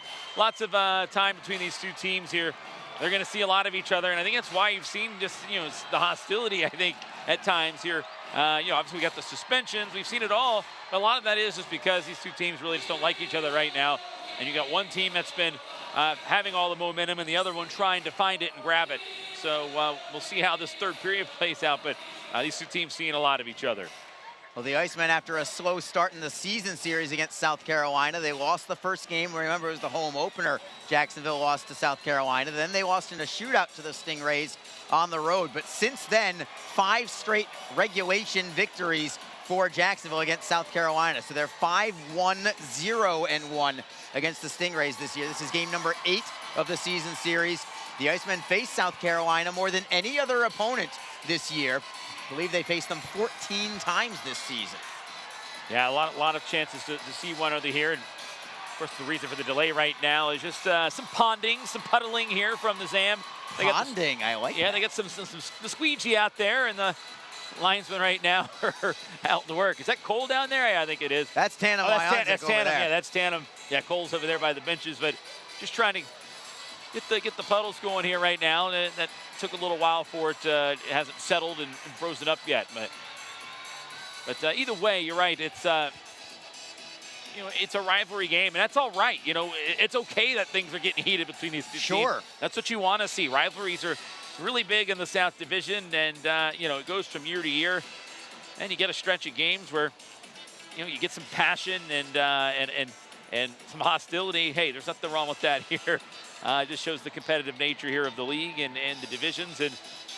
time between these two teams here. They're going to see a lot of each other, and I think that's why you've seen just, you know, the hostility, I think, at times here. You know, obviously we got the suspensions. We've seen it all. But a lot of that is just because these two teams really just don't like each other right now. And you got one team that's been having all the momentum and the other one trying to find it and grab it. So we'll see how this third period plays out. But these two teams seeing a lot of each other. Well, the Icemen, after a slow start in the season series against South Carolina, they lost the first game. Remember, it was the home opener. Jacksonville lost to South Carolina. Then they lost in a shootout to the Stingrays on the road. But since then, 5 straight regulation victories for Jacksonville against South Carolina. So they're 5-1-0-1 against the Stingrays this year. This is game number 8 of the season series. The Icemen faced South Carolina more than any other opponent this year. I believe they faced them 14 times this season. Yeah, a lot of chances to see one or the here. And of course, the reason for the delay right now is just some ponding, some puddling here from the ZAM. Ponding, I like that. Yeah, they got the squeegee out there, and the linesmen right now are out to work. Is that Cole down there? Yeah, I think it is. That's Tandem. Oh, that's Tandem. Yeah, that's Tandem. Yeah, Cole's over there by the benches, but just trying to get the puddles going here right now. And that took a little while for it. It hasn't settled and frozen up yet. But either way, you're right. It's you know, it's a rivalry game, and that's all right. You know, it's okay that things are getting heated between these two teams. That's what you want to see. Rivalries are really big in the South Division, and you know, it goes from year to year. And you get a stretch of games where, you know, you get some passion and some hostility. Hey, there's nothing wrong with that here. It just shows the competitive nature here of the league and the divisions and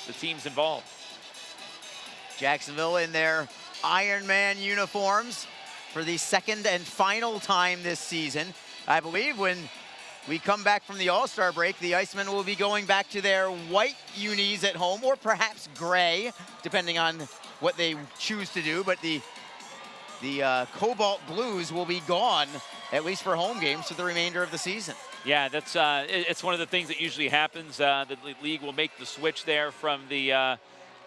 the teams involved. Jacksonville in their Iron Man uniforms for the second and final time this season. I believe when we come back from the All-Star break, the Icemen will be going back to their white unis at home, or perhaps gray, depending on what they choose to do. But the Cobalt Blues will be gone, at least for home games, for the remainder of the season. Yeah, that's it's one of the things that usually happens. The league will make the switch there from the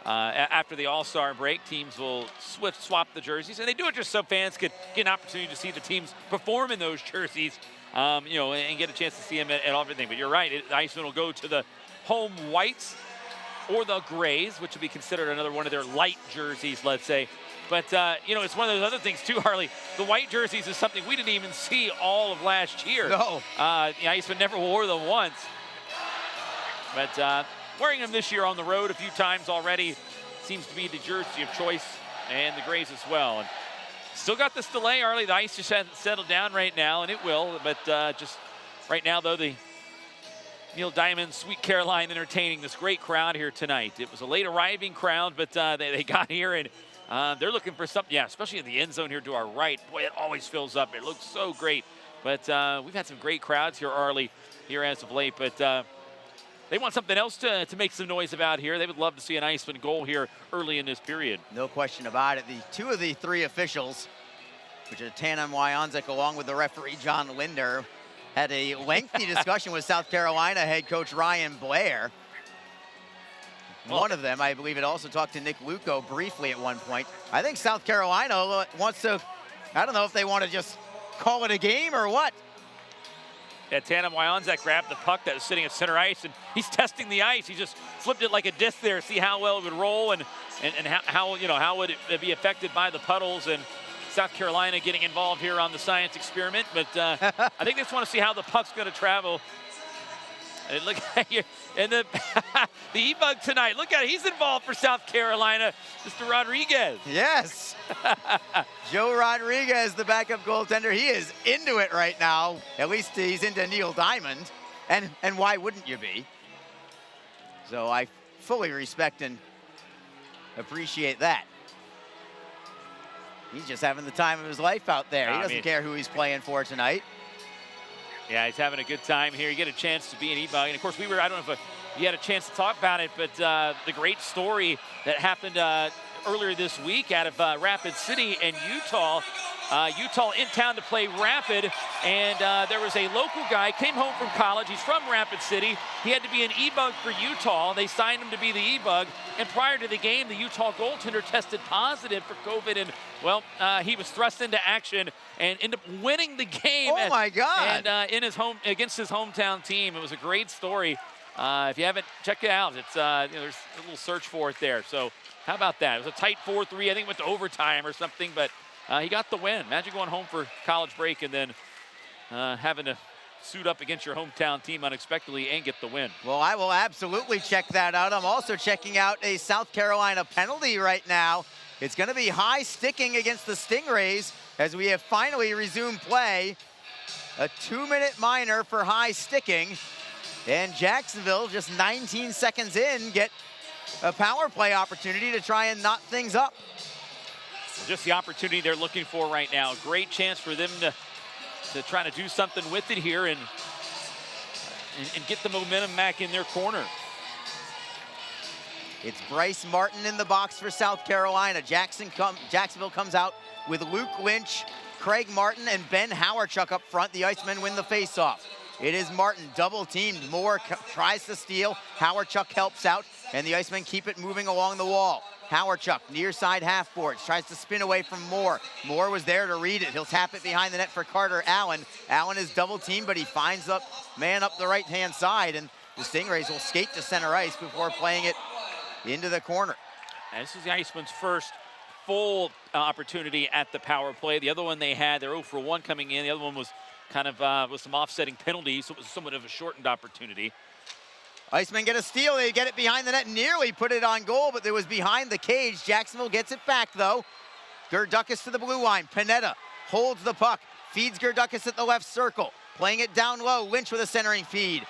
after the All-Star break. Teams will swap the jerseys, and they do it just so fans could get an opportunity to see the teams perform in those jerseys, you know, and get a chance to see them at everything. But you're right, the Icemen will go to the home whites or the grays, which would be considered another one of their light jerseys, let's say. But, you know, it's one of those other things, too, Harley. The white jerseys is something we didn't even see all of last year. No. The Icemen never wore them once. But wearing them this year on the road a few times already seems to be the jersey of choice, and the grays as well. And still got this delay, Harley. The ice just hasn't settled down right now, and it will. But just right now, though, the Neil Diamond, Sweet Caroline entertaining this great crowd here tonight. It was a late arriving crowd, but they got here, and they're looking for something, yeah, especially in the end zone here to our right. Boy, it always fills up. It looks so great. But we've had some great crowds here, Arlie, here as of late. But they want something else to make some noise about here. They would love to see an Iceman goal here early in this period. No question about it. Two of the 3 officials, which are Tandem Wyanzik along with the referee John Linder, had a lengthy discussion with South Carolina head coach Ryan Blair. One of them, I believe, had also talked to Nick Luco briefly at one point. I think South Carolina wants to, I don't know if they want to just call it a game or what. Yeah, Tana Wyanzak grabbed the puck that was sitting at center ice, and he's testing the ice. He just flipped it like a disc there, see how well it would roll and how you know, how would it be affected by the puddles. And South Carolina getting involved here on the science experiment, but I think they just want to see how the puck's going to travel. And look at you, and the E-Bug tonight. Look at it, he's involved for South Carolina, Mr. Rodriguez. Yes. Joe Rodriguez, the backup goaltender, he is into it right now. At least he's into Neil Diamond, and why wouldn't you be? So I fully respect and appreciate that. He's just having the time of his life out there. He doesn't care who he's playing for tonight. Yeah, he's having a good time here. You get a chance to be an E-Bug. And of course, I don't know if you had a chance to talk about it, but the great story that happened earlier this week out of Rapid City and Utah. Utah in town to play Rapid, and there was a local guy, came home from college. He's from Rapid City. He had to be an E-Bug for Utah. They signed him to be the E-Bug, and prior to the game, the Utah goaltender tested positive for COVID, and well, he was thrust into action and ended up winning the game. Oh my God! And in his home against his hometown team. It was a great story. If you haven't checked it out, it's there's a little search for it there. So how about that? It was a tight 4-3. I think it went to overtime or something, but he got the win. Imagine going home for college break and then having to suit up against your hometown team unexpectedly and get the win. Well, I will absolutely check that out. I'm also checking out a South Carolina penalty right now. It's going to be high sticking against the Stingrays as we have finally resumed play. A 2-minute minor for high sticking. And Jacksonville, just 19 seconds in, get a power play opportunity to try and knot things up. Just the opportunity they're looking for right now. Great chance for them to try to do something with it here and get the momentum back in their corner. It's Bryce Martin in the box for South Carolina. Jacksonville comes out with Luke Lynch, Craig Martin, and Ben Howarchuk up front. The Icemen win the faceoff. It is Martin double teamed. Moore tries to steal. Howarchuk helps out, and the Icemen keep it moving along the wall. Howarchuk, near side half boards, tries to spin away from Moore. Moore was there to read it. He'll tap it behind the net for Carter Allen. Allen is double teamed, but he finds the man up the right-hand side, and the Stingrays will skate to center ice before playing it into the corner. And this is the Icemen's first full opportunity at the power play. The other one they had, they're 0 for 1 coming in. The other one was kind of with some offsetting penalties, so it was somewhat of a shortened opportunity. Icemen get a steal. They get it behind the net, nearly put it on goal, but it was behind the cage. Jacksonville gets it back, though. Gerdukas to the blue line. Panetta holds the puck, feeds Gerdukas at the left circle, playing it down low. Lynch with a centering feed.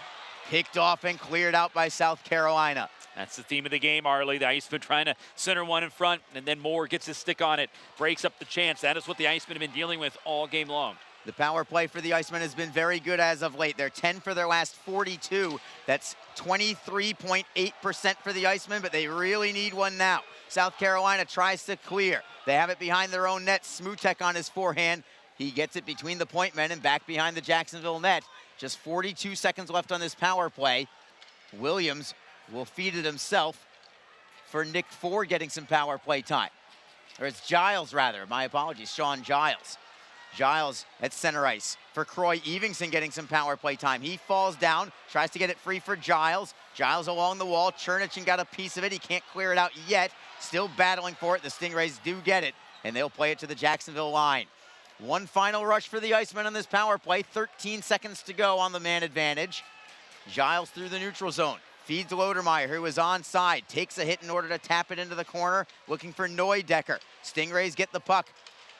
Picked off and cleared out by South Carolina. That's the theme of the game, Arlie. The Icemen trying to center one in front, and then Moore gets his stick on it, breaks up the chance. That is what the Icemen have been dealing with all game long. The power play for the Icemen has been very good as of late. They're 10 for their last 42. That's 23.8% for the Icemen, but they really need one now. South Carolina tries to clear. They have it behind their own net. Smutek on his forehand. He gets it between the point men and back behind the Jacksonville net. Just 42 seconds left on this power play. Williams will feed it himself for Nick Ford getting some power play time. Or it's Giles, rather. My apologies, Sean Giles. Giles at center ice for Croy Evingson getting some power play time. He falls down, tries to get it free for Giles. Giles along the wall. Chernichin got a piece of it. He can't clear it out yet. Still battling for it. The Stingrays do get it, and they'll play it to the Jacksonville line. One final rush for the Icemen on this power play. 13 seconds to go on the man advantage. Giles through the neutral zone. Feeds Lodermeyer, who is onside. Takes a hit in order to tap it into the corner. Looking for Neudecker. Stingrays get the puck,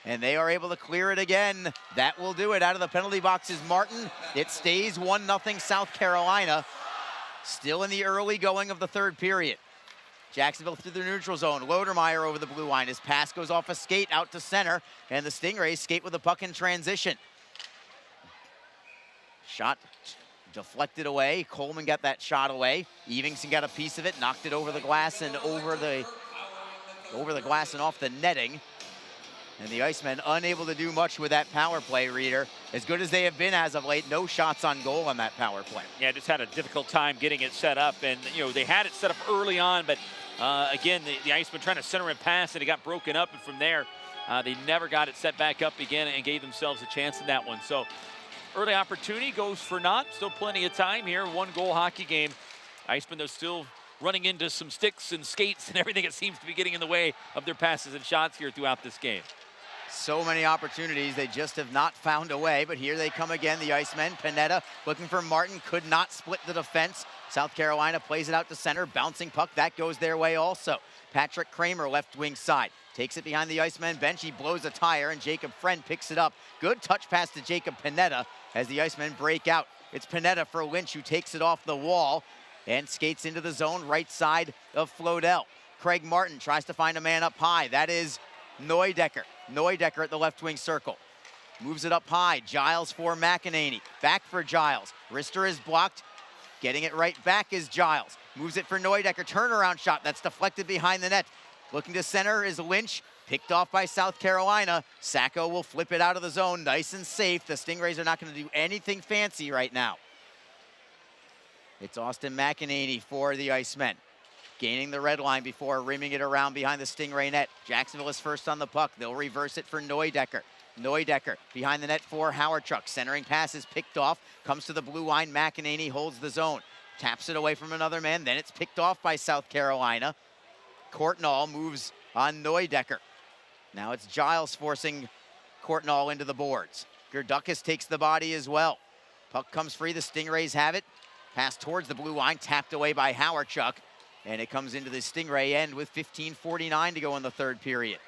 and they are able to clear it again. That will do it. Out of the penalty box is Martin. It stays 1-0 South Carolina. Still in the early going of the third period. Jacksonville through the neutral zone. Lodermeyer over the blue line. His pass goes off a skate out to center, and the Stingrays skate with the puck in transition. Shot deflected away. Coleman got that shot away. Evingson got a piece of it, knocked it over the glass and over the glass and off the netting. And the Icemen unable to do much with that power play, Reader. As good as they have been as of late, no shots on goal on that power play. Yeah, just had a difficult time getting it set up. And, you know, they had it set up early on, but again, the Icemen trying to center and pass, and it got broken up. And from there, they never got it set back up again and gave themselves a chance in that one. So early opportunity, goes for naught. Still plenty of time here. 1-goal hockey game. Icemen, they're still running into some sticks and skates and everything that seems to be getting in the way of their passes and shots here throughout this game. So many opportunities, they just have not found a way, but here they come again, the Icemen. Pineda looking for Martin, could not split the defense. South Carolina plays it out to center, bouncing puck, that goes their way also. Patrick Kramer, left wing side, takes it behind the Icemen bench, he blows a tire, and Jacob Friend picks it up. Good touch pass to Jacob Pineda as the Icemen break out. It's Pineda for Lynch, who takes it off the wall and skates into the zone right side of Floydell. Craig Martin tries to find a man up high. That is Neudecker. Neudecker at the left wing circle. Moves it up high. Giles for McEnany. Back for Giles. Rister is blocked. Getting it right back is Giles. Moves it for Neudecker. Turnaround shot. That's deflected behind the net. Looking to center is Lynch. Picked off by South Carolina. Sacco will flip it out of the zone. Nice and safe. The Stingrays are not going to do anything fancy right now. It's Austin McEnany for the Icemen. Gaining the red line before rimming it around behind the Stingray net. Jacksonville is first on the puck. They'll reverse it for Neudecker. Neudecker behind the net for Howardchuk. Centering pass is picked off. Comes to the blue line. McEnany holds the zone. Taps it away from another man. Then it's picked off by South Carolina. Courtnall moves on Neudecker. Now it's Giles forcing Courtnall into the boards. Gerdukas takes the body as well. Puck comes free. The Stingrays have it. Pass towards the blue line. Tapped away by Howardchuk. And it comes into the Stingray end with 15:49 to go in the third period.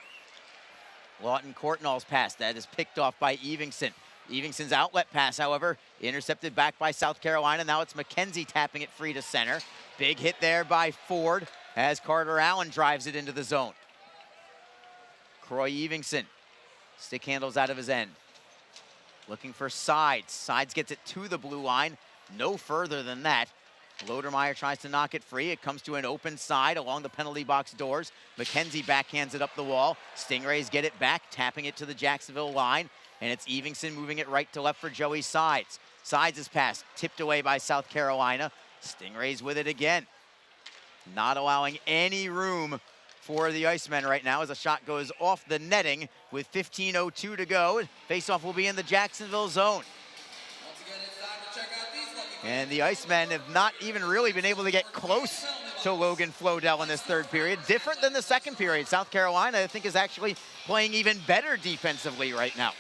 Lawton Courtnall's pass, that is picked off by Evingson. Evingson's outlet pass, however, intercepted back by South Carolina. Now it's McKenzie tapping it free to center. Big hit there by Ford as Carter Allen drives it into the zone. Croy Evingson, stick handles out of his end. Looking for Sides. Sides gets it to the blue line. No further than that. Lodermeyer tries to knock it free. It comes to an open side along the penalty box doors. McKenzie backhands it up the wall. Stingrays get it back, tapping it to the Jacksonville line. And it's Evingson moving it right to left for Joey Sides. Sides is passed, tipped away by South Carolina. Stingrays with it again. Not allowing any room for the Icemen right now as a shot goes off the netting with 15:02 to go. Faceoff will be in the Jacksonville zone. And the Icemen have not even really been able to get close to Logan Floydell in this third period. Different than the second period. South Carolina, I think, is actually playing even better defensively right now.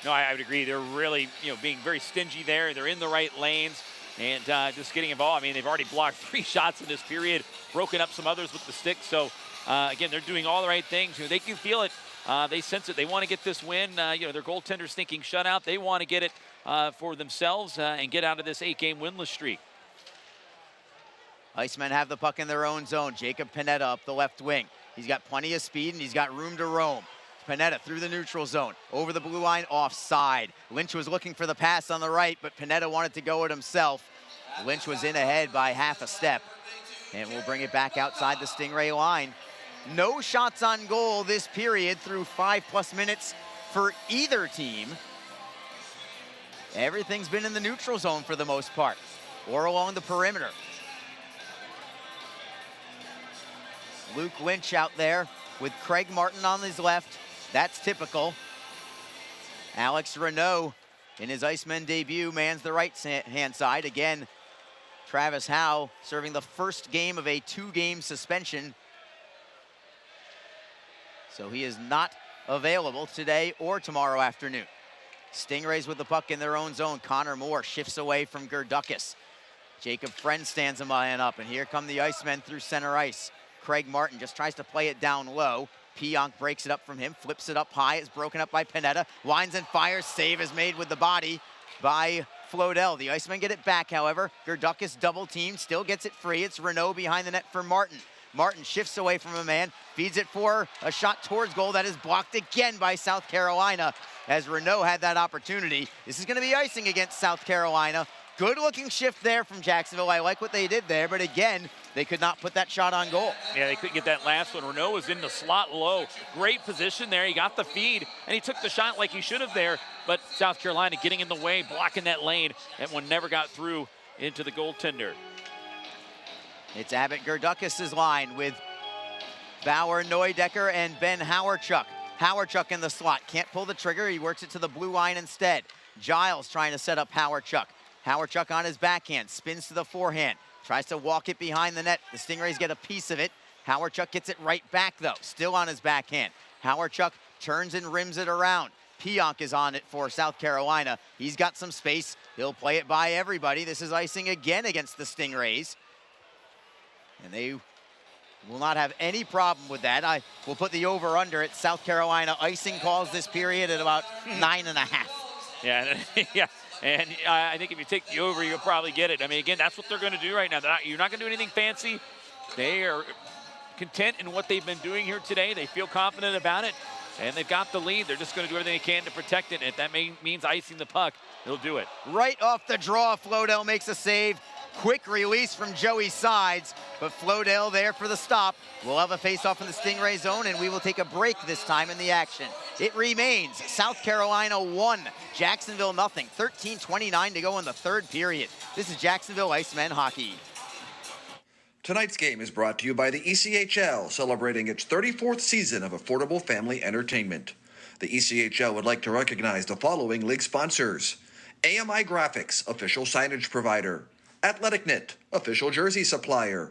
No, I would agree. They're really, being very stingy there. They're in the right lanes and just getting involved. I mean, they've already blocked 3 shots in this period, broken up some others with the stick. So, again, they're doing all the right things. They can feel it. They sense it. They want to get this win. Their goaltender's thinking shutout. They want to get it for themselves and get out of this 8-game winless streak. Icemen have the puck in their own zone. Jacob Pineda up the left wing. He's got plenty of speed and he's got room to roam. Pineda through the neutral zone, over the blue line, offside. Lynch was looking for the pass on the right, but Pineda wanted to go it himself. Lynch was in ahead by half a step, and we'll bring it back outside the Stingray line. No shots on goal this period through 5+ minutes for either team. Everything's been in the neutral zone for the most part, or along the perimeter. Luke Lynch out there with Craig Martin on his left. That's typical. Alex Renault, in his Icemen debut, mans the right-hand side. Again, Travis Howe serving the first game of a 2-game suspension. So he is not available today or tomorrow afternoon. Stingrays with the puck in their own zone. Connor Moore shifts away from Gerdukas. Jacob Friend stands a man up, and here come the Icemen through center ice. Craig Martin just tries to play it down low. Pionk breaks it up from him, flips it up high. It's broken up by Pineda. Winds and fires. Save is made with the body by Floydell. The Icemen get it back, however. Gerdukas double teamed, still gets it free. It's Renault behind the net for Martin. Martin shifts away from a man, feeds it for a shot towards goal that is blocked again by South Carolina as Renault had that opportunity. This is going to be icing against South Carolina. Good looking shift there from Jacksonville. I like what they did there, but again, they could not put that shot on goal. Yeah, they couldn't get that last one. Renault was in the slot low. Great position there. He got the feed, and he took the shot like he should have there, but South Carolina getting in the way, blocking that lane. That one never got through into the goaltender. It's Abbott Gerdukas' line with Bauer, Neudecker, and Ben Howardchuk. Howardchuk in the slot. Can't pull the trigger. He works it to the blue line instead. Giles trying to set up Howard-Chuck. Howard-Chuck on his backhand, spins to the forehand, tries to walk it behind the net. The Stingrays get a piece of it. Howard-Chuck gets it right back, though, still on his backhand. Howard-Chuck turns and rims it around. Pionk is on it for South Carolina. He's got some space. He'll play it by everybody. This is icing again against the Stingrays. And they will not have any problem with that. I will put the over-under at South Carolina icing calls this period at about 9.5. Yeah, yeah. And I think if you take the over, you'll probably get it. I mean, again, that's what they're going to do right now. You're not going to do anything fancy. They are content in what they've been doing here today. They feel confident about it, and they've got the lead. They're just going to do everything they can to protect it. And if that means icing the puck, they'll do it. Right off the draw, Floydell makes a save. Quick release from Joey Sides, but Floydell there for the stop. We'll have a face-off in the Stingray zone, and we will take a break this time in the action. It remains South Carolina 1, Jacksonville nothing. 13:29 to go in the third period. This is Jacksonville Icemen hockey. Tonight's game is brought to you by the ECHL, celebrating its 34th season of affordable family entertainment. The ECHL would like to recognize the following league sponsors: AMI Graphics, official signage provider; Athletic Knit, official jersey supplier;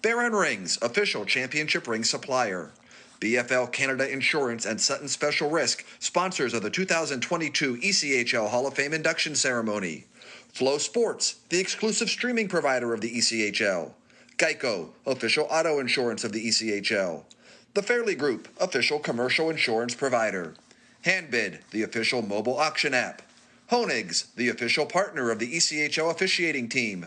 Baron Rings, official championship ring supplier; BFL Canada Insurance and Sutton Special Risk, sponsors of the 2022 ECHL Hall of Fame induction ceremony; Flow Sports, the exclusive streaming provider of the ECHL; Geico, official auto insurance of the ECHL; The Fairley Group, official commercial insurance provider; Handbid, the official mobile auction app; Honig's, the official partner of the ECHL officiating team;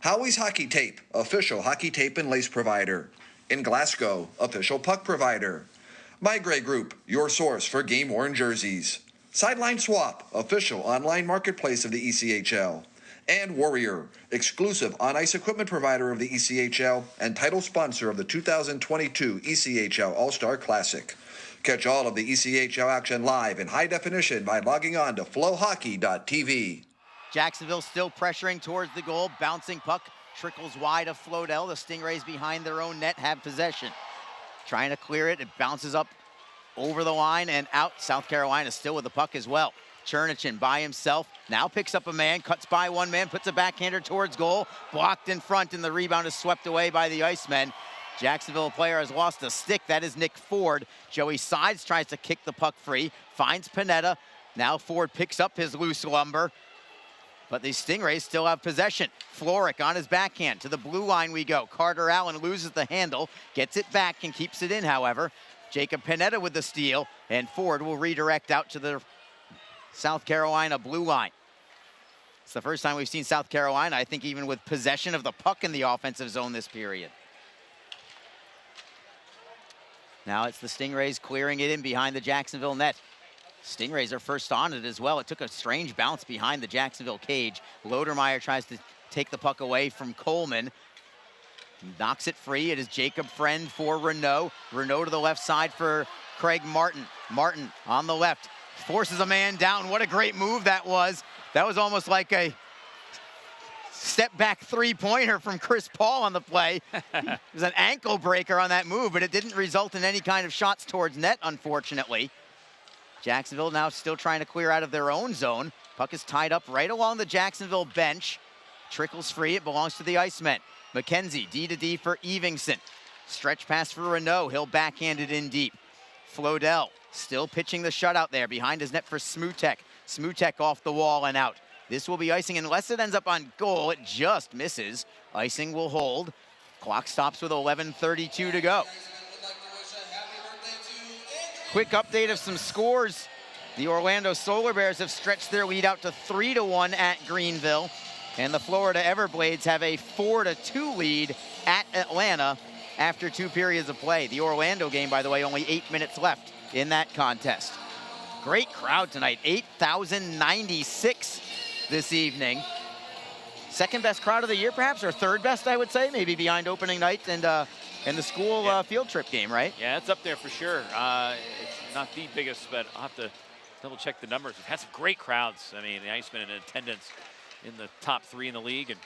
Howie's Hockey Tape, official hockey tape and lace provider; In Glasgow, official puck provider; My Gray Group, your source for game-worn jerseys; Sideline Swap, official online marketplace of the ECHL; and Warrior, exclusive on-ice equipment provider of the ECHL and title sponsor of the 2022 ECHL All-Star Classic. Catch all of the ECHL action live in high definition by logging on to flowhockey.tv. Jacksonville still pressuring towards the goal. Bouncing puck trickles wide of Floydell. The Stingrays behind their own net have possession. Trying to clear it. It bounces up over the line and out. South Carolina still with the puck as well. Chernichin by himself, now picks up a man, cuts by one man, puts a backhander towards goal, blocked in front, and the rebound is swept away by the Icemen. Jacksonville player has lost a stick. That is Nick Ford. Joey Sides tries to kick the puck free, finds Panetta. Now Ford picks up his loose lumber, but the Stingrays still have possession. Floric on his backhand. To the blue line we go. Carter Allen loses the handle, gets it back and keeps it in, however. Jacob Panetta with the steal, and Ford will redirect out to the South Carolina blue line. It's the first time we've seen South Carolina, I think, even with possession of the puck in the offensive zone this period. Now it's the Stingrays clearing it in behind the Jacksonville net. Stingrays are first on it as well. It took a strange bounce behind the Jacksonville cage. Lodermeyer tries to take the puck away from Coleman. Knocks it free. It is Jacob Friend for Renault. Renault to the left side for Craig Martin. Martin on the left. Forces a man down. What a great move that was. That was almost like a step back three-pointer from Chris Paul on the play. It was an ankle breaker on that move, but it didn't result in any kind of shots towards net, unfortunately. Jacksonville now still trying to clear out of their own zone. Puck is tied up right along the Jacksonville bench. Trickles free. It belongs to the Icemen. McKenzie, D to D for Evingson. Stretch pass for Renault. He'll backhand it in deep. Floydell still pitching the shutout there behind his net for Smutek. Smutek off the wall and out. This will be icing unless it ends up on goal. It just misses. Icing will hold. Clock stops with 11:32 to go. Quick update of some scores. The Orlando Solar Bears have stretched their lead out to 3-1 at Greenville. And the Florida Everblades have a 4-2 lead at Atlanta after 2 periods of play. The Orlando game, by the way, only 8 minutes left in that contest. Great crowd tonight, 8,096 this evening. Second best crowd of the year, perhaps, or third best, I would say, maybe behind opening night and the school field trip game, right? Yeah, it's up there for sure. It's not the biggest, but I'll have to double check the numbers. We've had some great crowds. I mean, the Icemen in attendance in the top 3 in the league, and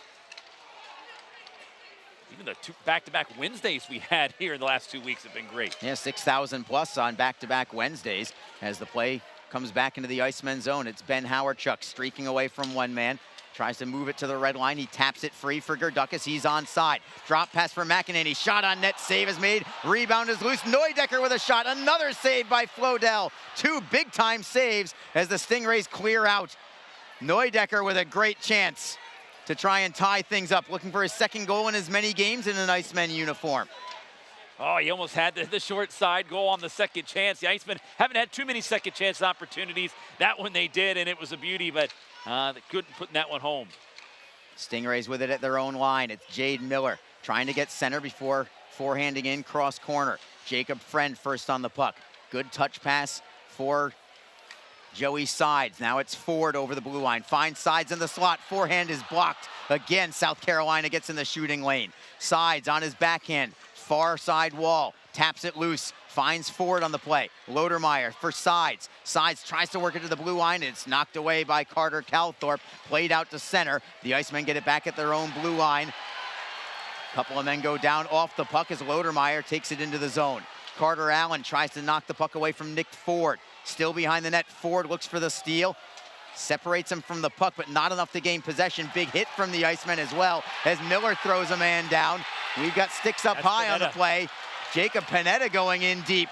even the 2 back-to-back Wednesdays we had here in the last 2 weeks have been great. Yeah, 6,000 plus on back-to-back Wednesdays as the play comes back into the Icemen zone. It's Ben Howarchuk streaking away from one man. Tries to move it to the red line. He taps it free for Gerdukis. He's onside. Drop pass for McEnany. Shot on net. Save is made. Rebound is loose. Neudecker with a shot. Another save by Floydell. 2 big-time saves as the Stingrays clear out. Neudecker with a great chance to try and tie things up. Looking for his second goal in as many games in an Icemen uniform. Oh, he almost had the short side goal on the second chance. The Icemen haven't had too many second chance opportunities. That one they did, and it was a beauty, but they couldn't put that one home. Stingrays with it at their own line. It's Jade Miller trying to get center before forehanding in cross corner. Jacob Friend first on the puck. Good touch pass for Joey Sides. Now it's Ford over the blue line. Finds Sides in the slot. Forehand is blocked. Again, South Carolina gets in the shooting lane. Sides on his backhand. Far side wall. Taps it loose. Finds Ford on the play. Lodermeyer for Sides. Sides tries to work it to the blue line. It's knocked away by Carter Calthorpe. Played out to center. The Icemen get it back at their own blue line. Couple of men go down off the puck as Lodermeyer takes it into the zone. Carter Allen tries to knock the puck away from Nick Ford. Still behind the net. Ford looks for the steal. Separates him from the puck, but not enough to gain possession. Big hit from the Icemen as well as Miller throws a man down. We've got sticks up high on the play. Jacob Panetta going in deep.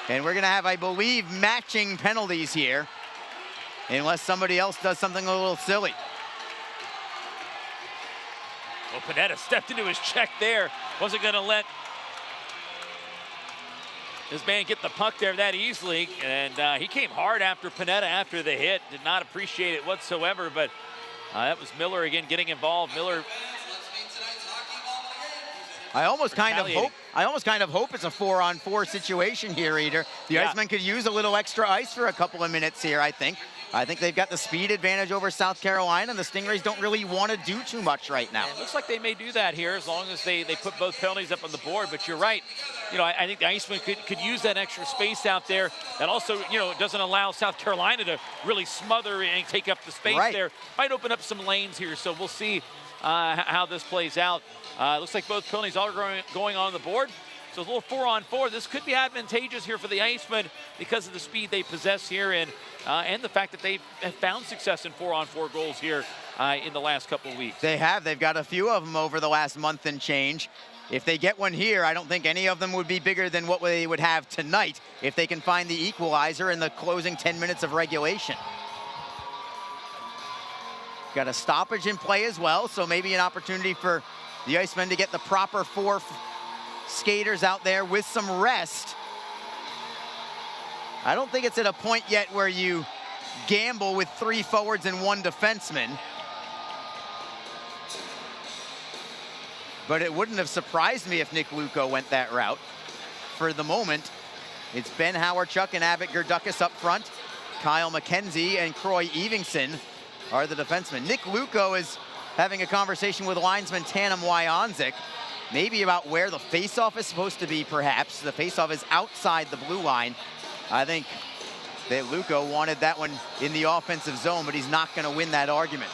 And we're going to have, I believe, matching penalties here, unless somebody else does something a little silly. Well, Panetta stepped into his check there. Wasn't going to let this man get the puck there that easily. And he came hard after Panetta after the hit. Did not appreciate it whatsoever, but that was Miller again getting involved. Miller. I almost kind of hope it's a 4-on-4 situation here, Eder. The Icemen could use a little extra ice for a couple of minutes here, I think. I think they've got the speed advantage over South Carolina, and the Stingrays don't really want to do too much right now. It looks like they may do that here as long as they put both penalties up on the board, but you're right. You know, I think the Icemen could use that extra space out there. That also, you know, doesn't allow South Carolina to really smother and take up the space there. Might open up some lanes here, so we'll see how this plays out. Looks like both penalties are going on the board. So it's a little 4-on-4. This could be advantageous here for the Icemen because of the speed they possess here and the fact that they've found success in 4-on-4 goals here in the last couple of weeks. They have. They've got a few of them over the last month and change. If they get one here, I don't think any of them would be bigger than what they would have tonight if they can find the equalizer in the closing 10 minutes of regulation. Got a stoppage in play as well, so maybe an opportunity for the Icemen to get the proper 4 skaters out there with some rest. I don't think it's at a point yet where you gamble with 3 forwards and 1 defenseman. But it wouldn't have surprised me if Nick Luco went that route. For the moment, it's Ben Howarchuk and Abbott Gerdukis up front. Kyle McKenzie and Croy Evingson are the defensemen. Nick Luco is having a conversation with linesman Tanem Wyanzik, maybe about where the faceoff is supposed to be, perhaps. The faceoff is outside the blue line. I think that Luco wanted that one in the offensive zone, but he's not going to win that argument.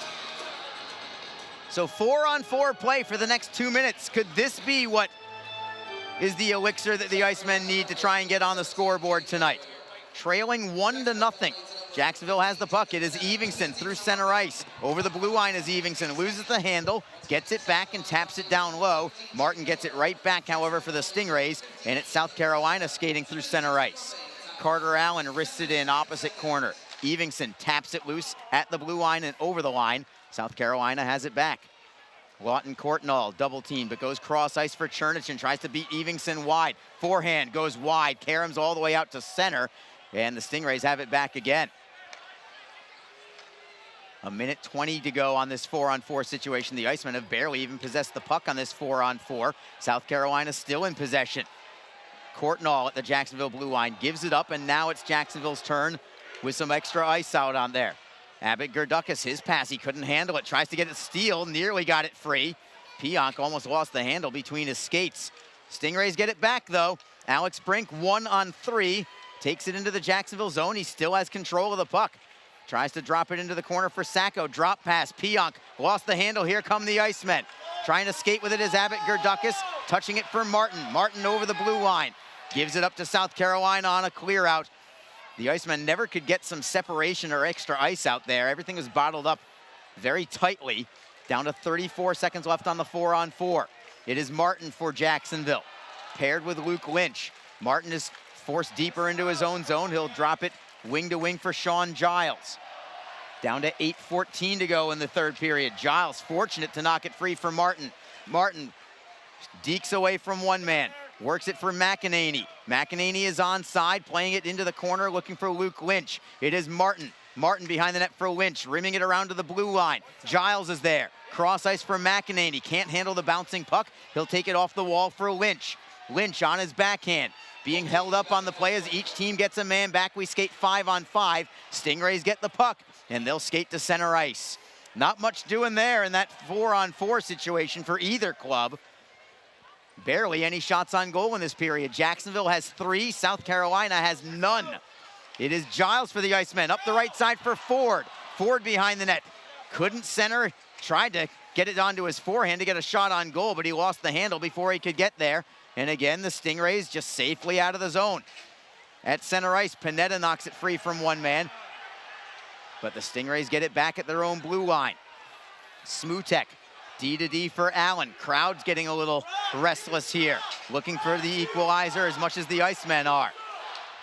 So 4-on-4 play for the next 2 minutes. Could this be what is the elixir that the Icemen need to try and get on the scoreboard tonight? Trailing 1-0. Jacksonville has the puck. It is Evingson through center ice. Over the blue line is Evingson. Loses the handle, gets it back and taps it down low. Martin gets it right back, however, for the Stingrays, and it's South Carolina skating through center ice. Carter Allen wrists it in opposite corner. Evingson taps it loose at the blue line and over the line. South Carolina has it back. Lawton Courtnall double team, but goes cross ice for Chernich and tries to beat Evingson wide. Forehand goes wide. Karams all the way out to center, and the Stingrays have it back again. 1:20 to go on this 4-on-4 situation. The Icemen have barely even possessed the puck on this 4-on-4. South Carolina still in possession. Courtnall at the Jacksonville blue line gives it up, and now it's Jacksonville's turn with some extra ice out on there. Abbott Gerdukis, his pass, he couldn't handle it. Tries to get it steal, nearly got it free. Pionk almost lost the handle between his skates. Stingrays get it back, though. Alex Brink, 1-on-3, takes it into the Jacksonville zone. He still has control of the puck. Tries to drop it into the corner for Sacco. Drop pass. Pionk lost the handle. Here come the Icemen. Trying to skate with it is Abbott Gerdukis. Touching it for Martin. Martin over the blue line. Gives it up to South Carolina on a clear out. The Icemen never could get some separation or extra ice out there. Everything was bottled up very tightly. Down to 34 seconds left on the 4-on-4. It is Martin for Jacksonville, paired with Luke Lynch. Martin is forced deeper into his own zone. He'll drop it wing to wing for Sean Giles. Down to 8:14 to go in the third period. Giles fortunate to knock it free for Martin. Martin dekes away from one man, works it for McEnany. McEnany is onside, playing it into the corner, looking for Luke Lynch. It is Martin. Martin behind the net for Lynch, rimming it around to the blue line. Giles is there. Cross ice for McEnany. Can't handle the bouncing puck. He'll take it off the wall for Lynch. Lynch on his backhand, being held up on the play as each team gets a man back. We skate 5-on-5. Stingrays get the puck, and they'll skate to center ice. Not much doing there in that 4-on-4 situation for either club. Barely any shots on goal in this period. Jacksonville has 3, South Carolina has none. It is Giles for the Icemen, up the right side for Ford. Ford behind the net, couldn't center, tried to get it onto his forehand to get a shot on goal, but he lost the handle before he could get there. And again, the Stingrays just safely out of the zone. At center ice, Panetta knocks it free from one man, but the Stingrays get it back at their own blue line. Smutek, D to D for Allen. Crowd's getting a little restless here, looking for the equalizer as much as the Icemen are.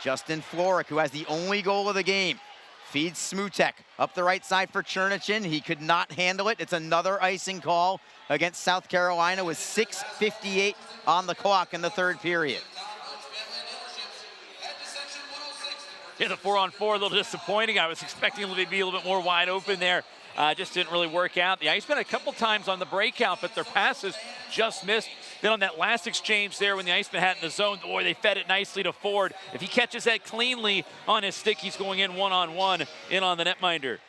Justin Florek, who has the only goal of the game, feeds Smutek up the right side for Chernichin. He could not handle it. It's another icing call against South Carolina with 6:58 on the clock in the third period. Yeah, the 4-on-4 a little disappointing. I was expecting them to be a little bit more wide open there. Just didn't really work out. The Icemen a couple times on the breakout, but their passes just missed. Then on that last exchange there when the Icemen had in the zone, boy, they fed it nicely to Ford. If he catches that cleanly on his stick, he's going in one-on-one in on the netminder.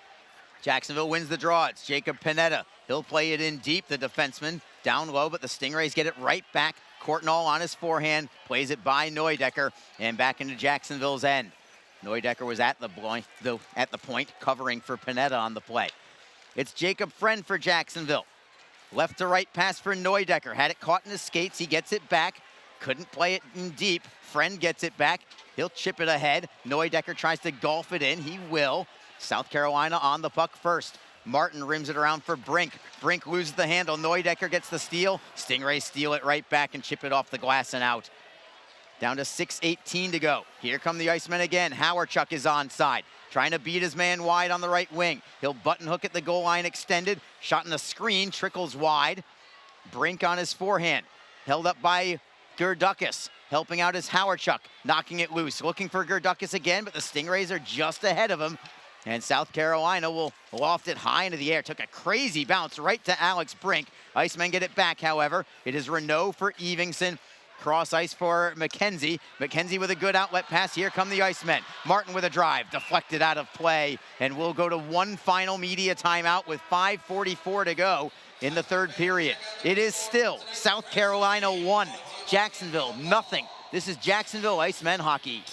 Jacksonville wins the draw. It's Jacob Panetta. He'll play it in deep, the defenseman, down low, but the Stingrays get it right back. Courtnall on his forehand, plays it by Neudecker, and back into Jacksonville's end. Neudecker was at the point, covering for Panetta on the play. It's Jacob Friend for Jacksonville. Left to right pass for Neudecker. Had it caught in his skates. He gets it back. Couldn't play it in deep. Friend gets it back. He'll chip it ahead. Neudecker tries to golf it in. He will. South Carolina on the puck first. Martin rims it around for Brink. Brink loses the handle. Neudecker gets the steal. Stingrays steal it right back and chip it off the glass and out. Down to 6:18 to go. Here come the Icemen again. Howardchuk is onside, trying to beat his man wide on the right wing. He'll button hook at the goal line extended. Shot in the screen, trickles wide. Brink on his forehand. Held up by Gerdukas. Helping out is Howardchuk, knocking it loose. Looking for Gerdukas again, but the Stingrays are just ahead of him. And South Carolina will loft it high into the air. Took a crazy bounce right to Alex Brink. Icemen get it back, however. It is Renault for Evingson. Cross ice for McKenzie. McKenzie with a good outlet pass. Here come the Icemen. Martin with a drive, deflected out of play, and we'll go to one final media timeout with 5:44 to go in the third period. It is still South Carolina 1, Jacksonville nothing. This is Jacksonville Icemen hockey.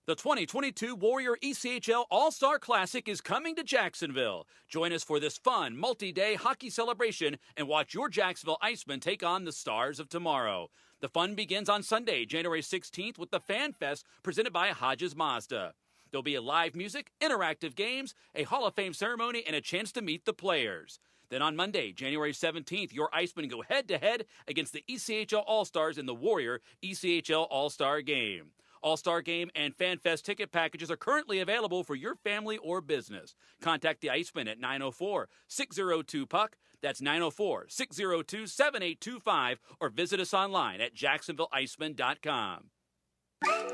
The 2022 Warrior ECHL All-Star Classic is coming to Jacksonville. Join us for this fun, multi-day hockey celebration and watch your Jacksonville Icemen take on the stars of tomorrow. The fun begins on Sunday, January 16th with the Fan Fest presented by Hodges Mazda. There'll be a live music, interactive games, a Hall of Fame ceremony, and a chance to meet the players. Then on Monday, January 17th, your Icemen go head-to-head against the ECHL All-Stars in the Warrior ECHL All-Star Game. All-Star Game and Fan Fest ticket packages are currently available for your family or business. Contact the Icemen at 904-602-PUCK. That's 904-602-7825. Or visit us online at jacksonvilleicemen.com.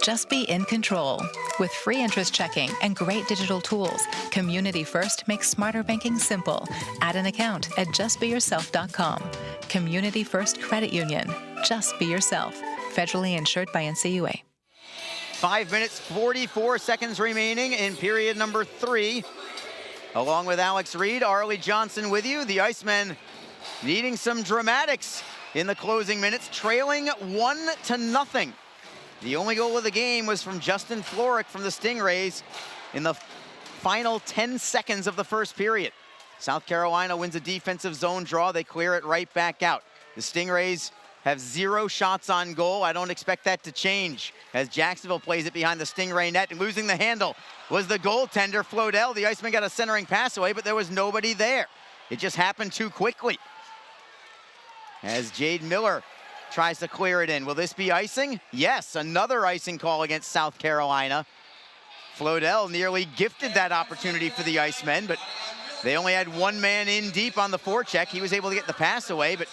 Just be in control. With free interest checking and great digital tools, Community First makes smarter banking simple. Add an account at justbeyourself.com. Community First Credit Union. Just be yourself. Federally insured by NCUA. 5 minutes, 44 seconds remaining in period number 3. Along with Alex Reed, Arlie Johnson with you. The Icemen needing some dramatics in the closing minutes, trailing 1-0. The only goal of the game was from Justin Florek from the Stingrays in the final 10 seconds of the first period. South Carolina wins a defensive zone draw. They clear it right back out. The Stingrays have 0 shots on goal. I don't expect that to change as Jacksonville plays it behind the Stingray net, and losing the handle was the goaltender, Floydell. The Icemen got a centering pass away, but there was nobody there. It just happened too quickly. As Jade Miller tries to clear it in. Will this be icing? Yes, another icing call against South Carolina. Floydell nearly gifted that opportunity for the Icemen, but they only had 1 man in deep on the forecheck. He was able to get the pass away, but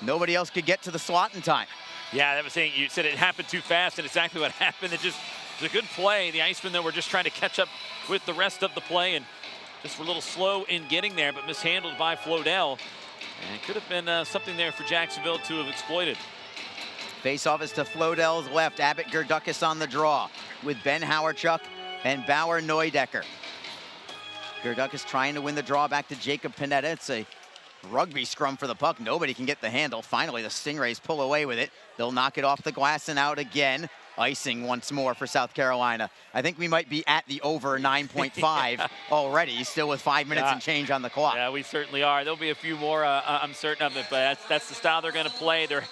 nobody else could get to the slot in time. Yeah, that was saying, you said it happened too fast, and exactly what happened. It was a good play. The Icemen, though, were just trying to catch up with the rest of the play and just were a little slow in getting there, but mishandled by Floydell. And it could have been something there for Jacksonville to have exploited. Face-off is to Floydell's left. Abbott Gerdukis on the draw with Ben Howarchuk and Bauer Neudecker. Gerdukis trying to win the draw back to Jacob Panetta. It's a rugby scrum for the puck. Nobody can get the handle. Finally, the Stingrays pull away with it. They'll knock it off the glass and out again. Icing once more for South Carolina. I think we might be at the over 9.5 already, still with 5 minutes and change on the clock. Yeah, we certainly are. There'll be a few more, I'm certain of it, but that's the style they're going to play. They're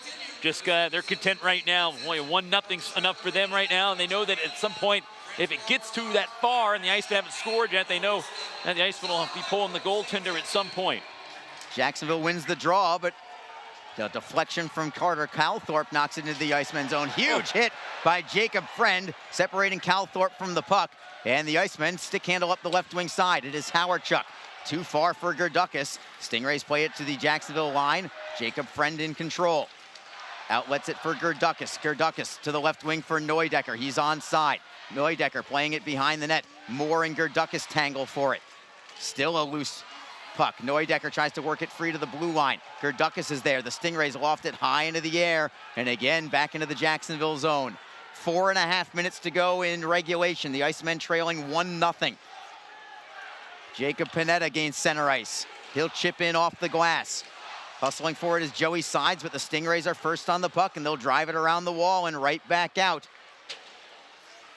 just they're content right now. 1-0's enough for them right now, and they know that at some point, if it gets to that far and the Icemen haven't scored yet, they know that the Icemen will be pulling the goaltender at some point. Jacksonville wins the draw, but the deflection from Carter Calthorpe knocks it into the Icemen's zone. Huge hit by Jacob Friend, separating Calthorpe from the puck. And the Icemen stick handle up the left wing side. It is Howarchuk. Too far for Gerdukis. Stingrays play it to the Jacksonville line. Jacob Friend in control. Outlets it for Gerdukis. Gerdukis to the left wing for Neudecker. He's onside. Neudecker playing it behind the net. Moore and Gerdukis tangle for it. Still a loose puck. Neudecker tries to work it free to the blue line. Gerdukis is there. The Stingrays loft it high into the air, and again back into the Jacksonville zone. 4.5 minutes to go in regulation. The Icemen trailing 1-0. Jacob Panetta gains center ice. He'll chip in off the glass. Hustling forward is Joey Sides, but the Stingrays are first on the puck, and they'll drive it around the wall and right back out.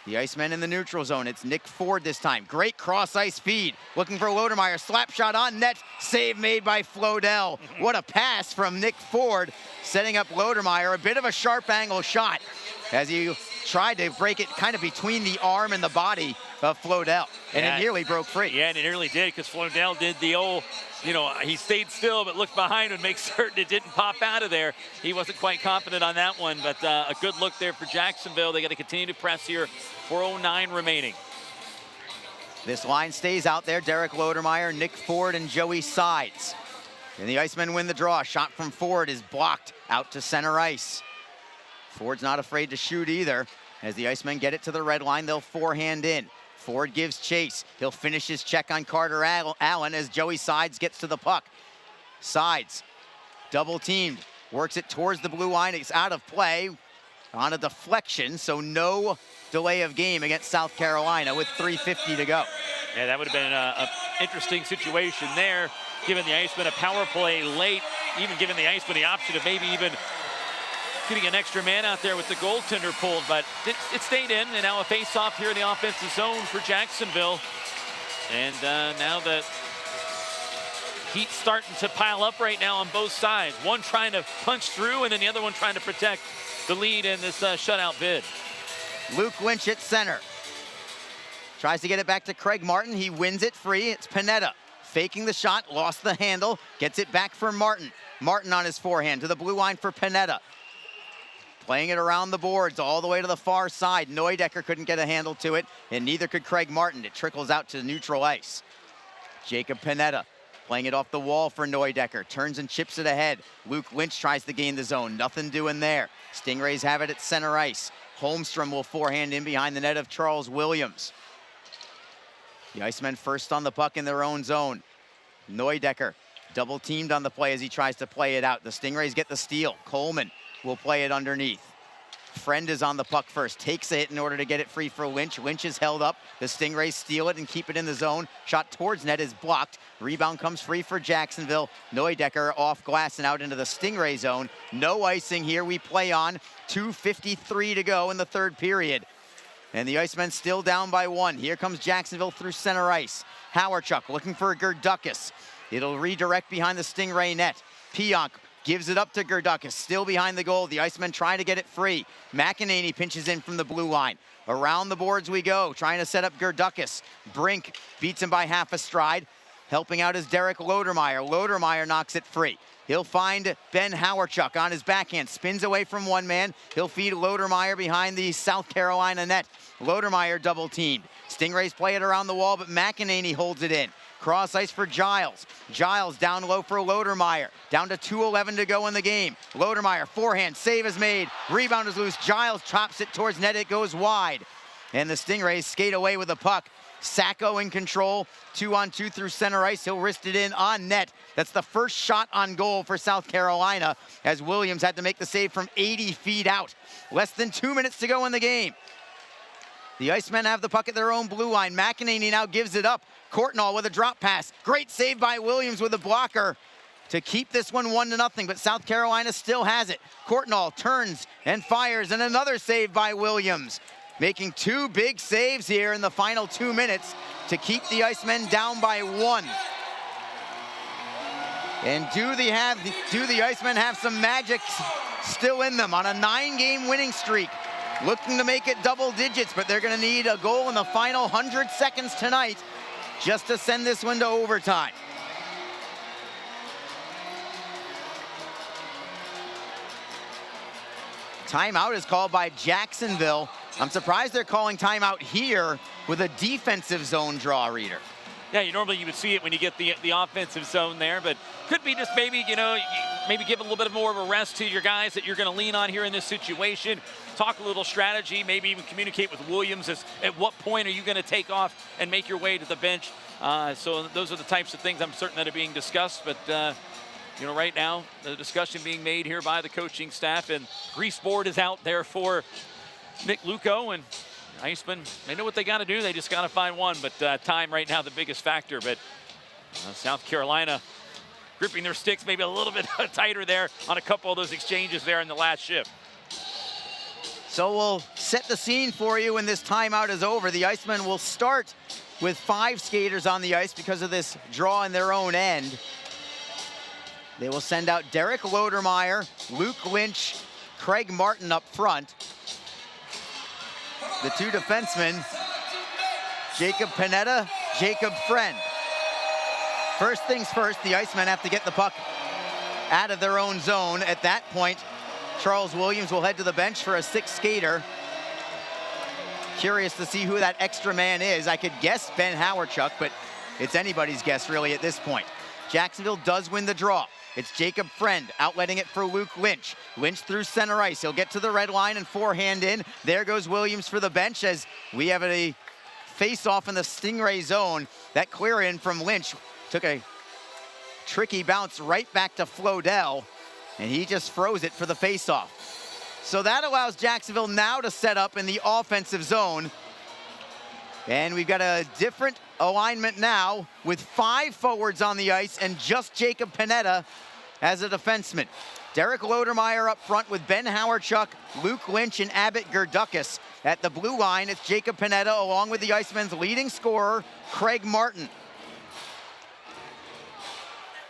The Icemen in the neutral zone. It's Nick Ford this time. Great cross-ice feed. Looking for Lodermeyer. Slap shot on net. Save made by Floydell. What a pass from Nick Ford, setting up Lodermeyer. A bit of a sharp angle shot as he tried to break it kind of between the arm and the body of Floydell. And it nearly broke free. Yeah, and it nearly did, because Floydell did the old, he stayed still but looked behind and make certain it didn't pop out of there. He wasn't quite confident on that one, but a good look there for Jacksonville. They got to continue to press here. 4:09 remaining. This line stays out there. Derek Lodermeyer, Nick Ford, and Joey Sides. And the Icemen win the draw. Shot from Ford is blocked out to center ice. Ford's not afraid to shoot either. As the Icemen get it to the red line, they'll forehand in. Ford gives chase. He'll finish his check on Carter Allen as Joey Sides gets to the puck. Sides, double teamed, works it towards the blue line. It's out of play on a deflection, so no delay of game against South Carolina with 3:50 to go. Yeah, that would have been an interesting situation there, giving the Icemen a power play late, even giving the Icemen the option of maybe even getting an extra man out there with the goaltender pulled, but it stayed in, and now a face-off here in the offensive zone for Jacksonville. And now the heat starting to pile up right now on both sides. One trying to punch through, and then the other one trying to protect the lead in this shutout bid. Luke Lynch at center. Tries to get it back to Craig Martin. He wins it free. It's Panetta. Faking the shot, lost the handle, gets it back for Martin. Martin on his forehand to the blue line for Panetta. Playing it around the boards all the way to the far side. Neudecker couldn't get a handle to it, and neither could Craig Martin. It trickles out to neutral ice. Jacob Panetta playing it off the wall for Neudecker. Turns and chips it ahead. Luke Lynch tries to gain the zone. Nothing doing there. Stingrays have it at center ice. Holmstrom will forehand in behind the net of Charles Williams. The Icemen first on the puck in their own zone. Neudecker double teamed on the play as he tries to play it out. The Stingrays get the steal. Coleman will play it underneath. Friend is on the puck first, takes a hit in order to get it free for Lynch. Lynch is held up. The Stingrays steal it and keep it in the zone. Shot towards net is blocked. Rebound comes free for Jacksonville. Neudecker off glass and out into the Stingray zone. No icing here. We play on. 2:53 to go in the third period. And the Icemen still down by 1. Here comes Jacksonville through center ice. Howarchuk looking for Gerdukis. It'll redirect behind the Stingray net. Pionk gives it up to Gerdukis, still behind the goal. The Icemen try to get it free. McEnany pinches in from the blue line. Around the boards we go, trying to set up Gerdukis. Brink beats him by half a stride. Helping out is Derek Lodermeyer. Lodermeyer knocks it free. He'll find Ben Howarchuk on his backhand. Spins away from one man. He'll feed Lodermeyer behind the South Carolina net. Lodermeyer double teamed. Stingrays play it around the wall, but McEnany holds it in. Cross ice for Giles. Giles down low for Lodermeyer. Down to 2:11 to go in the game. Lodermeyer, forehand, save is made. Rebound is loose. Giles chops it towards net. It goes wide. And the Stingrays skate away with the puck. Sacco in control, 2-on-2 through center ice. He'll wrist it in on net. That's the first shot on goal for South Carolina, as Williams had to make the save from 80 feet out. Less than 2 minutes to go in the game. The Icemen have the puck at their own blue line. McEnany now gives it up. Courtnall with a drop pass. Great save by Williams with a blocker to keep this one 1-0, but South Carolina still has it. Courtnall turns and fires, and another save by Williams. Making two big saves here in the final 2 minutes to keep the Icemen down by 1. And do the Icemen have some magic still in them on a 9-game winning streak? Looking to make it double digits, but they're going to need a goal in the final 100 seconds tonight just to send this one to overtime. Timeout is called by Jacksonville. I'm surprised they're calling timeout here with a defensive zone draw, Reader. Yeah, you would see it when you get the offensive zone there, but could be just maybe, maybe give a little bit more of a rest to your guys that you're going to lean on here in this situation. Talk a little strategy, maybe even communicate with Williams as at what point are you going to take off and make your way to the bench. So those are the types of things I'm certain that are being discussed, but right now the discussion being made here by the coaching staff, and grease board is out there for Nick Luco, and Icemen, they know what they got to do. They just got to find one, but time right now the biggest factor. But South Carolina gripping their sticks maybe a little bit tighter there on a couple of those exchanges there in the last shift. So we'll set the scene for you when this timeout is over. The Icemen will start with 5 skaters on the ice because of this draw in their own end. They will send out Derek Lodermeyer, Luke Lynch, Craig Martin up front. The 2 defensemen, Jacob Panetta, Jacob Friend. First things first, the Icemen have to get the puck out of their own zone. At that point, Charles Williams will head to the bench for a 6th skater. Curious to see who that extra man is. I could guess Ben Howarchuk, but it's anybody's guess really at this point. Jacksonville does win the draw. It's Jacob Friend outletting it for Luke Lynch. Lynch through center ice. He'll get to the red line and forehand in. There goes Williams for the bench as we have a face-off in the Stingray zone. That clear in from Lynch took a tricky bounce right back to Floydell, and he just froze it for the face-off. So that allows Jacksonville now to set up in the offensive zone. And we've got a different alignment now with 5 forwards on the ice and just Jacob Panetta as a defenseman. Derek Lodermeyer up front with Ben Howarchuk, Luke Lynch, and Abbott Gerdukis. At the blue line, it's Jacob Panetta along with the Icemen's leading scorer, Craig Martin.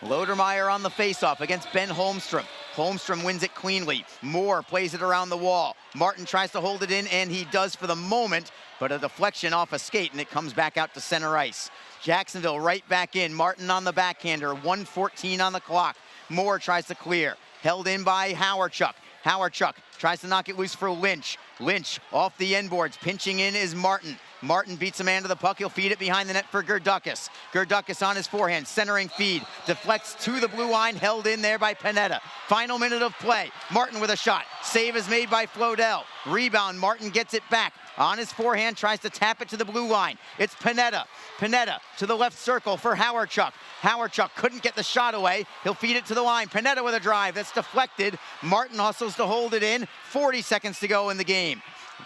Lodermeyer on the faceoff against Ben Holmstrom. Holmstrom wins it cleanly. Moore plays it around the wall. Martin tries to hold it in, and he does for the moment, but a deflection off a skate, and it comes back out to center ice. Jacksonville right back in. Martin on the backhander, 1:14 on the clock. Moore tries to clear. Held in by Howarchuk. Howarchuk tries to knock it loose for Lynch. Lynch off the end boards. Pinching in is Martin. Martin beats a man to the puck. He'll feed it behind the net for Gerdukis. Gerdukis on his forehand, centering feed. Deflects to the blue line, held in there by Panetta. Final minute of play. Martin with a shot. Save is made by Floydell. Rebound, Martin gets it back. On his forehand, tries to tap it to the blue line. It's Panetta. Panetta to the left circle for Howarchuk. Howarchuk couldn't get the shot away. He'll feed it to the line. Panetta with a drive. That's deflected. Martin hustles to hold it in. 40 seconds to go in the game.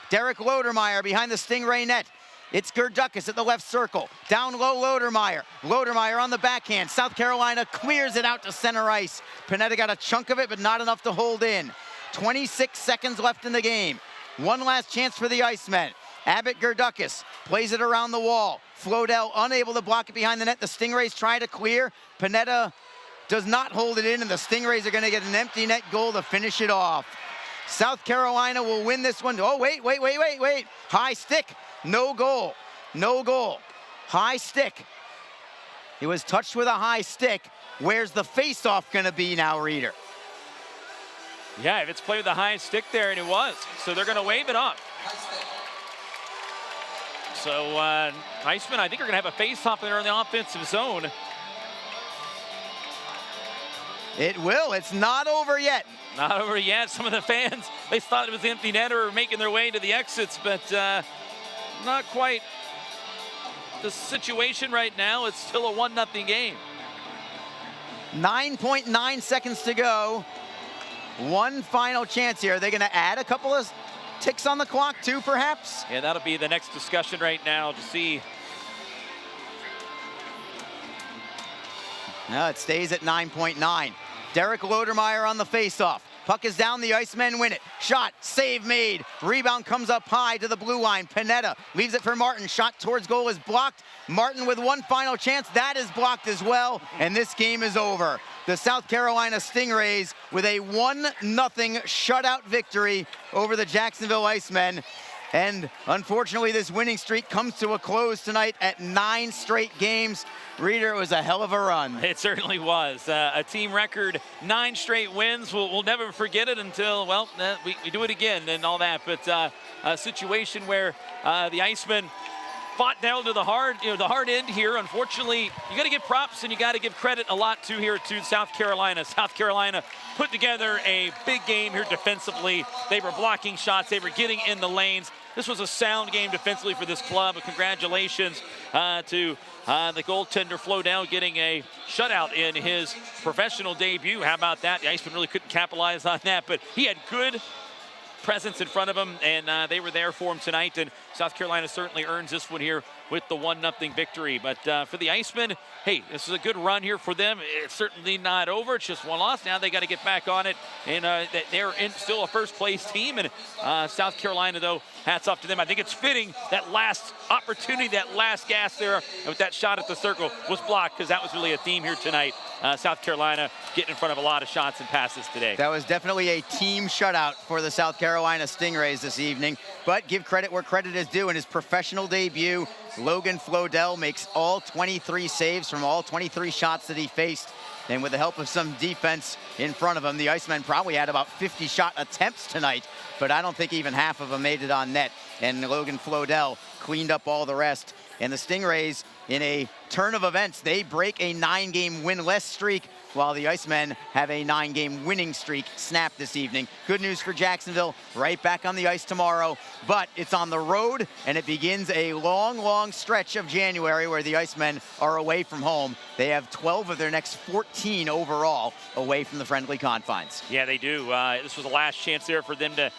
Derek Lodermeyer behind the Stingray net. It's Gerdukis at the left circle. Down low, Lodermeyer. Lodermeyer on the backhand. South Carolina clears it out to center ice. Panetta got a chunk of it, but not enough to hold in. 26 seconds left in the game. One last chance for the Icemen. Abbott Gerdukis plays it around the wall. Floydell unable to block it behind the net. The Stingrays try to clear. Panetta does not hold it in, and the Stingrays are going to get an empty net goal to finish it off. South Carolina will win this one. Oh, wait. High stick. No goal. No goal. High stick. It was touched with a high stick. Where's the face-off going to be now, Reader? Yeah, if it's played with a high stick there, and it was. So they're going to wave it off. So Icemen, I think, are going to have a face-off there in the offensive zone. It will. It's not over yet. Not over yet. Some of the fans, they thought it was empty netter making their way to the exits, but not quite the situation right now. It's still a 1-0 game. 9.9 seconds to go. One final chance here. Are they going to add a couple of ticks on the clock too, perhaps? Yeah, that'll be the next discussion right now to see. No, it stays at 9.9. Derek Lodermeyer on the faceoff. Puck is down, the Icemen win it. Shot, save made. Rebound comes up high to the blue line. Panetta leaves it for Martin. Shot towards goal is blocked. Martin with one final chance. That is blocked as well, and this game is over. The South Carolina Stingrays with a 1-0 shutout victory over the Jacksonville Icemen. And unfortunately, this winning streak comes to a close tonight at 9 straight games. Reader, it was a hell of a run. It certainly was. A team record, 9 straight wins. We'll never forget it until, well, we do it again and all that. But a situation where the Icemen fought down to the hard end here. Unfortunately, you got to give props and you got to give credit a lot to South Carolina. South Carolina put together a big game here defensively. They were blocking shots. They were getting in the lanes. This was a sound game defensively for this club. Congratulations to the goaltender Floydell getting a shutout in his professional debut. How about that? The Icemen really couldn't capitalize on that, but he had good presence in front of him, and they were there for him tonight. And South Carolina certainly earns this one here with the 1-0 victory. But for the Icemen, hey, this is a good run here for them. It's certainly not over. It's just one loss. Now they got to get back on it, and they're still a first-place team. And South Carolina, though, hats off to them. I think it's fitting that last opportunity, that last gas there with that shot at the circle was blocked, because that was really a theme here tonight. South Carolina getting in front of a lot of shots and passes today. That was definitely a team shutout for the South Carolina Stingrays this evening. But give credit where credit is due. In his professional debut, Logan Floydell makes all 23 saves from all 23 shots that he faced. And with the help of some defense in front of him, the Icemen probably had about 50 shot attempts tonight, but I don't think even half of them made it on net. And Logan Floydell cleaned up all the rest. And the Stingrays, in a turn of events, they break a 9-game winless streak, while the Icemen have a 9-game winning streak snapped this evening. Good news for Jacksonville, right back on the ice tomorrow, but it's on the road, and it begins a long, long stretch of January where the Icemen are away from home. They have 12 of their next 14 overall away from the friendly confines. Yeah, they do. This was the last chance there for them to,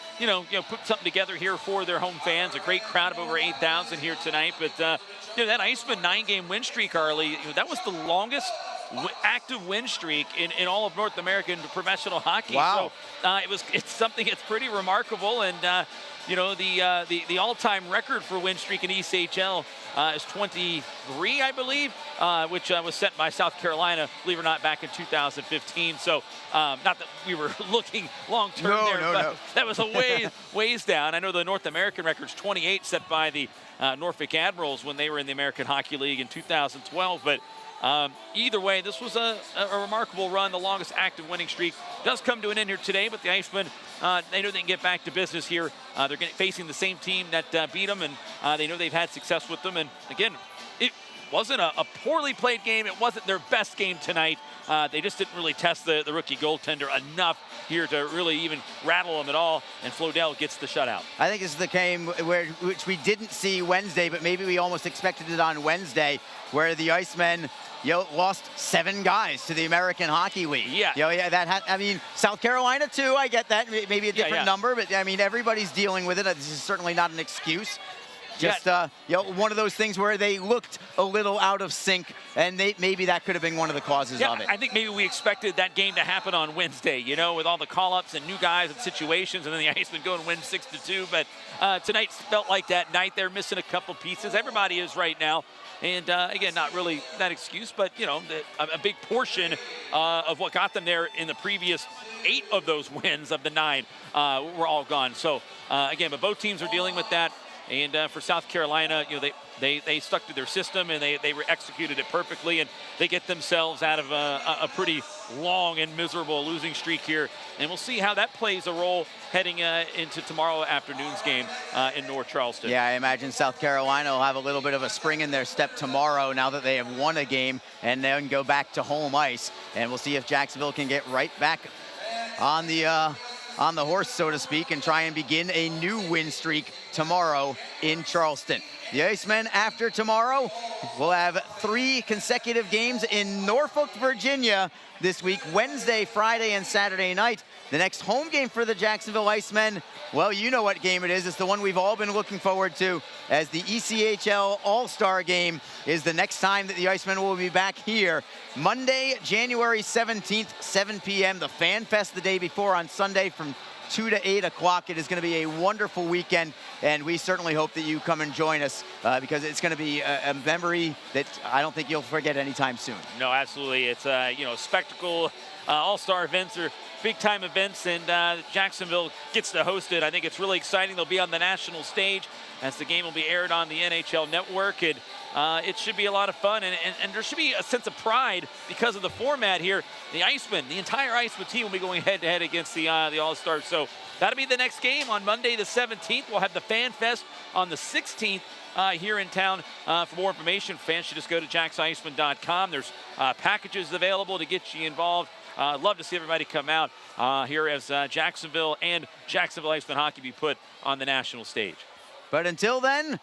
put something together here for their home fans. A great crowd of over 8,000 here tonight, but that Icemen 9-game win streak, Arlie, that was the longest active win streak in all of North American professional hockey. Wow. So it's something that's pretty remarkable, and the all-time record for win streak in ECHL is 23, I believe, which was set by South Carolina, believe it or not, back in 2015. So not that we were looking long-term but that was a ways down. I know the North American record's 28, set by the Norfolk Admirals when they were in the American Hockey League in 2012, but either way, this was a remarkable run. The longest active winning streak does come to an end here today, but the Icemen, they know they can get back to business here. They're facing the same team that beat them, and they know they've had success with them. And again, it wasn't a poorly played game. It wasn't their best game tonight. They just didn't really test the rookie goaltender enough here to really even rattle them at all, and Floydell gets the shutout. I think this is the game which we didn't see Wednesday, but maybe we almost expected it on Wednesday, where the Icemen lost 7 guys to the American Hockey League. Yeah. South Carolina too, I get that. Maybe a different number, but everybody's dealing with it. This is certainly not an excuse. Just one of those things where they looked a little out of sync, and maybe that could have been one of the causes of it. I think maybe we expected that game to happen on Wednesday, with all the call-ups and new guys and situations, and then the Icemen go and win 6-2. But tonight felt like that night. They're missing a couple pieces. Everybody is right now. And again, not really that excuse, but a big portion of what got them there in the previous 8 of those wins of the 9 were all gone. So again, but both teams are dealing with that. And for South Carolina, they stuck to their system and they executed it perfectly, and they get themselves out of a pretty long and miserable losing streak here. And we'll see how that plays a role heading into tomorrow afternoon's game in North Charleston. Yeah, I imagine South Carolina will have a little bit of a spring in their step tomorrow now that they have won a game and then go back to home ice. And we'll see if Jacksonville can get right back on the horse, so to speak, and try and begin a new win streak tomorrow in Charleston. The Icemen, after tomorrow, will have 3 consecutive games in Norfolk, Virginia this week, Wednesday, Friday, and Saturday night. The next home game for the Jacksonville Icemen, well, you know what game it is. It's the one we've all been looking forward to, as the ECHL All-Star Game is the next time that the Icemen will be back here. Monday, January 17th, 7 p.m. The Fan Fest the day before on Sunday from 2 to 8 o'clock. It is going to be a wonderful weekend, and we certainly hope that you come and join us because it's going to be a memory that I don't think you'll forget anytime soon. No, absolutely. It's spectacle. All-star events are big-time events, and Jacksonville gets to host it. I think it's really exciting. They'll be on the national stage as the game will be aired on the NHL Network, and it should be a lot of fun, and there should be a sense of pride because of the format here. The Icemen, the entire Icemen team will be going head-to-head against the All-Stars, so that'll be the next game on Monday the 17th. We'll have the Fan Fest on the 16th here in town. For more information, fans should just go to jacksiceman.com. There's packages available to get you involved. I'd love to see everybody come out here as Jacksonville and Jacksonville Icemen hockey be put on the national stage. But until then,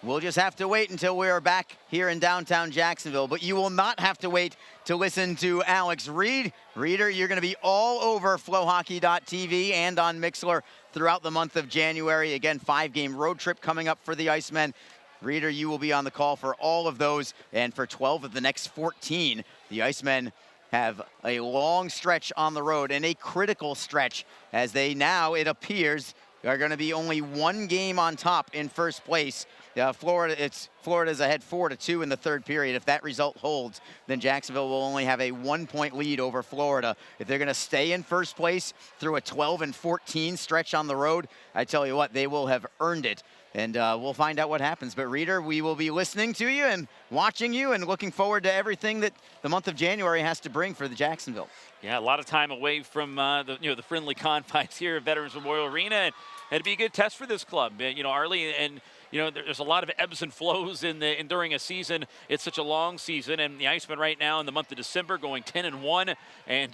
we'll just have to wait until we're back here in downtown Jacksonville. But you will not have to wait to listen to Alex Reed. Reader, you're going to be all over flowhockey.tv and on Mixlr throughout the month of January. Again, 5-game road trip coming up for the Icemen. Reader, you will be on the call for all of those. And for 12 of the next 14, the Icemen have a long stretch on the road and a critical stretch, as they now, it appears, are going to be only 1 game on top in first place. Florida's ahead 4-2 in the third period. If that result holds, then Jacksonville will only have a 1-point lead over Florida. If they're going to stay in first place through a 12-14 stretch on the road, I tell you what, they will have earned it. And we'll find out what happens. But Reader, we will be listening to you and watching you and looking forward to everything that the month of January has to bring for the Jacksonville. Yeah, a lot of time away from the friendly confines here at Veterans Memorial Arena, and it'd be a good test for this club. Arlie, and there's a lot of ebbs and flows during a season. It's such a long season, and the Icemen right now in the month of December going 10-1 and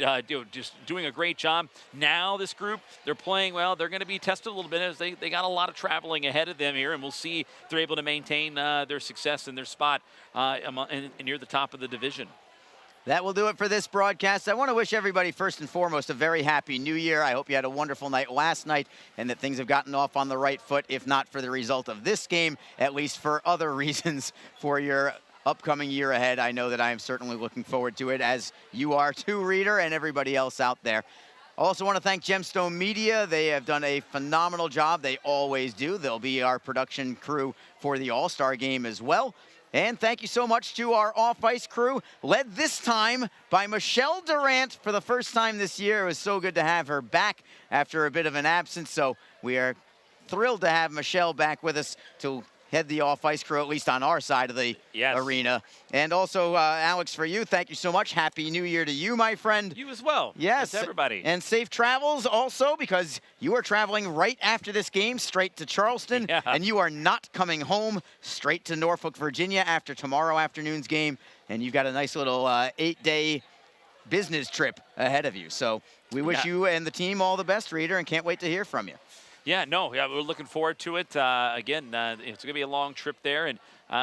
just doing a great job. Now this group, they're playing well. They're going to be tested a little bit as they got a lot of traveling ahead of them here, and we'll see if they're able to maintain their success and their spot near the top of the division. That will do it for this broadcast. I want to wish everybody, first and foremost, a very happy new year. I hope you had a wonderful night last night and that things have gotten off on the right foot, if not for the result of this game, at least for other reasons for your upcoming year ahead. I know that I am certainly looking forward to it, as you are too, Reader, and everybody else out there. I also want to thank Gemstone Media. They have done a phenomenal job. They always do. They'll be our production crew for the All-Star Game as well. And thank you so much to our off-ice crew, led this time by Michelle Durant for the first time this year. It was so good to have her back after a bit of an absence. So we are thrilled to have Michelle back with us to head the off-ice crew, at least on our side of the arena. And also, Alex, for you, thank you so much. Happy New Year to you, my friend. You as well. Yes. To everybody. And safe travels also, because you are traveling right after this game straight to Charleston, and you are not coming home straight to Norfolk, Virginia after tomorrow afternoon's game. And you've got a nice little 8-day business trip ahead of you. So we wish you and the team all the best, Reader, and can't wait to hear from you. Yeah, we're looking forward to it. Again, it's going to be a long trip there, and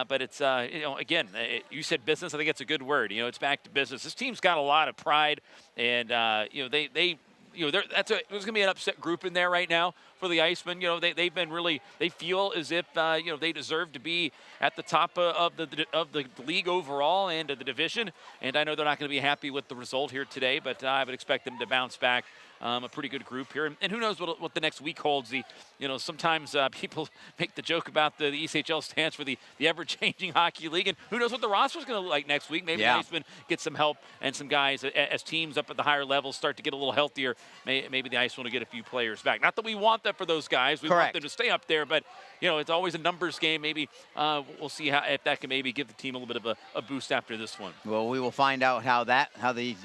but it's again, you said business. I think it's a good word. It's back to business. This team's got a lot of pride, and they there's going to be an upset group in there right now for the Icemen. They've been really, they feel as if they deserve to be at the top of the league overall and of the division. And I know they're not going to be happy with the result here today, but I would expect them to bounce back. A pretty good group here, and who knows what the next week holds. Sometimes people make the joke about the ECHL stands for the ever-changing hockey league, and who knows what the roster is going to look like next week. Maybe the Icemen get some help and some guys as teams up at the higher levels start to get a little healthier. Maybe the Icemen will get a few players back. Not that we want that for those guys. We want them to stay up there, but it's always a numbers game. Maybe we'll see if that can maybe give the team a little bit of a boost after this one. Well, we will find out how the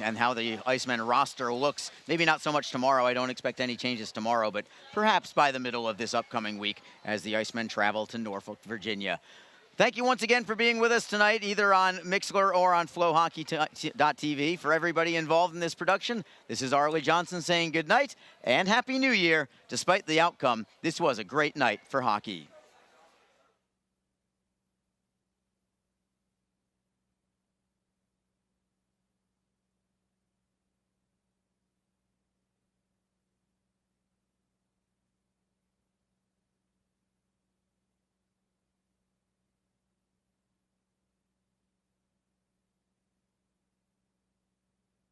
Icemen roster looks. Maybe not so much tomorrow. I don't expect any changes tomorrow, but perhaps by the middle of this upcoming week as the Icemen travel to Norfolk, Virginia. Thank you once again for being with us tonight, either on Mixlr or on FlowHockey.tv. For everybody involved in this production, this is Arlie Johnson saying good night and Happy New Year. Despite the outcome, this was a great night for hockey.